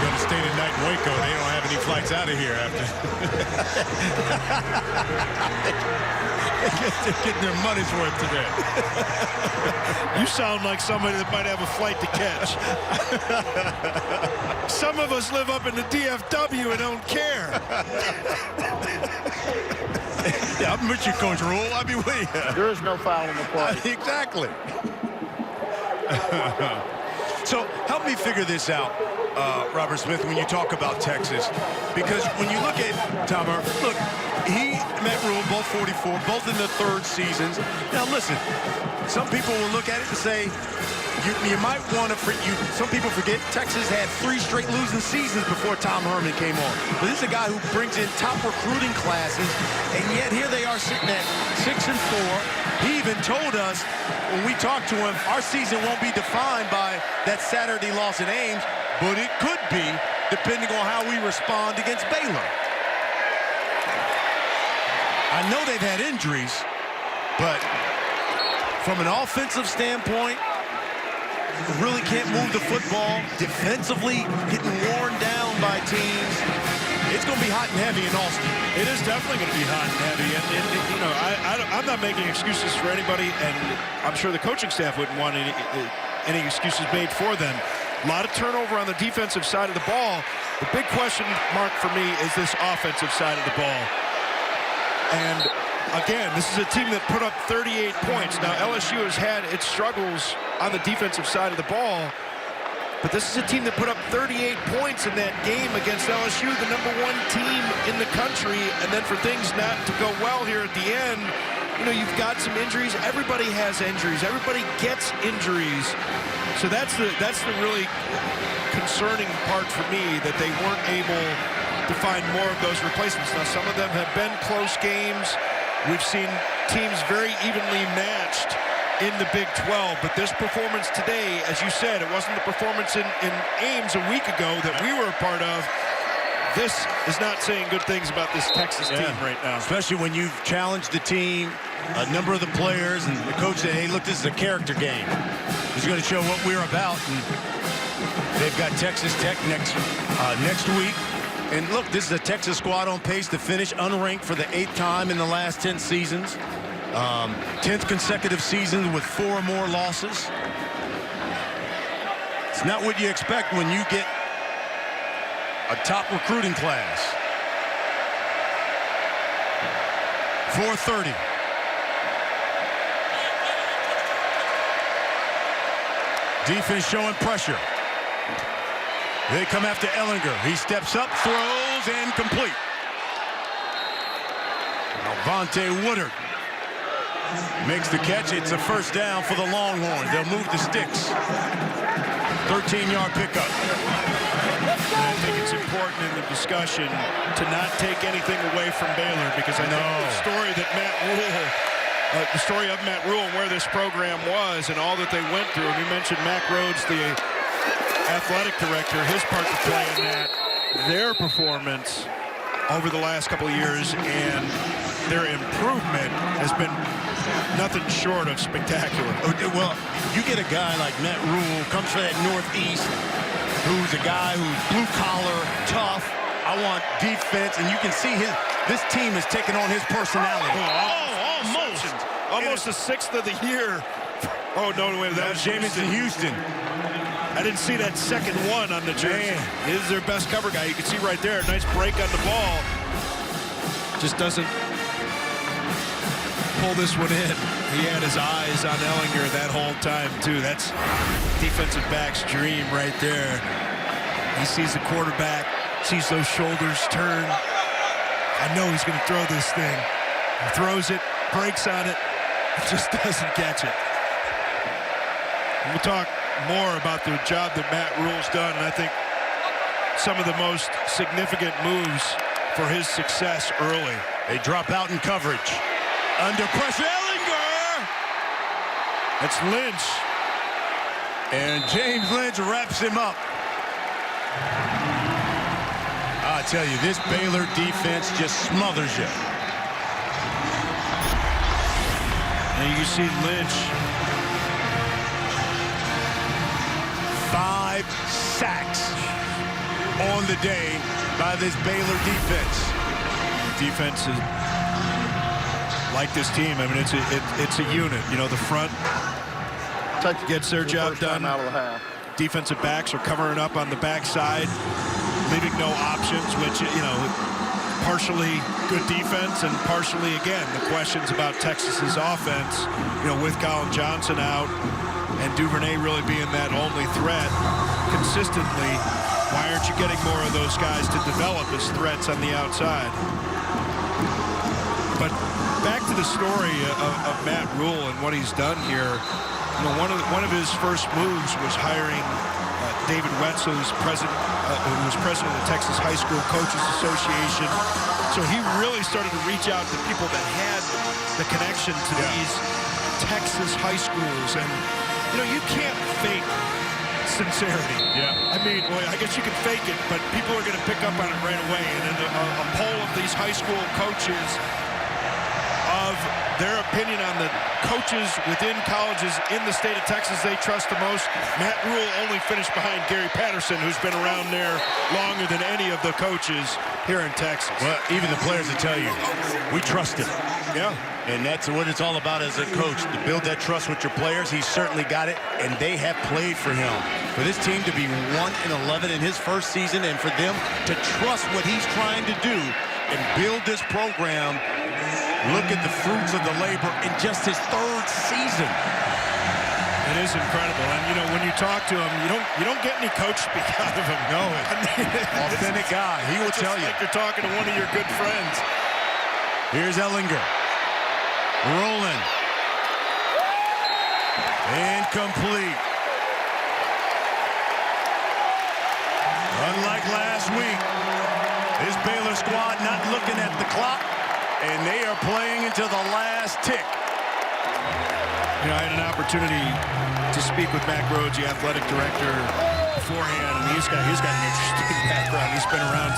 going to stay tonight in Waco. They don't have any flights out of here after. They're getting their money's worth today. You sound like somebody that might have a flight to catch. Some of us live up in the DFW and don't care. Yeah, I'm with you, Coach Rule. I'll be with you. There is no foul in the play. Exactly. So help me figure this out, Robert Smith, when you talk about Texas. Because when you look at Tom Herman, look, he, Matt Rule, both 44, both in the third seasons. Now, listen, some people will look at it and say, you might want to, some people forget Texas had 3 straight losing seasons before Tom Herman came on. But this is a guy who brings in top recruiting classes, and yet here they are sitting at 6-4. He even told us when we talked to him, our season won't be defined by that Saturday loss at Ames, but it could be, depending on how we respond against Baylor. I know they've had injuries, but from an offensive standpoint, really can't move the football. Defensively, getting worn down by teams. It's going to be hot and heavy in Austin. It is definitely going to be hot and heavy. And you know, I'm not making excuses for anybody, and I'm sure the coaching staff wouldn't want any excuses made for them. A lot of turnover on the defensive side of the ball. The big question mark for me is this offensive side of the ball. And again, this is a team that put up 38 points. Now, LSU has had its struggles on the defensive side of the ball, but this is a team that put up 38 points in that game against LSU, the #1 team in the country, and then for things not to go well here at the end, you know, you've got some injuries. Everybody has injuries. Everybody gets injuries. So that's the really concerning part for me, that they weren't able to find more of those replacements. Now, some of them have been close games. We've seen teams very evenly matched in the Big 12, but this performance today, as you said, it wasn't the performance in Ames a week ago that we were a part of. This is not saying good things about this Texas team right now. Especially when you've challenged the team, a number of the players, and the coach said, hey, look, this is a character game. He's going to show what we're about. And they've got Texas Tech next week. And look, this is a Texas squad on pace to finish unranked for the 8th time in the last 10 seasons. 10th consecutive season with 4 or more losses. It's not what you expect when you get a top recruiting class. 4:30. Defense showing pressure. They come after Ellinger. He steps up, throws, and complete. Alvante Woodard makes the catch. It's a first down for the Longhorns. They'll move the sticks. 13-yard pickup. And I think it's important in the discussion to not take anything away from Baylor, because I know the story that the story of Matt Rule and where this program was and all that they went through. And you mentioned Mack Rhodes, the athletic director, his part to play in that. Their performance over the last couple of years and their improvement has been nothing short of spectacular. Well, you get a guy like Matt Rule, comes from that Northeast, who's a guy who's blue-collar, tough. I want defense, and you can see this team has taken on his personality. Almost the 6th of the year. Oh, no, wait, that was Jamison Houston. I didn't see that second one on the jersey. This is their best cover guy. You can see right there, nice break on the ball. Just doesn't pull this one in. He had his eyes on Ellinger that whole time, too. That's defensive back's dream right there. He sees the quarterback, sees those shoulders turn. I know he's going to throw this thing. He throws it, breaks on it, just doesn't catch it. We'll talk more about the job that Matt Rule's done, and I think some of the most significant moves for his success early. They drop out in coverage. Under pressure, Ellinger! That's Lynch. And James Lynch wraps him up. I tell you, this Baylor defense just smothers you. And you see Lynch. 5 sacks on the day by this Baylor defense. Defense is like this team. I mean, it's a unit. You know, the front gets their job done. Out of the half. Defensive backs are covering up on the backside, leaving no options, which, you know, partially good defense and partially, again, the questions about Texas's offense, you know, with Colin Johnson out and Duvernay really being that only threat consistently. Why aren't you getting more of those guys to develop as threats on the outside? But back to the story of Matt Rule and what he's done here. You know, one of his first moves was hiring David Wetzel, who was president of the Texas High School Coaches Association. So he really started to reach out to people that had the connection to these Texas high schools. And, you know, you can't fake sincerity. Yeah. I mean, well, I guess you can fake it, but people are going to pick up on it right away. And a poll of these high school coaches of their opinion on the coaches within colleges in the state of Texas they trust the most. Matt Rule only finished behind Gary Patterson, who's been around there longer than any of the coaches here in Texas. Well, even the players will tell you, we trust him. Yeah. And that's what it's all about as a coach, to build that trust with your players. He's certainly got it, and they have played for him. For this team to be 1-11 in his first season and for them to trust what he's trying to do and build this program. Look at the fruits of the labor in just his 3rd season. It is incredible. And, you know, when you talk to him, you don't get any coach speak out of him. No, I mean, authentic guy. He will tell you. Like you're talking to one of your good friends. Here's Ellinger. Rolling. Incomplete. Unlike last week, this Baylor squad not looking at the clock, and they are playing until the last tick. You know, I had an opportunity to speak with Mac Rhodes, the athletic director, beforehand, and he's got an interesting background. He's been around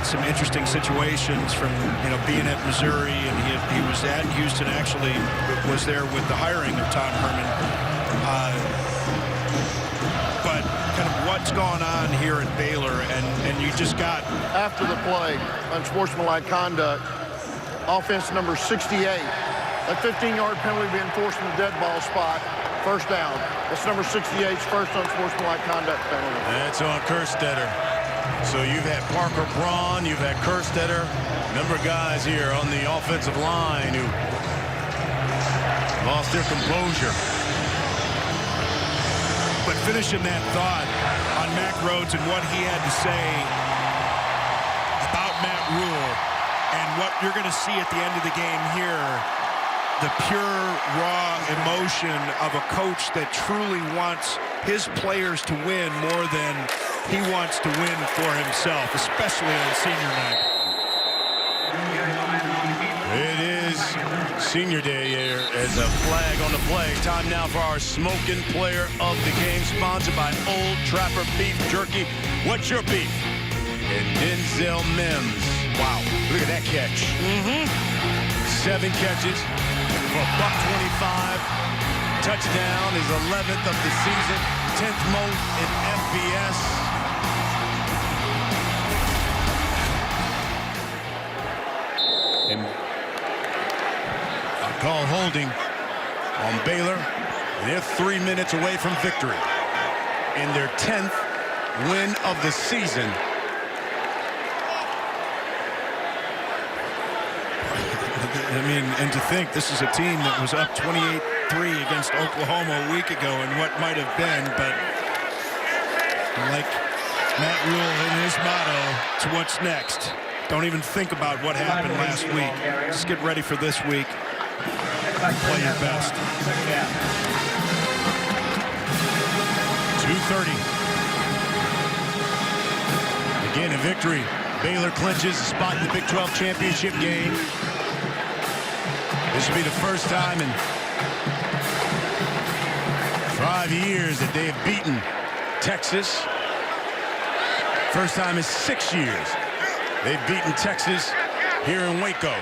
some interesting situations from, you know, being at Missouri, and he was at Houston, actually was there with the hiring of Tom Herman. But kind of what's going on here at Baylor, and you just got... After the play, unsportsmanlike conduct, offense number 68. That 15-yard penalty being forced in the dead ball spot, first down. That's number 68's first unsportsmanlike conduct penalty. That's on Kerstetter. So you've had Parker Braun, you've had Kerstetter, a number of guys here on the offensive line who lost their composure. But finishing that thought on Mac Rhodes and what he had to say about Matt Rule and what you're going to see at the end of the game here, the pure, raw emotion of a coach that truly wants his players to win more than he wants to win for himself, especially on senior night. It is senior day here as a flag on the play. Time now for our smoking player of the game, sponsored by Old Trapper Beef Jerky. What's your beef? And Denzel Mims. Wow, look at that catch. 7 catches for $125. Touchdown, his 11th of the season, 10th most in FBS. And a call holding on Baylor. They're 3 minutes away from victory in their 10th win of the season. I mean, and to think this is a team that was up 28-3 against Oklahoma a week ago and what might have been, but like Matt Rule in his motto, it's what's next. Don't even think about what happened last week. Just get ready for this week and play your best. 2:30. Again, a victory. Baylor clinches a spot in the Big 12 championship game. This will be the first time in 5 years that they have beaten Texas. First time in 6 years they've beaten Texas here in Waco.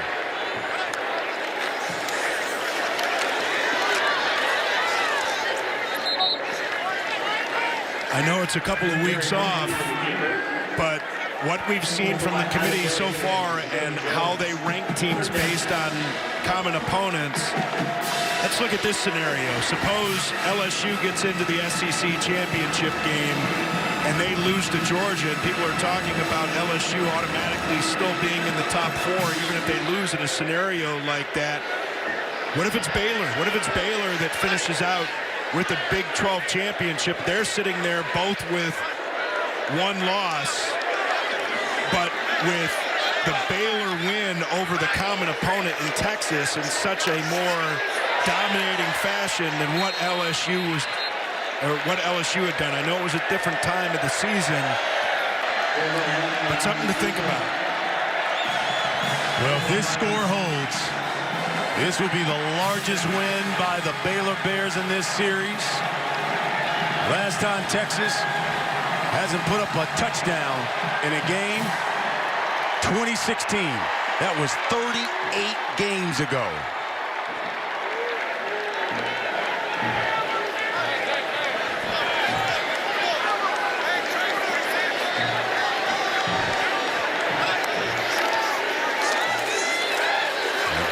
I know it's a couple of weeks off, but what we've seen from the committee so far and how they rank teams based on common opponents, let's look at this scenario. Suppose LSU gets into the SEC championship game and they lose to Georgia, and people are talking about LSU automatically still being in the top 4, even if they lose in a scenario like that. What if it's Baylor? What if it's Baylor that finishes out with the Big 12 championship? They're sitting there both with 1 loss, but with the Baylor win over the common opponent in Texas in such a more dominating fashion than what LSU had done. I know it was a different time of the season, but something to think about. Well, if this score holds, this will be the largest win by the Baylor Bears in this series. Last time Texas hasn't put up a touchdown in a game, 2016. That was 38 games ago.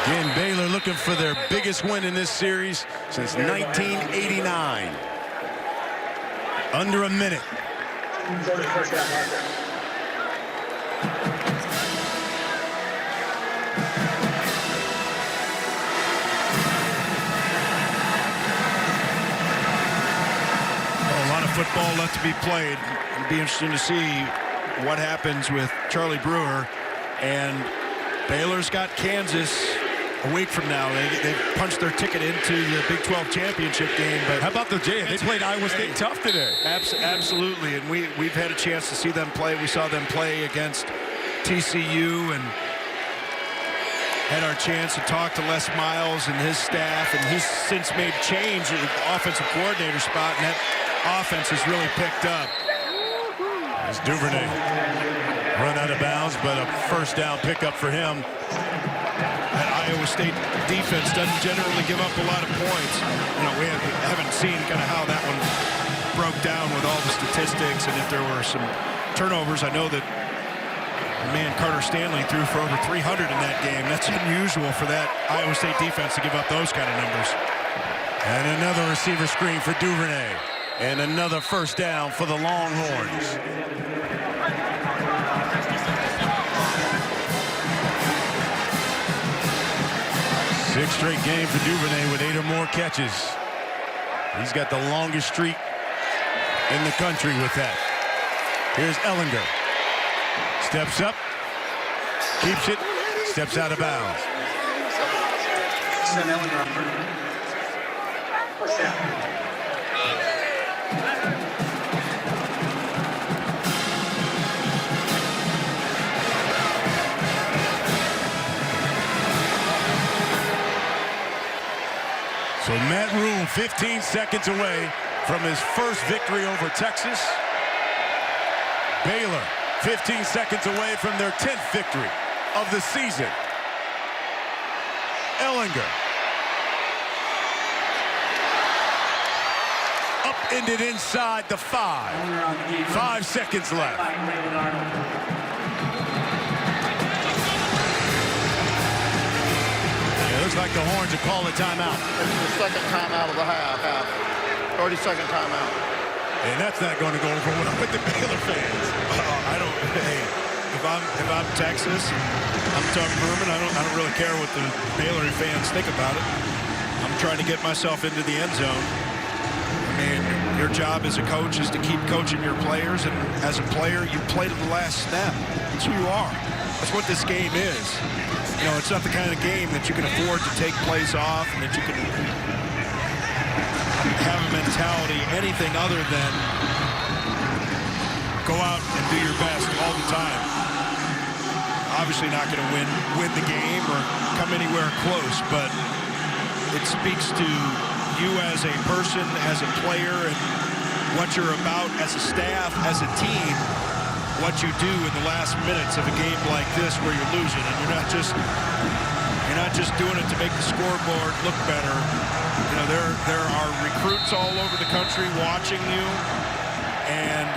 Again, Baylor looking for their biggest win in this series since 1989. Under a minute. A lot of football left to be played. It'll be interesting to see what happens with Charlie Brewer. And Baylor's got Kansas a week from now. They punched their ticket into the Big 12 championship game. But how about the Jay? They played Iowa State tough today. Absolutely, and we've had a chance to see them play. We saw them play against TCU and had our chance to talk to Les Miles and his staff, and he's since made change at the offensive coordinator spot, and that offense has really picked up. As Duvernay run out of bounds, but a first down pickup for him. That Iowa State defense doesn't generally give up a lot of points. You know, we haven't seen kind of how that one broke down with all the statistics and if there were some turnovers. I know that man Carter Stanley threw for over 300 in that game. That's unusual for that Iowa State defense to give up those kind of numbers. And another receiver screen for Duvernay. And another first down for the Longhorns. Sixth straight game for Duvernay with 8 or more catches. He's got the longest streak in the country with that. Here's Ellinger. Steps up, keeps it, steps out of bounds. First down. So Matt Rule 15 seconds away from his first victory over Texas. Baylor 15 seconds away from their 10th victory of the season. Ellinger. Upended inside the 5. 5 seconds left. Looks like the Horns have called a timeout. This is the second timeout of the half. 30-second timeout. And that's not going to go over well with the Baylor fans. Hey, if I'm Texas, I'm Doug Herman. I don't really care what the Baylor fans think about it. I'm trying to get myself into the end zone. I mean, your job as a coach is to keep coaching your players, and as a player, you play to the last snap. That's who you are. That's what this game is. You know, it's not the kind of game that you can afford to take plays off and that you can have a mentality anything other than go out and do your best all the time. Obviously not going to win the game or come anywhere close, but it speaks to you as a person, as a player, and what you're about as a staff, as a team, what you do in the last minutes of a game like this where you're losing, and you're not just doing it to make the scoreboard look better. You know, there are recruits all over the country watching you, and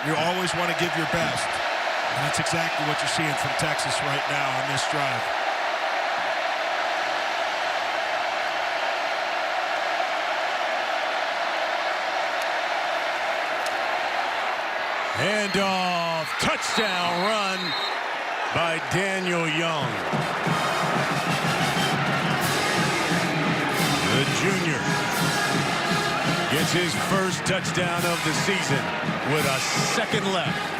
you always want to give your best. And that's exactly what you're seeing from Texas right now on this drive. Handoff, touchdown run by Daniel Young. The junior gets his first touchdown of the season with a second left.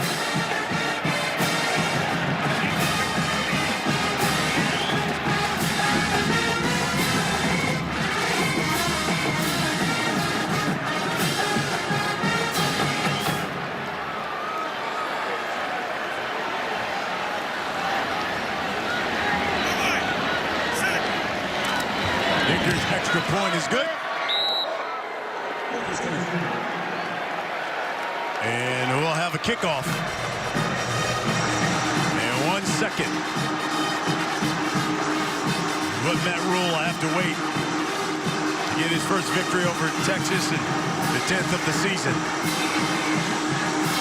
Extra point is good. And we'll have a kickoff. And 1 second. But Matt Rule will have to wait to get his first victory over Texas and the 10th of the season.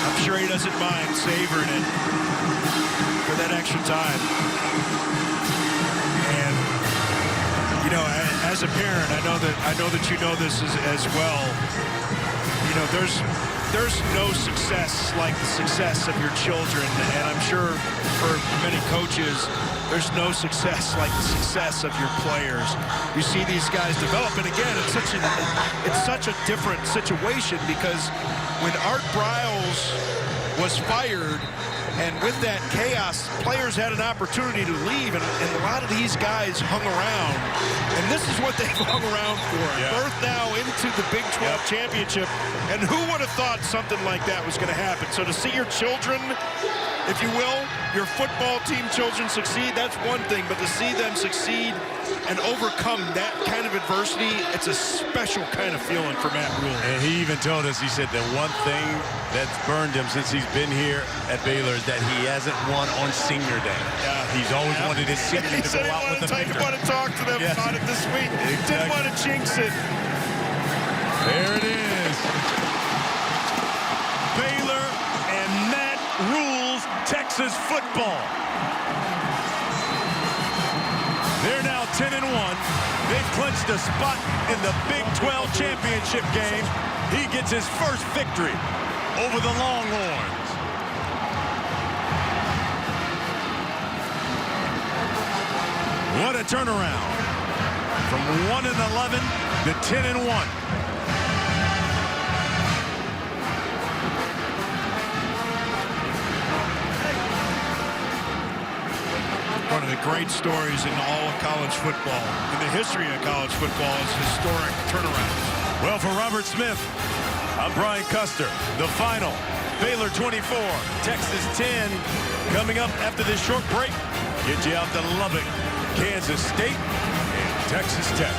I'm sure he doesn't mind savoring it for that extra time. And you know, as a parent, I know that you know this as well. You know, there's no success like the success of your children, and I'm sure for many coaches, there's no success like the success of your players. You see these guys develop, and again, it's such a different situation because when Art Briles was fired, and with that chaos, players had an opportunity to leave, and a lot of these guys hung around. And this is what they've hung around for. Yeah. Birth now into the Big 12 championship. And who would have thought something like that was going to happen? So to see your children, if you will, your football team children succeed, that's one thing. But to see them succeed and overcome that kind of adversity, it's a special kind of feeling for Matt Rule. And he even told us, he said that one thing that's burned him since he's been here at Baylor is that he hasn't won on senior day. Yeah. He's always wanted his senior to go out with a victory. He wanted to talk to them about it this week. Exactly. Didn't want to jinx it. There it is. Baylor and Matt Rule's Texas football. They're now 10-1. They've clinched a spot in the Big 12 championship game. He gets his first victory over the Longhorns. What a turnaround from 1-11 to 10-1. One of the great stories in all of college football, in the history of college football, is historic turnarounds. Well, for Robert Smith, I'm Brian Custer. The final, Baylor 24, Texas 10. Coming up after this short break, get you out to Lubbock, Kansas State, and Texas Tech.